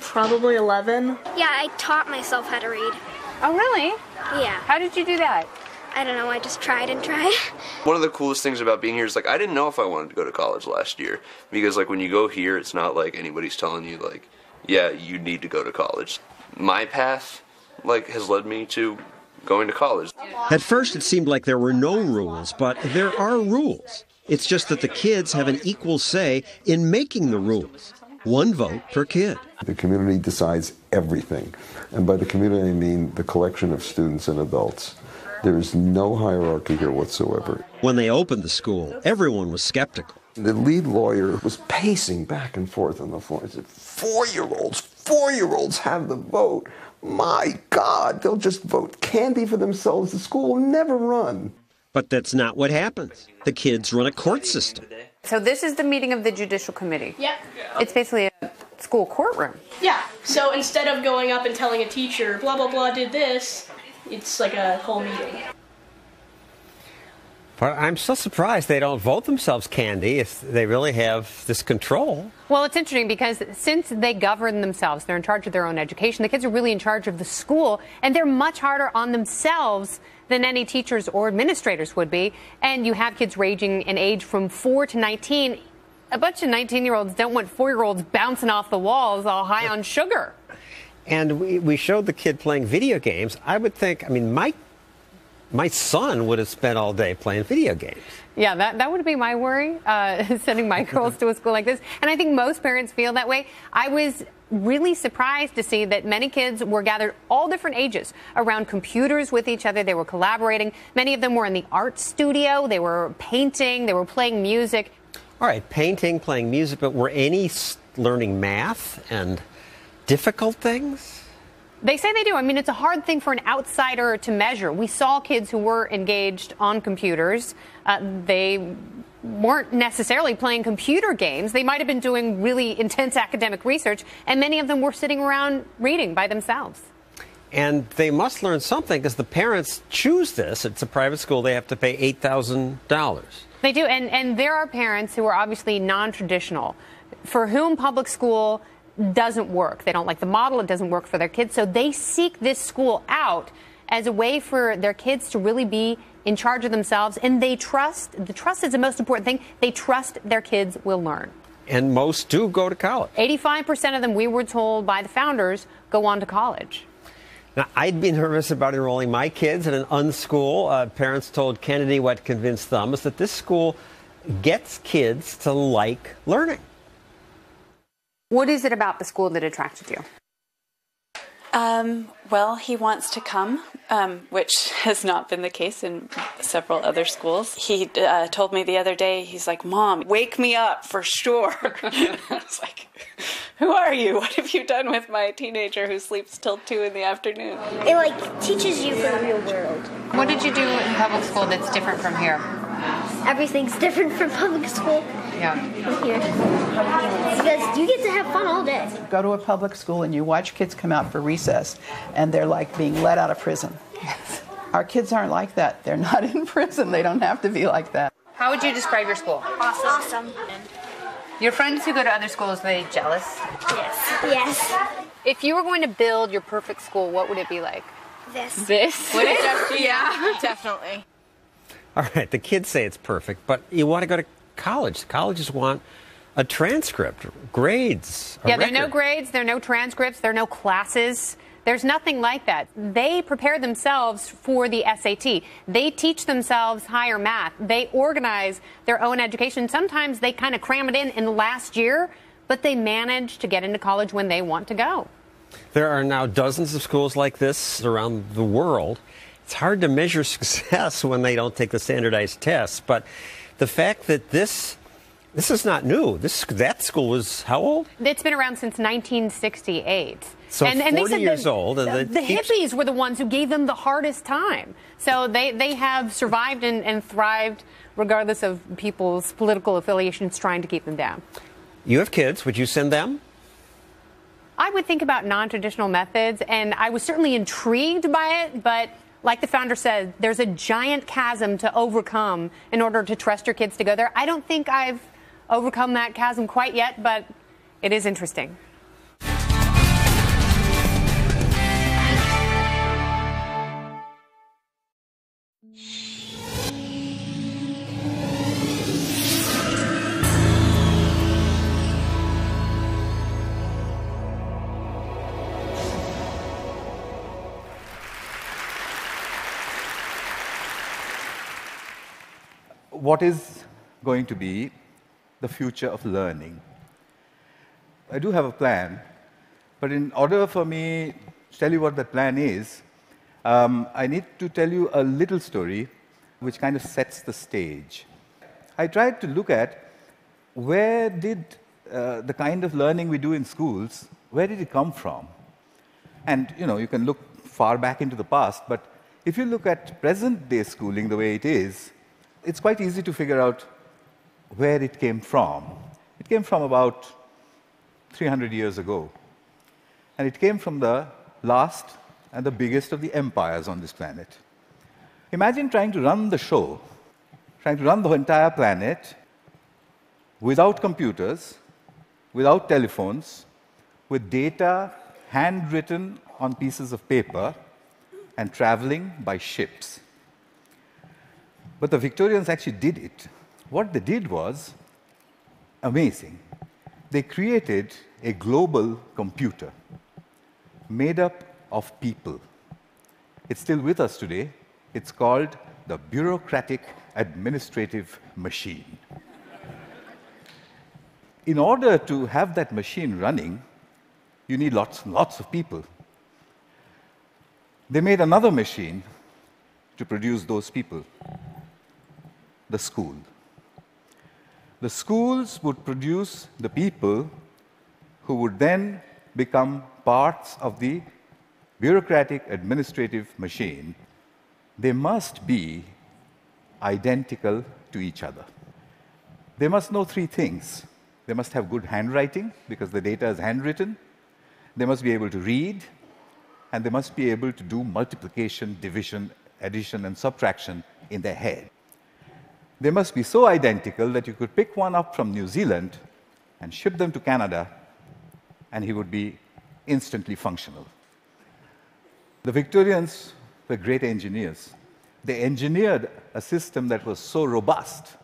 probably 11. Yeah, I taught myself how to read. Oh, really? Yeah. How did you do that? I don't know, I just tried and tried. One of the coolest things about being here is, like, I didn't know if I wanted to go to college last year. Because, like, when you go here, it's not like anybody's telling you, like, yeah, you need to go to college. My path, like, has led me to going to college. At first, it seemed like there were no rules, but there are rules. It's just that the kids have an equal say in making the rules. One vote per kid. The community decides everything. And by the community, I mean the collection of students and adults. There is no hierarchy here whatsoever. When they opened the school, everyone was skeptical. The lead lawyer was pacing back and forth on the floor. He said, 4-year-olds have the vote. My God, they'll just vote candy for themselves. The school will never run. But that's not what happens. The kids run a court system. So this is the meeting of the Judicial Committee. Yep. It's basically a school courtroom. Yeah, so instead of going up and telling a teacher, blah, blah, blah, did this, it's like a whole meeting. But I'm so surprised they don't vote themselves candy if they really have this control. Well, it's interesting because since they govern themselves, they're in charge of their own education, the kids are really in charge of the school, and they're much harder on themselves than any teachers or administrators would be. And you have kids ranging in age from 4 to 19. A bunch of 19-year-olds don't want 4-year-olds bouncing off the walls all high on sugar. And we showed the kid playing video games. I would think, I mean, my son would have spent all day playing video games. Yeah, that would be my worry, sending my girls to a school like this. And I think most parents feel that way. I was really surprised to see that many kids were gathered all different ages around computers with each other. They were collaborating. Many of them were in the art studio. They were painting. They were playing music. All right, painting, playing music, but were any learning math and difficult things? They say they do. I mean, it's a hard thing for an outsider to measure. We saw kids who were engaged on computers. They weren't necessarily playing computer games. They might have been doing really intense academic research, and many of them were sitting around reading by themselves. And they must learn something because the parents choose this. It's a private school. They have to pay $8,000. They do. And there are parents who are obviously non-traditional, for whom public school doesn't work. They don't like the model. It doesn't work for their kids. So they seek this school out as a way for their kids to really be in charge of themselves. And they trust. The trust is the most important thing. They trust their kids will learn. And most do go to college. 85% of them, we were told by the founders, go on to college. Now, I'd be nervous about enrolling my kids in an unschool. Parents told Kennedy what convinced them is that this school gets kids to like learning. What is it about the school that attracted you? Well, he wants to come, which has not been the case in several other schools. He told me the other day, he's like, Mom, wake me up for sure. I was like, who are you? What have you done with my teenager who sleeps till 2 in the afternoon? It teaches you for the real world. What did you do in public school that's different from here? Everything's different from public school. Yeah. From here. Because you get to have fun all day. Go to a public school and you watch kids come out for recess and they're like being let out of prison. Our kids aren't like that. They're not in prison. They don't have to be like that. How would you describe your school? Awesome. Your friends who go to other schools, are they jealous? Yes. Yes. If you were going to build your perfect school, what would it be like? This. Would it? Yeah, definitely. All right, the kids say it's perfect, but you want to go to college. Colleges want a transcript, grades, a Yeah, there are no record. grades, there are no transcripts, there are no classes. There's nothing like that. They prepare themselves for the SAT. They teach themselves higher math. They organize their own education. Sometimes they kind of cram it in the last year, but they manage to get into college when they want to go. There are now dozens of schools like this around the world. It's hard to measure success when they don't take the standardized tests, but the fact that this is not new. That school was how old? It's been around since 1968. So and 40 they said years old. And the hippies were the ones who gave them the hardest time. So they have survived and thrived regardless of people's political affiliations trying to keep them down. You have kids. Would you send them? I would think about non-traditional methods, and I was certainly intrigued by it, but like the founder said, there's a giant chasm to overcome in order to trust your kids to go there. I don't think I've overcome that chasm quite yet, but it is interesting. What is going to be the future of learning? I do have a plan, but in order for me to tell you what that plan is, I need to tell you a little story which kind of sets the stage. I tried to look at where did the kind of learning we do in schools, where did it come from? And you can look far back into the past, but if you look at present-day schooling the way it is, it's quite easy to figure out where it came from. It came from about 300 years ago. And it came from the last and the biggest of the empires on this planet. Imagine trying to run the show, trying to run the entire planet without computers, without telephones, with data handwritten on pieces of paper and traveling by ships. But the Victorians actually did it. What they did was amazing. They created a global computer made up of people. It's still with us today. It's called the bureaucratic administrative machine. In order to have that machine running, you need lots and lots of people. They made another machine to produce those people. The school. The schools would produce the people who would then become parts of the bureaucratic administrative machine, they must be identical to each other. They must know three things. They must have good handwriting, because the data is handwritten. They must be able to read, and they must be able to do multiplication, division, addition, and subtraction in their head. They must be so identical that you could pick one up from New Zealand and ship them to Canada, and he would be instantly functional. The Victorians were great engineers. They engineered a system that was so robust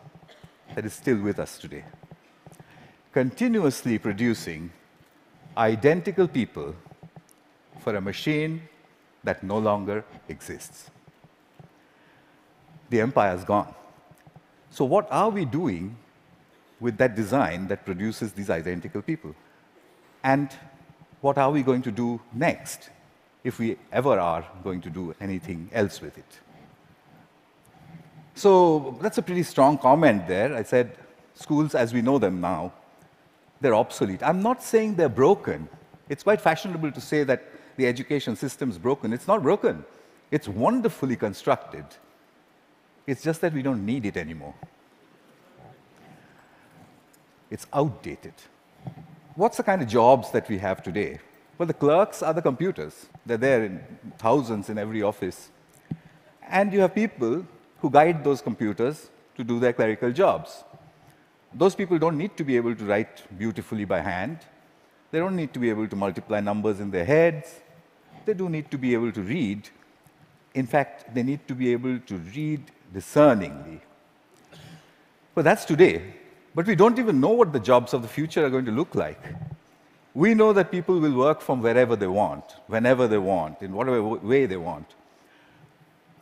that is still with us today, continuously producing identical people for a machine that no longer exists. The empire's gone. So what are we doing with that design that produces these identical people? And what are we going to do next, if we ever are going to do anything else with it? So that's a pretty strong comment there. I said, schools as we know them now, they're obsolete. I'm not saying they're broken. It's quite fashionable to say that the education system's broken. It's not broken. It's wonderfully constructed. It's just that we don't need it anymore. It's outdated. What's the kind of jobs that we have today? Well, the clerks are the computers. They're there in thousands in every office. And you have people who guide those computers to do their clerical jobs. Those people don't need to be able to write beautifully by hand. They don't need to be able to multiply numbers in their heads. They do need to be able to read. In fact, they need to be able to read discerningly. Well, that's today. But we don't even know what the jobs of the future are going to look like. We know that people will work from wherever they want, whenever they want, in whatever way they want.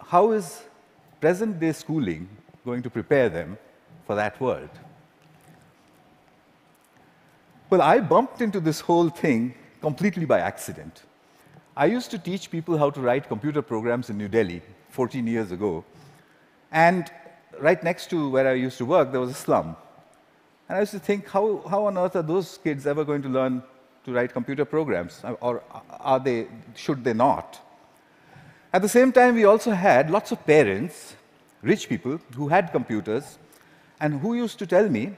How is present-day schooling going to prepare them for that world? Well, I bumped into this whole thing completely by accident. I used to teach people how to write computer programs in New Delhi 14 years ago. And right next to where I used to work, there was a slum. And I used to think, how on earth are those kids ever going to learn to write computer programs? Or should they not? At the same time, we also had lots of parents, rich people, who had computers, and who used to tell me,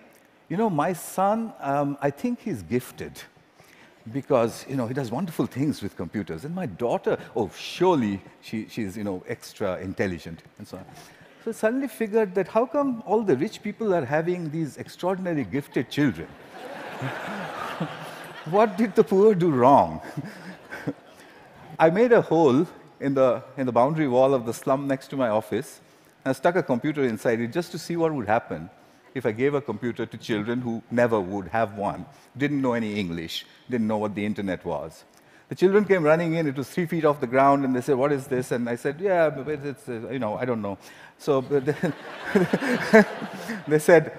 you know, my son, I think he's gifted, because, you know, he does wonderful things with computers. And my daughter, oh, surely she's, you know, extra intelligent, and so on. So I suddenly figured that how come all the rich people are having these extraordinary gifted children? What did the poor do wrong? I made a hole in the boundary wall of the slum next to my office, and I stuck a computer inside it just to see what would happen if I gave a computer to children who never would have one, didn't know any English, didn't know what the internet was. The children came running in, it was 3 feet off the ground, and they said, what is this? And I said, yeah, it's, you know, I don't know. So they said,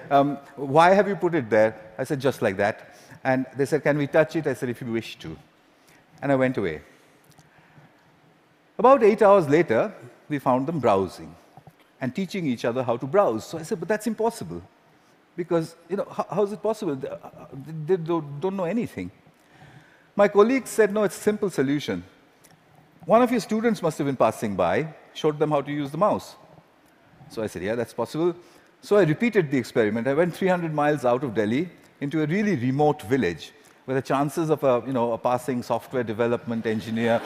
why have you put it there? I said, just like that. And they said, can we touch it? I said, if you wish to. And I went away. About 8 hours later, we found them browsing and teaching each other how to browse. So I said, but that's impossible. Because, you know, how is it possible? They don't know anything. My colleagues said, no, it's a simple solution. One of your students must have been passing by, showed them how to use the mouse. So I said, yeah, that's possible. So I repeated the experiment. I went 300 miles out of Delhi into a really remote village where the chances of a passing software development engineer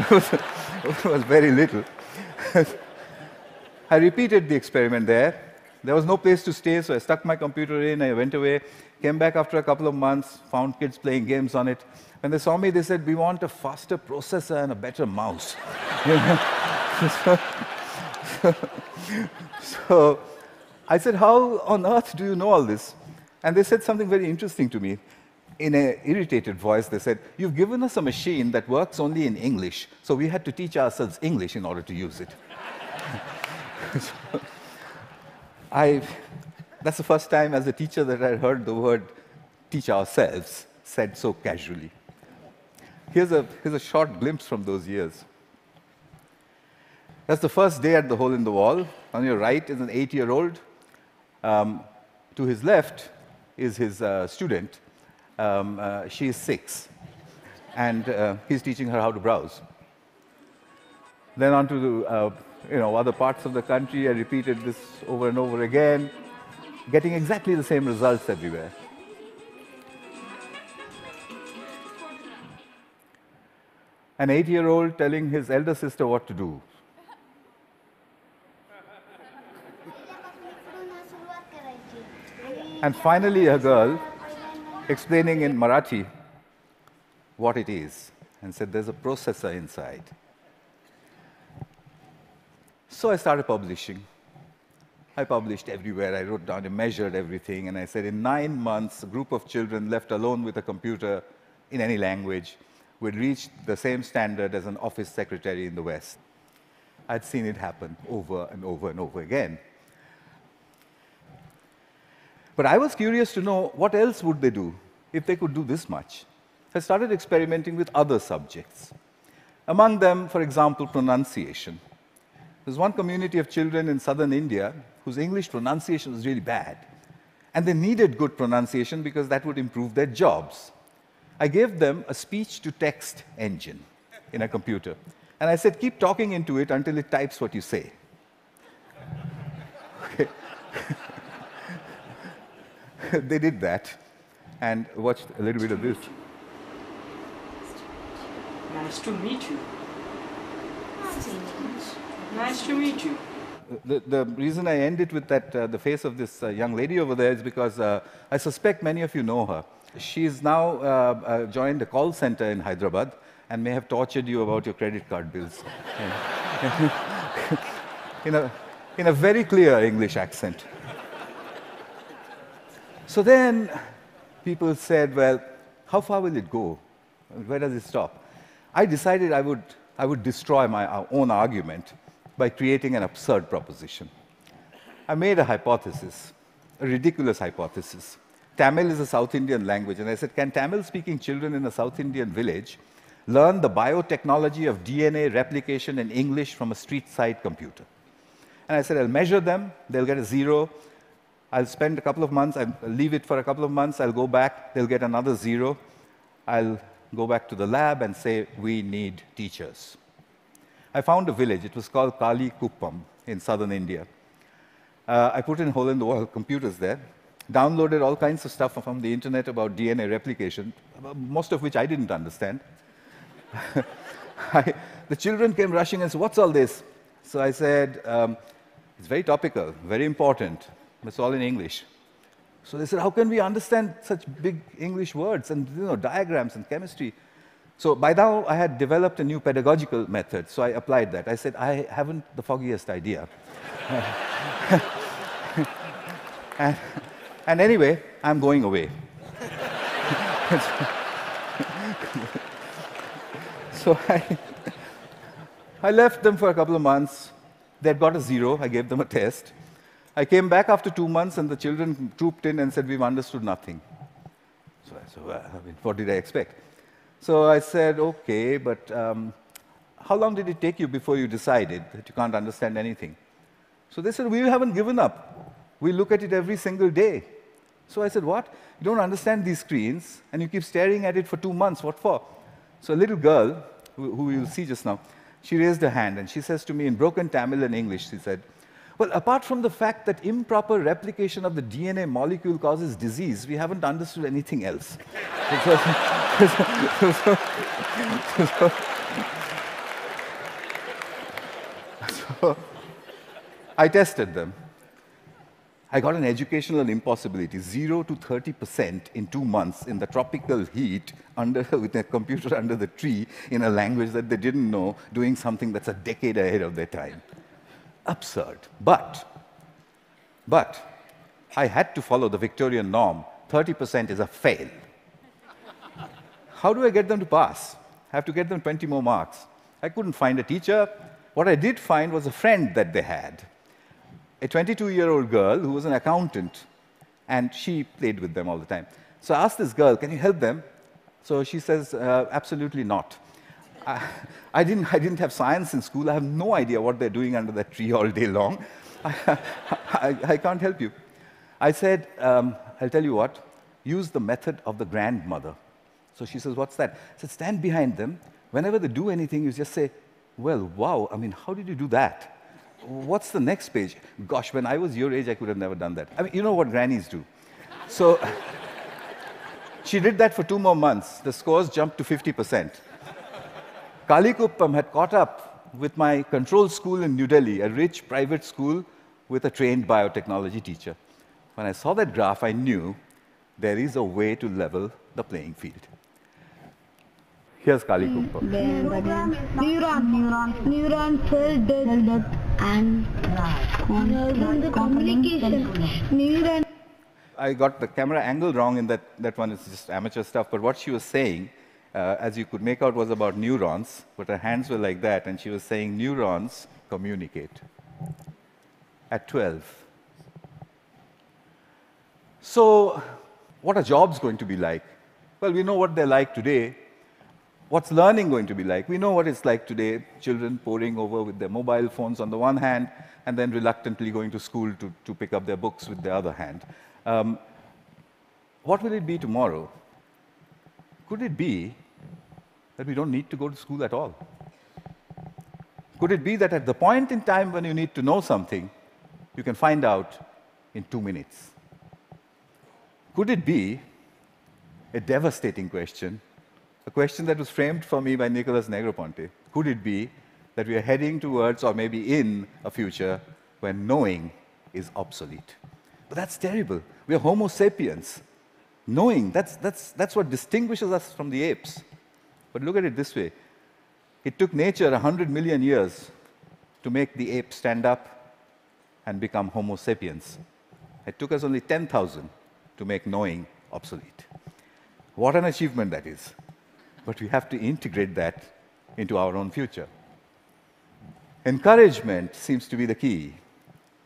was very little. I repeated the experiment there. There was no place to stay, so I stuck my computer in, I went away, came back after a couple of months, found kids playing games on it. When they saw me, they said, we want a faster processor and a better mouse. So I said, how on earth do you know all this? And they said something very interesting to me. In an irritated voice, they said, you've given us a machine that works only in English, so we had to teach ourselves English in order to use it. That's the first time as a teacher that I heard the word teach ourselves said so casually. Here's a short glimpse from those years. That's the first day at the hole in the wall. On your right is an 8-year-old. To his left is his student. She is 6. and he's teaching her how to browse. Then on to other parts of the country, I repeated this over and over again, getting exactly the same results everywhere. An 8-year-old telling his elder sister what to do. And finally, a girl explaining in Marathi what it is and said, there's a processor inside. So I started publishing. I published everywhere. I wrote down and measured everything, and I said in 9 months, a group of children left alone with a computer in any language would reach the same standard as an office secretary in the West. I'd seen it happen over and over and over again. But I was curious to know what else would they do if they could do this much. I started experimenting with other subjects. Among them, for example, pronunciation. There's one community of children in southern India whose English pronunciation was really bad. And they needed good pronunciation because that would improve their jobs. I gave them a speech-to-text engine in a computer. And I said, keep talking into it until it types what you say. Okay. They did that and watched a little bit of this. Nice to meet you. Nice to meet you. The reason I end it with that, the face of this young lady over there is because I suspect many of you know her. She's now joined a call center in Hyderabad and may have tortured you about your credit card bills. in a very clear English accent. So then people said, well, how far will it go? Where does it stop? I decided I would destroy my own argument by creating an absurd proposition. I made a hypothesis, a ridiculous hypothesis. Tamil is a South Indian language, and I said, can Tamil-speaking children in a South Indian village learn the biotechnology of DNA replication in English from a street-side computer? And I said, I'll measure them, they'll get a 0. I'll spend a couple of months, I'll leave it for a couple of months, I'll go back, they'll get another 0. I'll go back to the lab and say, we need teachers. I found a village, it was called Kali Kuppam in southern India. I put in hole-in-the-wall computers there, downloaded all kinds of stuff from the internet about DNA replication, most of which I didn't understand. The children came rushing and said, what's all this? So I said, it's very topical, very important. It's all in English. So they said, how can we understand such big English words and diagrams and chemistry? So by now, I had developed a new pedagogical method, so I applied that. I said, I haven't the foggiest idea. and anyway, I'm going away. So I left them for a couple of months. They'd got a 0. I gave them a test. I came back after 2 months, and the children trooped in and said, we've understood nothing. So I said, well, what did I expect? So I said, okay, but how long did it take you before you decided that you can't understand anything? So they said, we haven't given up. We look at it every single day. So I said, what? You don't understand these screens, and you keep staring at it for 2 months. What for? So a little girl, who you'll see just now, she raised her hand, and she says to me in broken Tamil and English, she said, well, apart from the fact that improper replication of the DNA molecule causes disease, we haven't understood anything else. So I tested them. I got an educational impossibility, 0 to 30% in 2 months in the tropical heat with a computer under the tree in a language that they didn't know, doing something that's a decade ahead of their time. Absurd. But I had to follow the Victorian norm. 30% is a fail. How do I get them to pass? I have to get them 20 more marks. I couldn't find a teacher. What I did find was a friend that they had, a 22-year-old girl who was an accountant, and she played with them all the time. So I asked this girl, can you help them? So she says, absolutely not. I didn't have science in school. I have no idea what they're doing under that tree all day long. I can't help you. I said, I'll tell you what, use the method of the grandmother. So she says, what's that? I said, stand behind them. Whenever they do anything, you just say, well, wow, I mean, how did you do that? What's the next page? Gosh, when I was your age, I could have never done that. I mean, you know what grannies do. So she did that for 2 more months. The scores jumped to 50%. Kalikuppam had caught up with my control school in New Delhi, a rich private school with a trained biotechnology teacher. When I saw that graph, I knew there is a way to level the playing field. Here's Kalikuppam. Neuron cell death and communication. I got the camera angle wrong in that one. It's just amateur stuff. But what she was saying, as you could make out, was about neurons. But her hands were like that, and she was saying neurons communicate at 12. So what are jobs going to be like? Well, we know what they're like today. What's learning going to be like? We know what it's like today, children poring over with their mobile phones on the one hand, and then reluctantly going to school to pick up their books with the other hand. What will it be tomorrow? Could it be that we don't need to go to school at all? Could it be that at the point in time when you need to know something, you can find out in 2 minutes? Could it be a devastating question, a question that was framed for me by Nicholas Negroponte? Could it be that we are heading towards, or maybe in, a future when knowing is obsolete? But that's terrible. We are Homo sapiens. Knowing, that's what distinguishes us from the apes. But look at it this way. It took nature 100 million years to make the ape stand up and become Homo sapiens. It took us only 10,000 to make knowing obsolete. What an achievement that is. But we have to integrate that into our own future. Encouragement seems to be the key.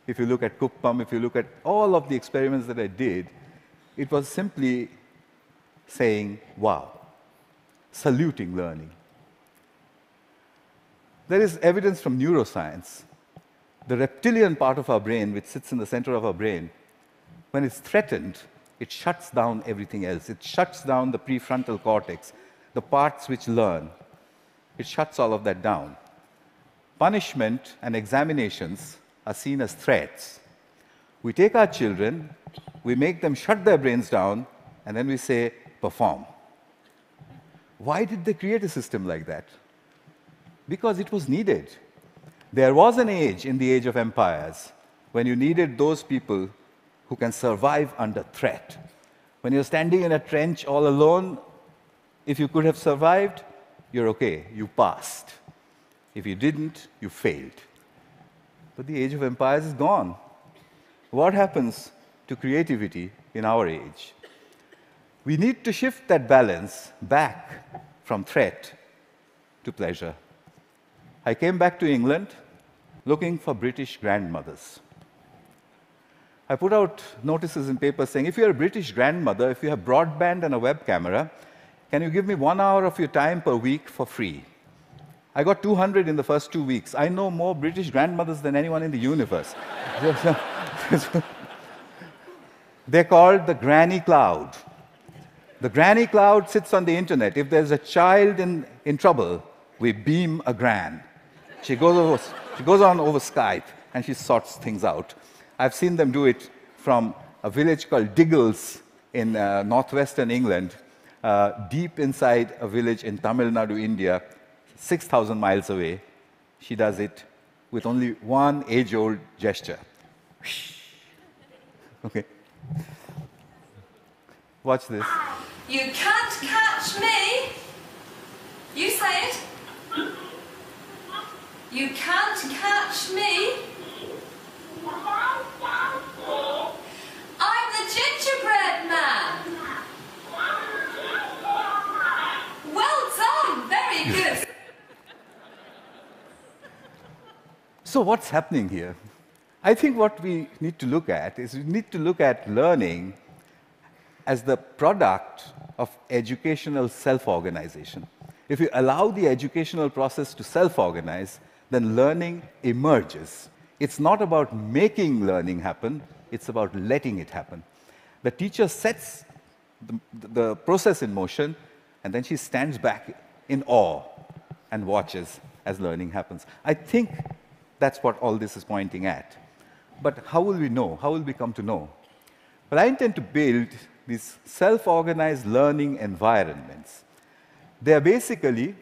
If you look at Kuppam, if you look at all of the experiments that I did, it was simply saying, wow, saluting learning. There is evidence from neuroscience. The reptilian part of our brain, which sits in the center of our brain, when it's threatened, it shuts down everything else. It shuts down the prefrontal cortex, the parts which learn. It shuts all of that down. Punishment and examinations are seen as threats. We take our children, we make them shut their brains down, and then we say, perform. Why did they create a system like that? Because it was needed. There was an age, in the age of empires, when you needed those people who can survive under threat. When you're standing in a trench all alone, if you could have survived, you're okay, you passed. If you didn't, you failed. But the age of empires is gone. What happens to creativity in our age? We need to shift that balance back from threat to pleasure. I came back to England looking for British grandmothers. I put out notices in papers saying, if you're a British grandmother, if you have broadband and a web camera, can you give me 1 hour of your time per week for free? I got 200 in the first 2 weeks. I know more British grandmothers than anyone in the universe. They're called the granny cloud. The granny cloud sits on the internet. If there's a child in trouble, we beam a gran. She goes on over Skype and she sorts things out. I've seen them do it from a village called Diggles in northwestern England, deep inside a village in Tamil Nadu, India, 6,000 miles away. She does it with only one age-old gesture. Okay. Watch this. You can't catch me. You say it. You can't catch me. I'm the gingerbread man. Well done. Very good. So what's happening here? I think what we need to look at is we need to look at learning as the product of educational self-organization. If you allow the educational process to self-organize, then learning emerges. It's not about making learning happen, it's about letting it happen. The teacher sets the process in motion, And then she stands back in awe and watches as learning happens. I think that's what all this is pointing at. But how will we know? How will we come to know? Well, I intend to build these self-organized learning environments. They are basically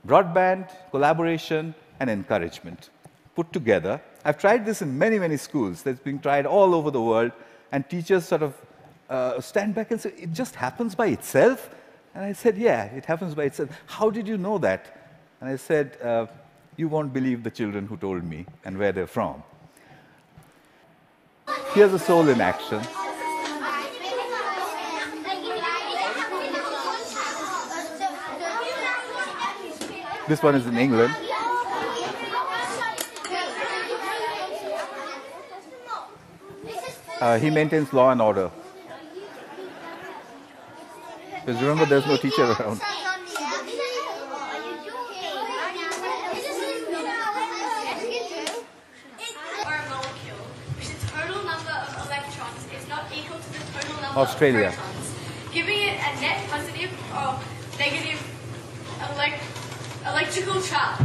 broadband, collaboration, and encouragement put together. I've tried this in many, many schools. That's being tried all over the world, and teachers sort of stand back and say, it just happens by itself? And I said, yeah, it happens by itself. How did you know that? And I said, you won't believe the children who told me and where they're from. Here's a soul in action. This one is in England. He maintains law and order. Because remember, there's no teacher around. Australia. Giving it a net positive or negative electrical charge.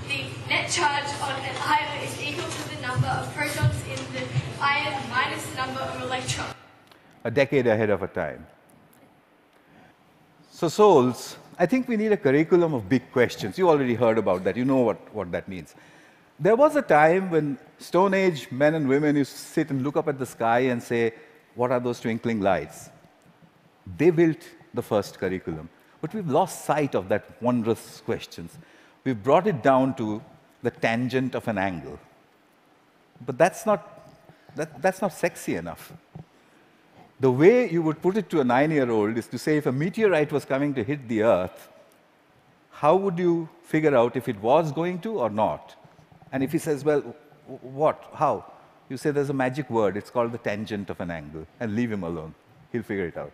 The net charge on an ion is equal to the number of protons in the ion minus the number of electrons. A decade ahead of our time. So souls, I think we need a curriculum of big questions. You already heard about that. You know what that means. There was a time when Stone Age men and women used to sit and look up at the sky and say, what are those twinkling lights? They built the first curriculum. But we've lost sight of that wondrous questions. We've brought it down to the tangent of an angle. But that's not sexy enough. The way you would put it to a 9-year-old is to say, if a meteorite was coming to hit the Earth, how would you figure out if it was going to or not? And if he says, well, what? How? You say there's a magic word. It's called the tangent of an angle. And leave him alone. He'll figure it out.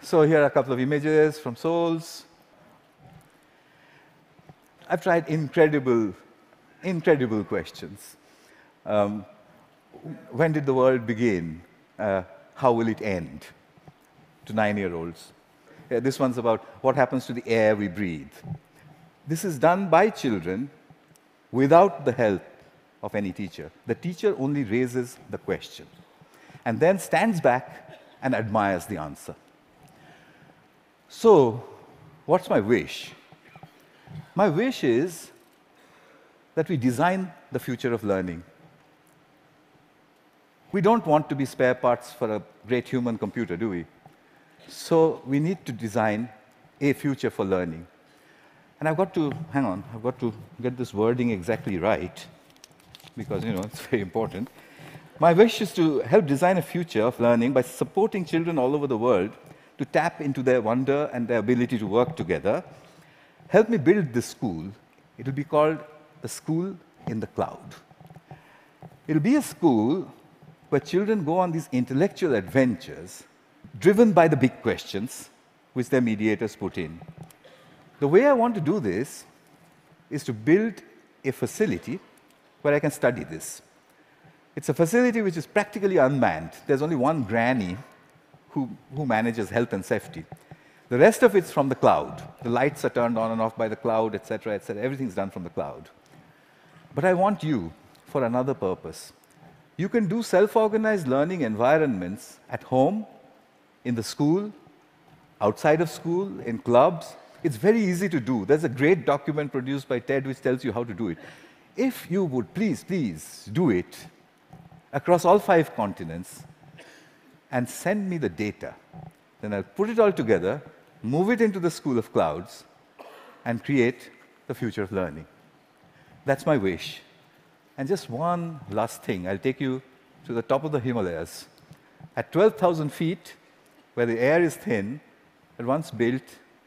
So here are a couple of images from souls. I've tried incredible questions. When did the world begin? How will it end? To 9-year-olds. This one's about what happens to the air we breathe. This is done by children without the help of any teacher. The teacher only raises the question and then stands back and admires the answer. So, what's my wish? My wish is that we design the future of learning. We don't want to be spare parts for a great human computer, do we? So we need to design a future for learning. And I've got to get this wording exactly right, because, it's very important. My wish is to help design a future of learning by supporting children all over the world to tap into their wonder and their ability to work together. Help me build this school. It'll be called the School in the Cloud. It'll be a school where children go on these intellectual adventures driven by the big questions which their mediators put in. The way I want to do this is to build a facility where I can study this. It's a facility which is practically unmanned. There's only one granny who manages health and safety. The rest of it's from the cloud. The lights are turned on and off by the cloud, etc., etc. Everything's done from the cloud. But I want you for another purpose. You can do self-organized learning environments at home, in the school, outside of school, in clubs. It's very easy to do. There's a great document produced by TED which tells you how to do it. If you would please do it across all 5 continents and send me the data, then I'll put it all together, move it into the School of Clouds, and create the future of learning. That's my wish. And just one last thing. I'll take you to the top of the Himalayas. At 12,000 feet, where the air is thin, I once built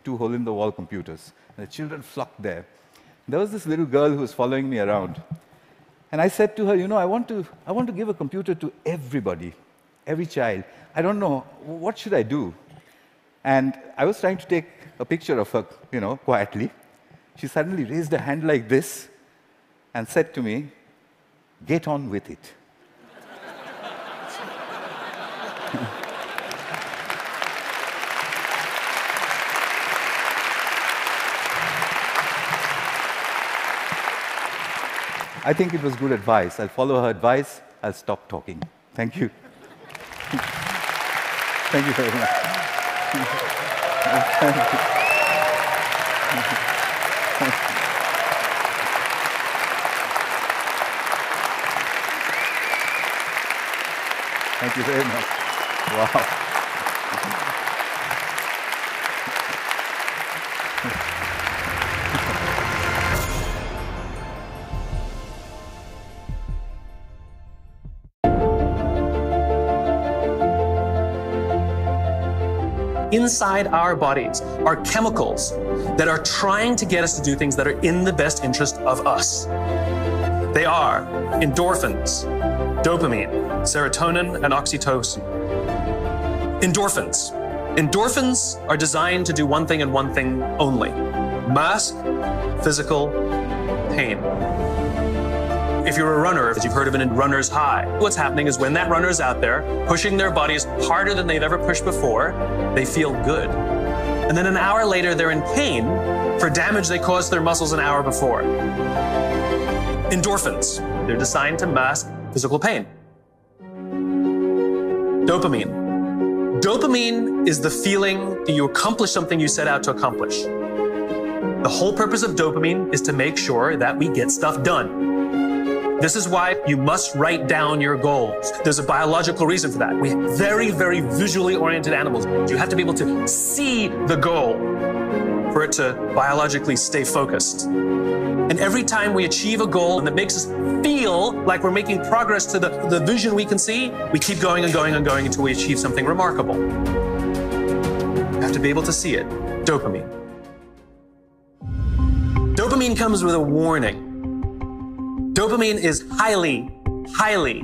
2 hole-in-the-wall computers. And the children flocked there. There was this little girl who was following me around. And I said to her, I want to give a computer to everybody, every child. I don't know, what should I do? And I was trying to take a picture of her, quietly. She suddenly raised her hand like this and said to me, "Get on with it." I think it was good advice. I'll follow her advice. I'll stop talking. Thank you. Thank you very much. Thank you. Thank you very much. Wow. Inside our bodies are chemicals that are trying to get us to do things that are in the best interest of us. They are endorphins, dopamine, serotonin, and oxytocin. Endorphins. Endorphins are designed to do one thing and one thing only: mask physical pain. If you're a runner, as you've heard of a runner's high, what's happening is when that runner's out there pushing their bodies harder than they've ever pushed before, they feel good. And then an hour later, they're in pain for damage they caused their muscles an hour before. Endorphins. They're designed to mask physical pain. Dopamine. Dopamine is the feeling that you accomplish something you set out to accomplish. The whole purpose of dopamine is to make sure that we get stuff done. This is why you must write down your goals. There's a biological reason for that. We're very, very visually oriented animals. You have to be able to see the goal for it to biologically stay focused. And every time we achieve a goal and that makes us feel like we're making progress to the vision we can see, we keep going and going and going until we achieve something remarkable. You have to be able to see it. Dopamine. Dopamine comes with a warning. Dopamine is highly, highly,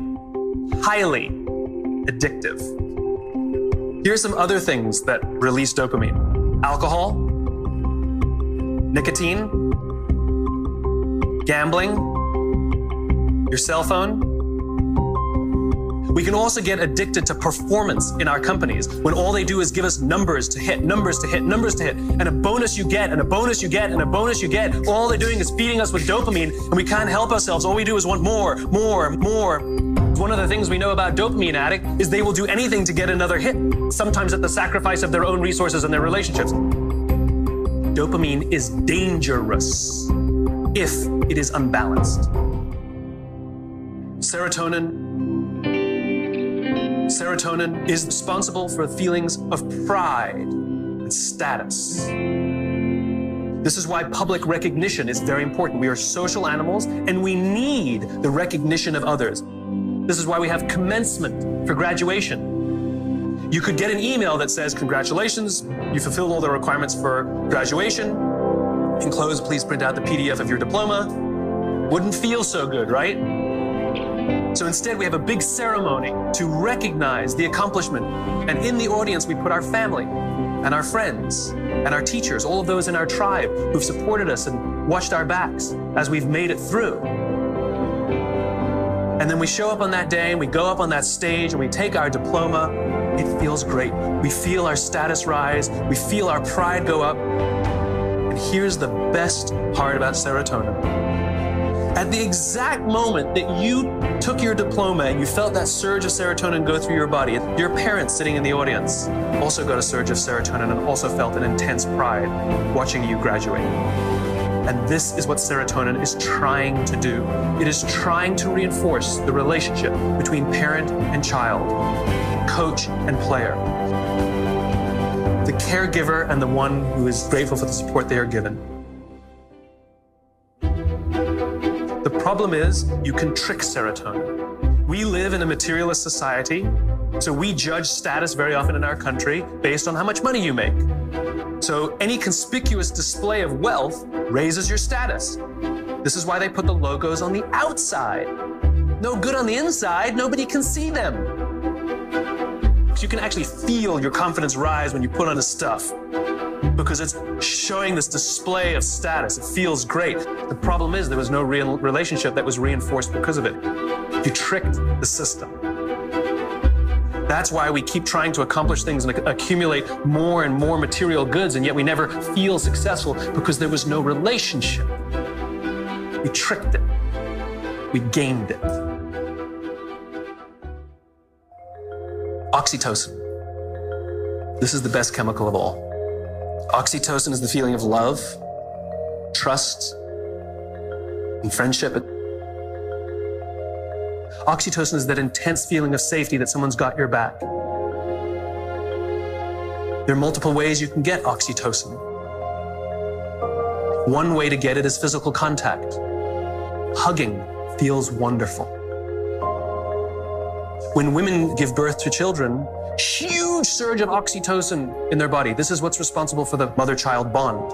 highly addictive. Here are some other things that release dopamine: alcohol, nicotine, gambling, your cell phone. We can also get addicted to performance in our companies when all they do is give us numbers to hit, numbers to hit, numbers to hit, and a bonus you get, and a bonus you get, and a bonus you get. All they're doing is feeding us with dopamine, and we can't help ourselves. All we do is want more, more, more. One of the things we know about dopamine addicts is they will do anything to get another hit, sometimes at the sacrifice of their own resources and their relationships. Dopamine is dangerous if it is unbalanced. Serotonin. Serotonin is responsible for feelings of pride and status. This is why public recognition is very important. We are social animals, and we need the recognition of others. This is why we have commencement for graduation. You could get an email that says, "Congratulations, you fulfilled all the requirements for graduation. Enclosed, please print out the PDF of your diploma." Wouldn't feel so good, right? So instead, we have a big ceremony to recognize the accomplishment. And in the audience, we put our family and our friends and our teachers, all of those in our tribe who've supported us and watched our backs as we've made it through. And then we show up on that day and we go up on that stage and we take our diploma. It feels great. We feel our status rise. We feel our pride go up. And here's the best part about serotonin. At the exact moment that you took your diploma and you felt that surge of serotonin go through your body, your parents sitting in the audience also got a surge of serotonin and also felt an intense pride watching you graduate. And this is what serotonin is trying to do. It is trying to reinforce the relationship between parent and child, coach and player, the caregiver and the one who is grateful for the support they are given. The problem is, you can trick serotonin. We live in a materialist society, so we judge status very often in our country based on how much money you make. So any conspicuous display of wealth raises your status. This is why they put the logos on the outside. No good on the inside, nobody can see them. So you can actually feel your confidence rise when you put on the stuff, because it's showing this display of status. It feels great. The problem is there was no real relationship that was reinforced because of it. You tricked the system. That's why we keep trying to accomplish things and accumulate more and more material goods, and yet we never feel successful because there was no relationship. We tricked it. We gained it. Oxytocin. This is the best chemical of all. Oxytocin is the feeling of love, trust, and friendship. Oxytocin is that intense feeling of safety that someone's got your back. There are multiple ways you can get oxytocin. One way to get it is physical contact. Hugging feels wonderful. When women give birth to children, huge surge of oxytocin in their body. This is what's responsible for the mother-child bond.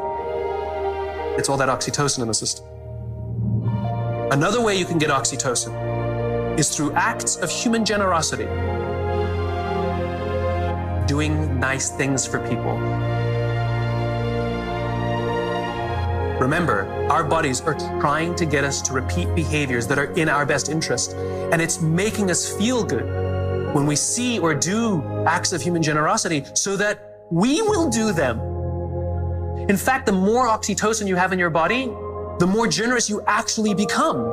It's all that oxytocin in the system. Another way you can get oxytocin is through acts of human generosity. Doing nice things for people. Remember, our bodies are trying to get us to repeat behaviors that are in our best interest, and it's making us feel good when we see or do acts of human generosity so that we will do them. In fact, the more oxytocin you have in your body, the more generous you actually become.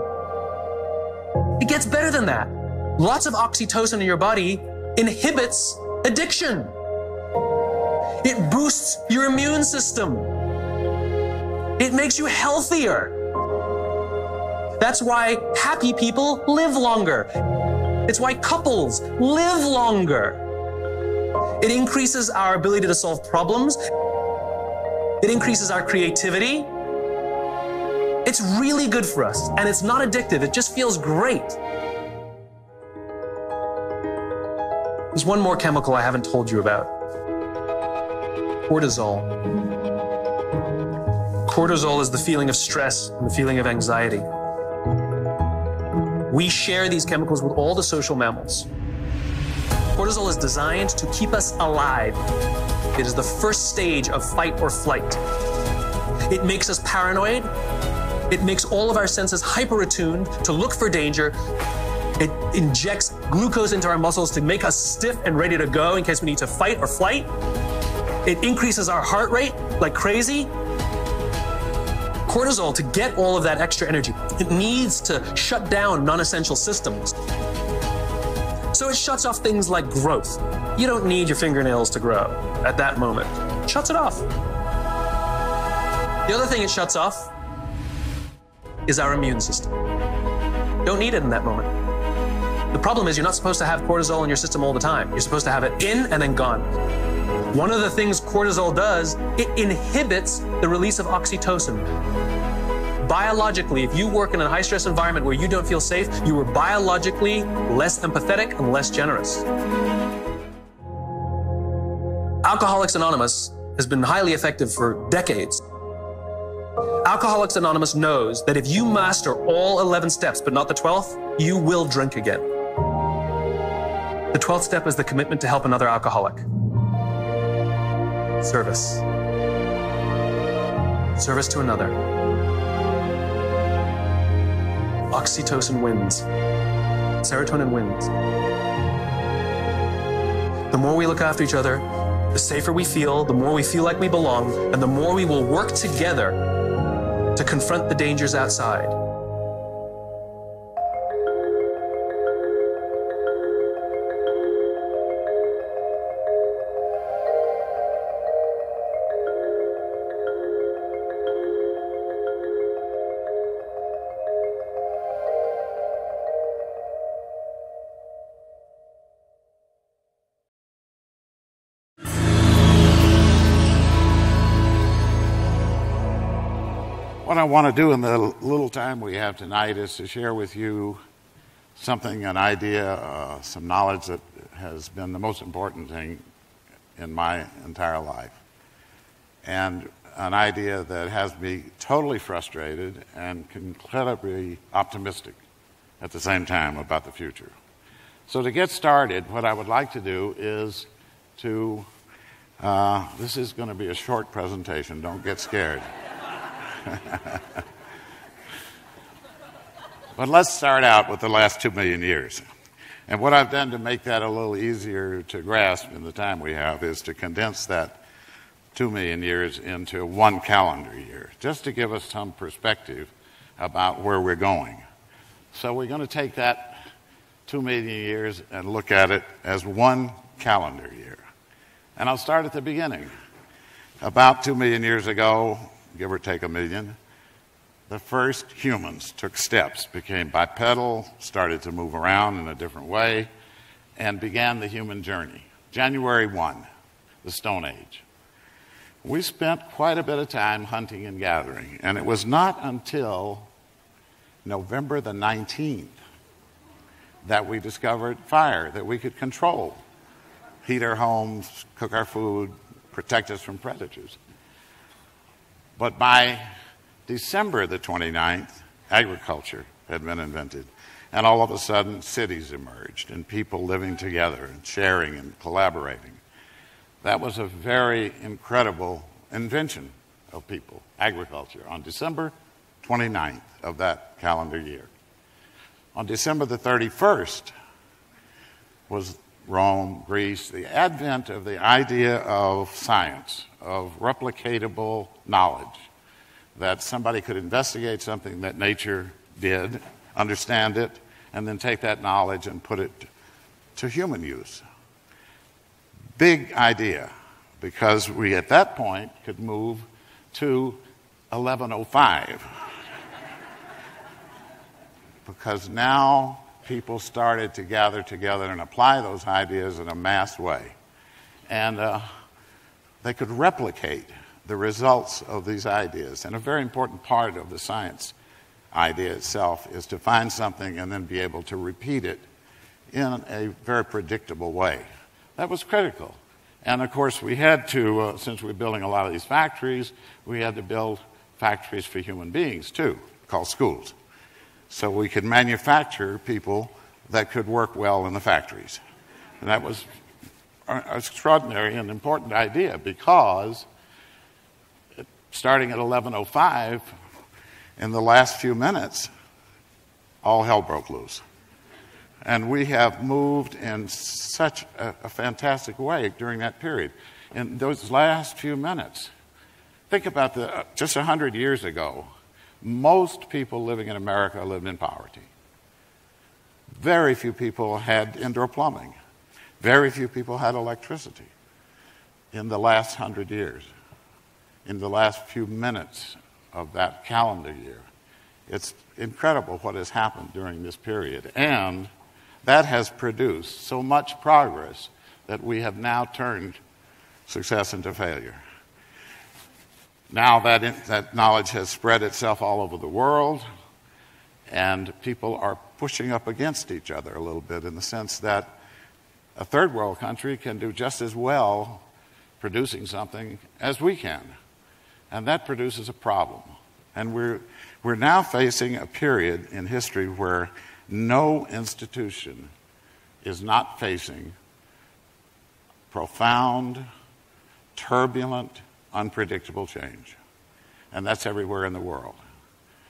It gets better than that. Lots of oxytocin in your body inhibits addiction. It boosts your immune system. It makes you healthier. That's why happy people live longer. It's why couples live longer. It increases our ability to solve problems. It increases our creativity. It's really good for us, and it's not addictive. It just feels great. There's one more chemical I haven't told you about. Cortisol. Cortisol is the feeling of stress and the feeling of anxiety. We share these chemicals with all the social mammals. Cortisol is designed to keep us alive. It is the first stage of fight or flight. It makes us paranoid. It makes all of our senses hyper-attuned to look for danger. It injects glucose into our muscles to make us stiff and ready to go in case we need to fight or flight. It increases our heart rate like crazy. Cortisol, to get all of that extra energy, it needs to shut down non-essential systems. So it shuts off things like growth. You don't need your fingernails to grow at that moment. It shuts it off. The other thing it shuts off is our immune system. Don't need it in that moment. The problem is you're not supposed to have cortisol in your system all the time. You're supposed to have it in and then gone. One of the things cortisol does, it inhibits the release of oxytocin. Biologically, if you work in a high-stress environment where you don't feel safe, you are biologically less empathetic and less generous. Alcoholics Anonymous has been highly effective for decades. Alcoholics Anonymous knows that if you master all 11 steps, but not the 12th, you will drink again. The 12th step is the commitment to help another alcoholic. Service. Service to another. Oxytocin wins. Serotonin wins. The more we look after each other, the safer we feel, the more we feel like we belong, and the more we will work together to confront the dangers outside. What I want to do in the little time we have tonight is to share with you something, an idea, some knowledge that has been the most important thing in my entire life. And an idea that has me totally frustrated and incredibly optimistic at the same time about the future. So to get started, what I would like to do is to, this is going to be a short presentation, don't get scared. But let's start out with the last 2 million years. And what I've done to make that a little easier to grasp in the time we have is to condense that 2 million years into 1 calendar year, just to give us some perspective about where we're going. So we're going to take that 2 million years and look at it as one calendar year. And I'll start at the beginning. About 2 million years ago, give or take a million, the first humans took steps, became bipedal, started to move around in a different way, and began the human journey. January 1, the Stone Age. We spent quite a bit of time hunting and gathering, and it was not until November the 19th that we discovered fire that we could control, heat our homes, cook our food, protect us from predators. But by December the 29th, agriculture had been invented, and all of a sudden cities emerged and people living together and sharing and collaborating. That was a very incredible invention of people, agriculture, on December 29th of that calendar year. On December the 31st was Rome, Greece, the advent of the idea of science, of replicatable knowledge, that somebody could investigate something that nature did, understand it, and then take that knowledge and put it to human use. Big idea, because we at that point could move to 1105. Because now people started to gather together and apply those ideas in a mass way. And they could replicate the results of these ideas. And a very important part of the science idea itself is to find something and then be able to repeat it in a very predictable way. That was critical. And of course, we had to, since we're building a lot of these factories, we had to build factories for human beings too, called schools. So we could manufacture people that could work well in the factories. And that was an extraordinary and important idea, because starting at 1105, in the last few minutes, all hell broke loose. And we have moved in such a fantastic way during that period. In those last few minutes, think about just 100 years ago, most people living in America lived in poverty. Very few people had indoor plumbing. Very few people had electricity. In the last 100 years, in the last few minutes of that calendar year, it's incredible what has happened during this period. And that has produced so much progress that we have now turned success into failure. Now that knowledge has spread itself all over the world, and people are pushing up against each other a little bit, in the sense that a third world country can do just as well producing something as we can. And that produces a problem. And we're now facing a period in history where no institution is not facing profound, turbulent, unpredictable change. And that's everywhere in the world.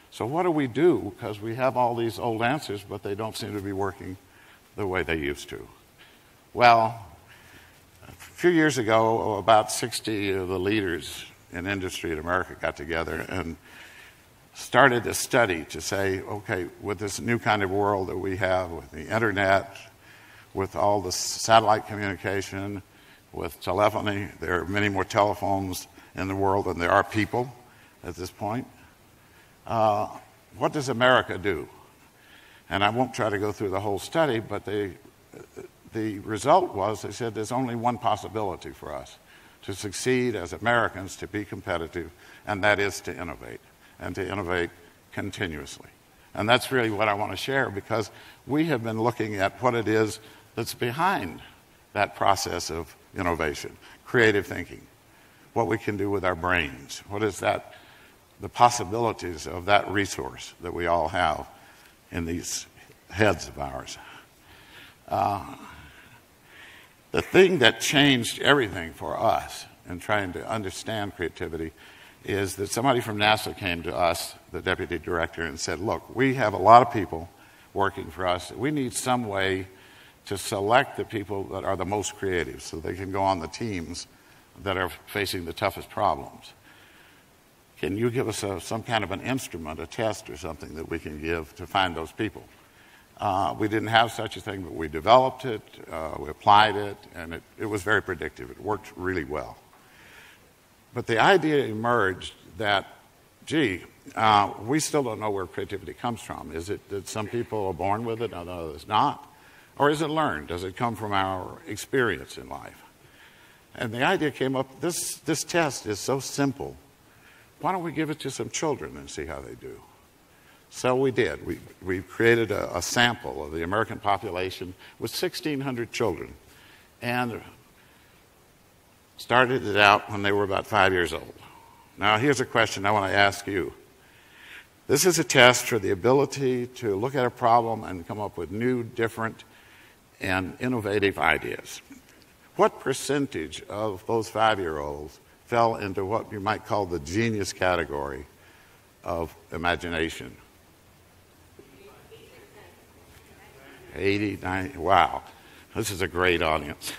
So what do we do? Because we have all these old answers, but they don't seem to be working the way they used to. Well, a few years ago, about 60 of the leaders in industry in America got together and started a study to say, okay, with this new kind of world that we have, with the internet, with all the satellite communication, with telephony, there are many more telephones in the world than there are people at this point. What does America do? And I won't try to go through the whole study, but the result was, they said, there's only one possibility for us to succeed as Americans, to be competitive, and that is to innovate, and to innovate continuously. And that's really what I want to share, because we have been looking at what it is that's behind that process of innovation, creative thinking, what we can do with our brains, what is that, the possibilities of that resource that we all have in these heads of ours. The thing that changed everything for us in trying to understand creativity is that somebody from NASA came to us, the deputy director, and said, look, we have a lot of people working for us. We need some way to select the people that are the most creative so they can go on the teams that are facing the toughest problems. can you give us some kind of an instrument, a test or something that we can give to find those people? We didn't have such a thing, but we developed it, we applied it, and it was very predictive. It worked really well. But the idea emerged that, gee, we still don't know where creativity comes from. Is it that some people are born with it and others not? Or is it learned? Does it come from our experience in life? And the idea came up, this test is so simple. Why don't we give it to some children and see how they do? So we did. We created a sample of the American population with 1,600 children and started it out when they were about 5 years old. Now, here's a question I want to ask you. This is a test for the ability to look at a problem and come up with new, different, and innovative ideas. What percentage of those 5-year-olds fell into what you might call the genius category of imagination? 80, 90, wow. This is a great audience.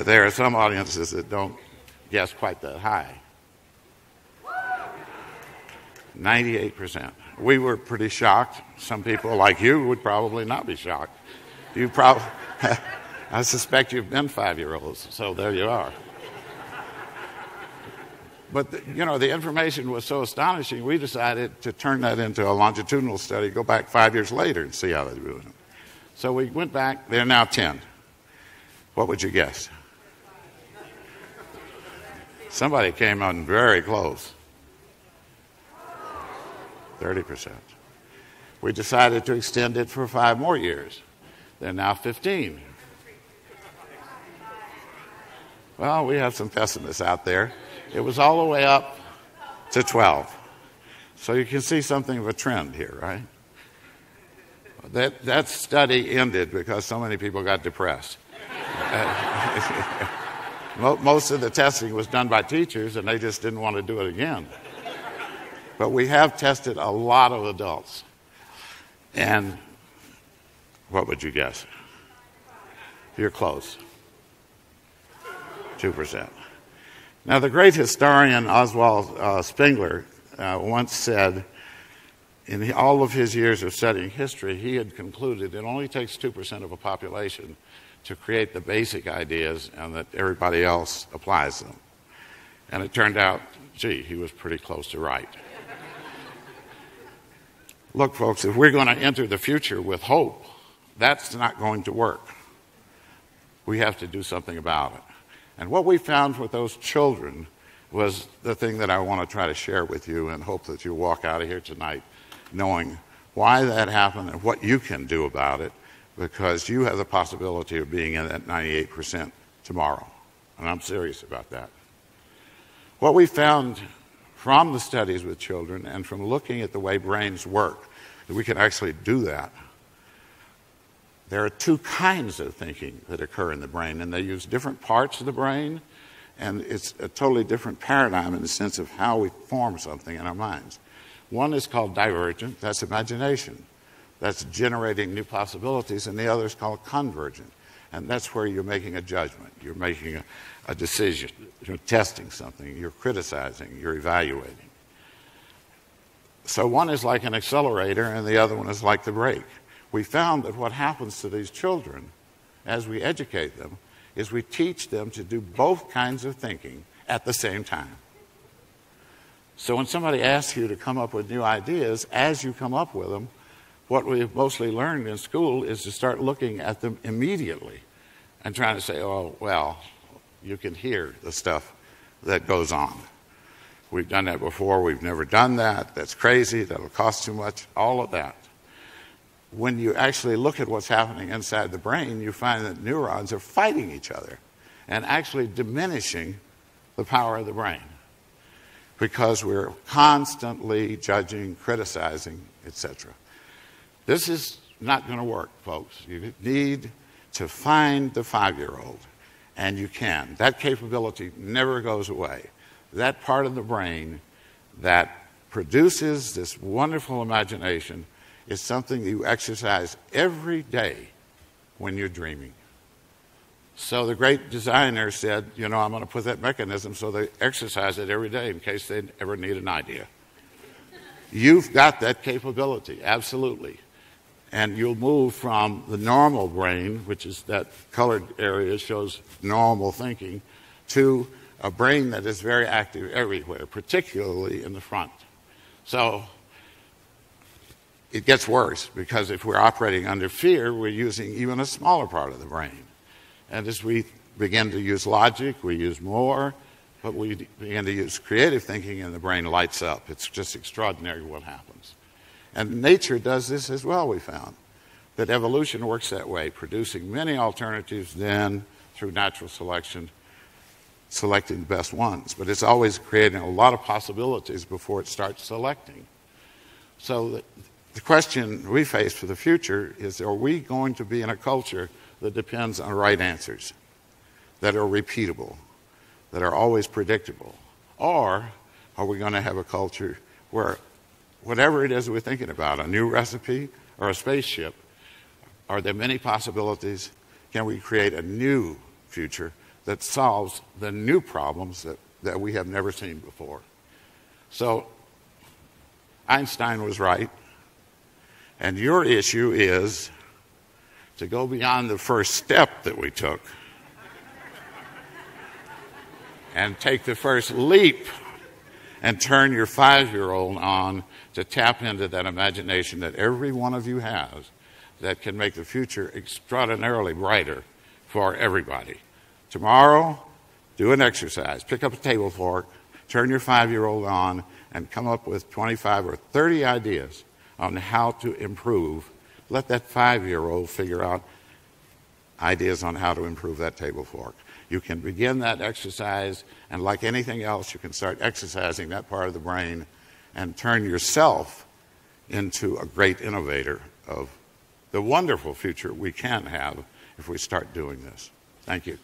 There are some audiences that don't guess quite that high. 98%. We were pretty shocked. Some people like you would probably not be shocked. You probably, I suspect you've been 5-year-olds, so there you are. But, the information was so astonishing, we decided to turn that into a longitudinal study, go back 5 years later and see how they're doing it. So we went back, they're now 10. What would you guess? Somebody came on very close. 30%. We decided to extend it for 5 more years. They're now 15. Well, we have some pessimists out there. It was all the way up to 12. So you can see something of a trend here, right? That study ended because so many people got depressed. Most of the testing was done by teachers, and they just didn't want to do it again. But we have tested a lot of adults. And what would you guess? You're close. 2%. Now, the great historian Oswald Spengler once said, in all of his years of studying history, he had concluded it only takes 2% of a population to create the basic ideas and that everybody else applies them. And it turned out, gee, he was pretty close to right. Look, folks, if we're going to enter the future with hope, that's not going to work. We have to do something about it. And what we found with those children was the thing that I want to try to share with you and hope that you walk out of here tonight knowing why that happened and what you can do about it, because you have the possibility of being in that 98% tomorrow. And I'm serious about that. What we found from the studies with children and from looking at the way brains work, that we can actually do that. There are 2 kinds of thinking that occur in the brain, and they use different parts of the brain, and it's a totally different paradigm in the sense of how we form something in our minds. One is called divergent, that's imagination. That's generating new possibilities, and the other is called convergent, and that's where you're making a judgment, you're making a decision, you're testing something, you're criticizing, you're evaluating. So one is like an accelerator, and the other one is like the brake. We found that what happens to these children as we educate them is we teach them to do both kinds of thinking at the same time. So when somebody asks you to come up with new ideas, as you come up with them, what we've mostly learned in school is to start looking at them immediately and trying to say, oh, well, you can hear the stuff that goes on. We've done that before, we've never done that, that's crazy, that'll cost too much, all of that. When you actually look at what's happening inside the brain, you find that neurons are fighting each other and actually diminishing the power of the brain because we're constantly judging, criticizing, etc. This is not going to work, folks. You need to find the 5-year-old, and you can. That capability never goes away. That part of the brain that produces this wonderful imagination is something you exercise every day when you're dreaming. So the great designer said, you know, I'm going to put that mechanism so they exercise it every day in case they ever need an idea. You've got that capability, absolutely. And you'll move from the normal brain, which is that colored area shows normal thinking, to a brain that is very active everywhere, particularly in the front. So it gets worse, because if we're operating under fear, we're using even a smaller part of the brain. And as we begin to use logic, we use more, but we begin to use creative thinking and the brain lights up. It's just extraordinary what happens. And nature does this as well, we found. That evolution works that way, producing many alternatives, then through natural selection, selecting the best ones. But it's always creating a lot of possibilities before it starts selecting. So the question we face for the future is, are we going to be in a culture that depends on right answers, that are repeatable, that are always predictable? Or are we going to have a culture where whatever it is we're thinking about, a new recipe or a spaceship, are there many possibilities? Can we create a new future that solves the new problems that we have never seen before? So Einstein was right. And your issue is to go beyond the first step that we took and take the first leap and turn your 5-year-old on to tap into that imagination that every one of you has that can make the future extraordinarily brighter for everybody. Tomorrow, do an exercise. Pick up a table fork, turn your 5-year-old on, and come up with 25 or 30 ideas on how to improve. Let that 5-year-old figure out ideas on how to improve that table fork. You can begin that exercise, and like anything else, you can start exercising that part of the brain and turn yourself into a great innovator of the wonderful future we can have if we start doing this. Thank you.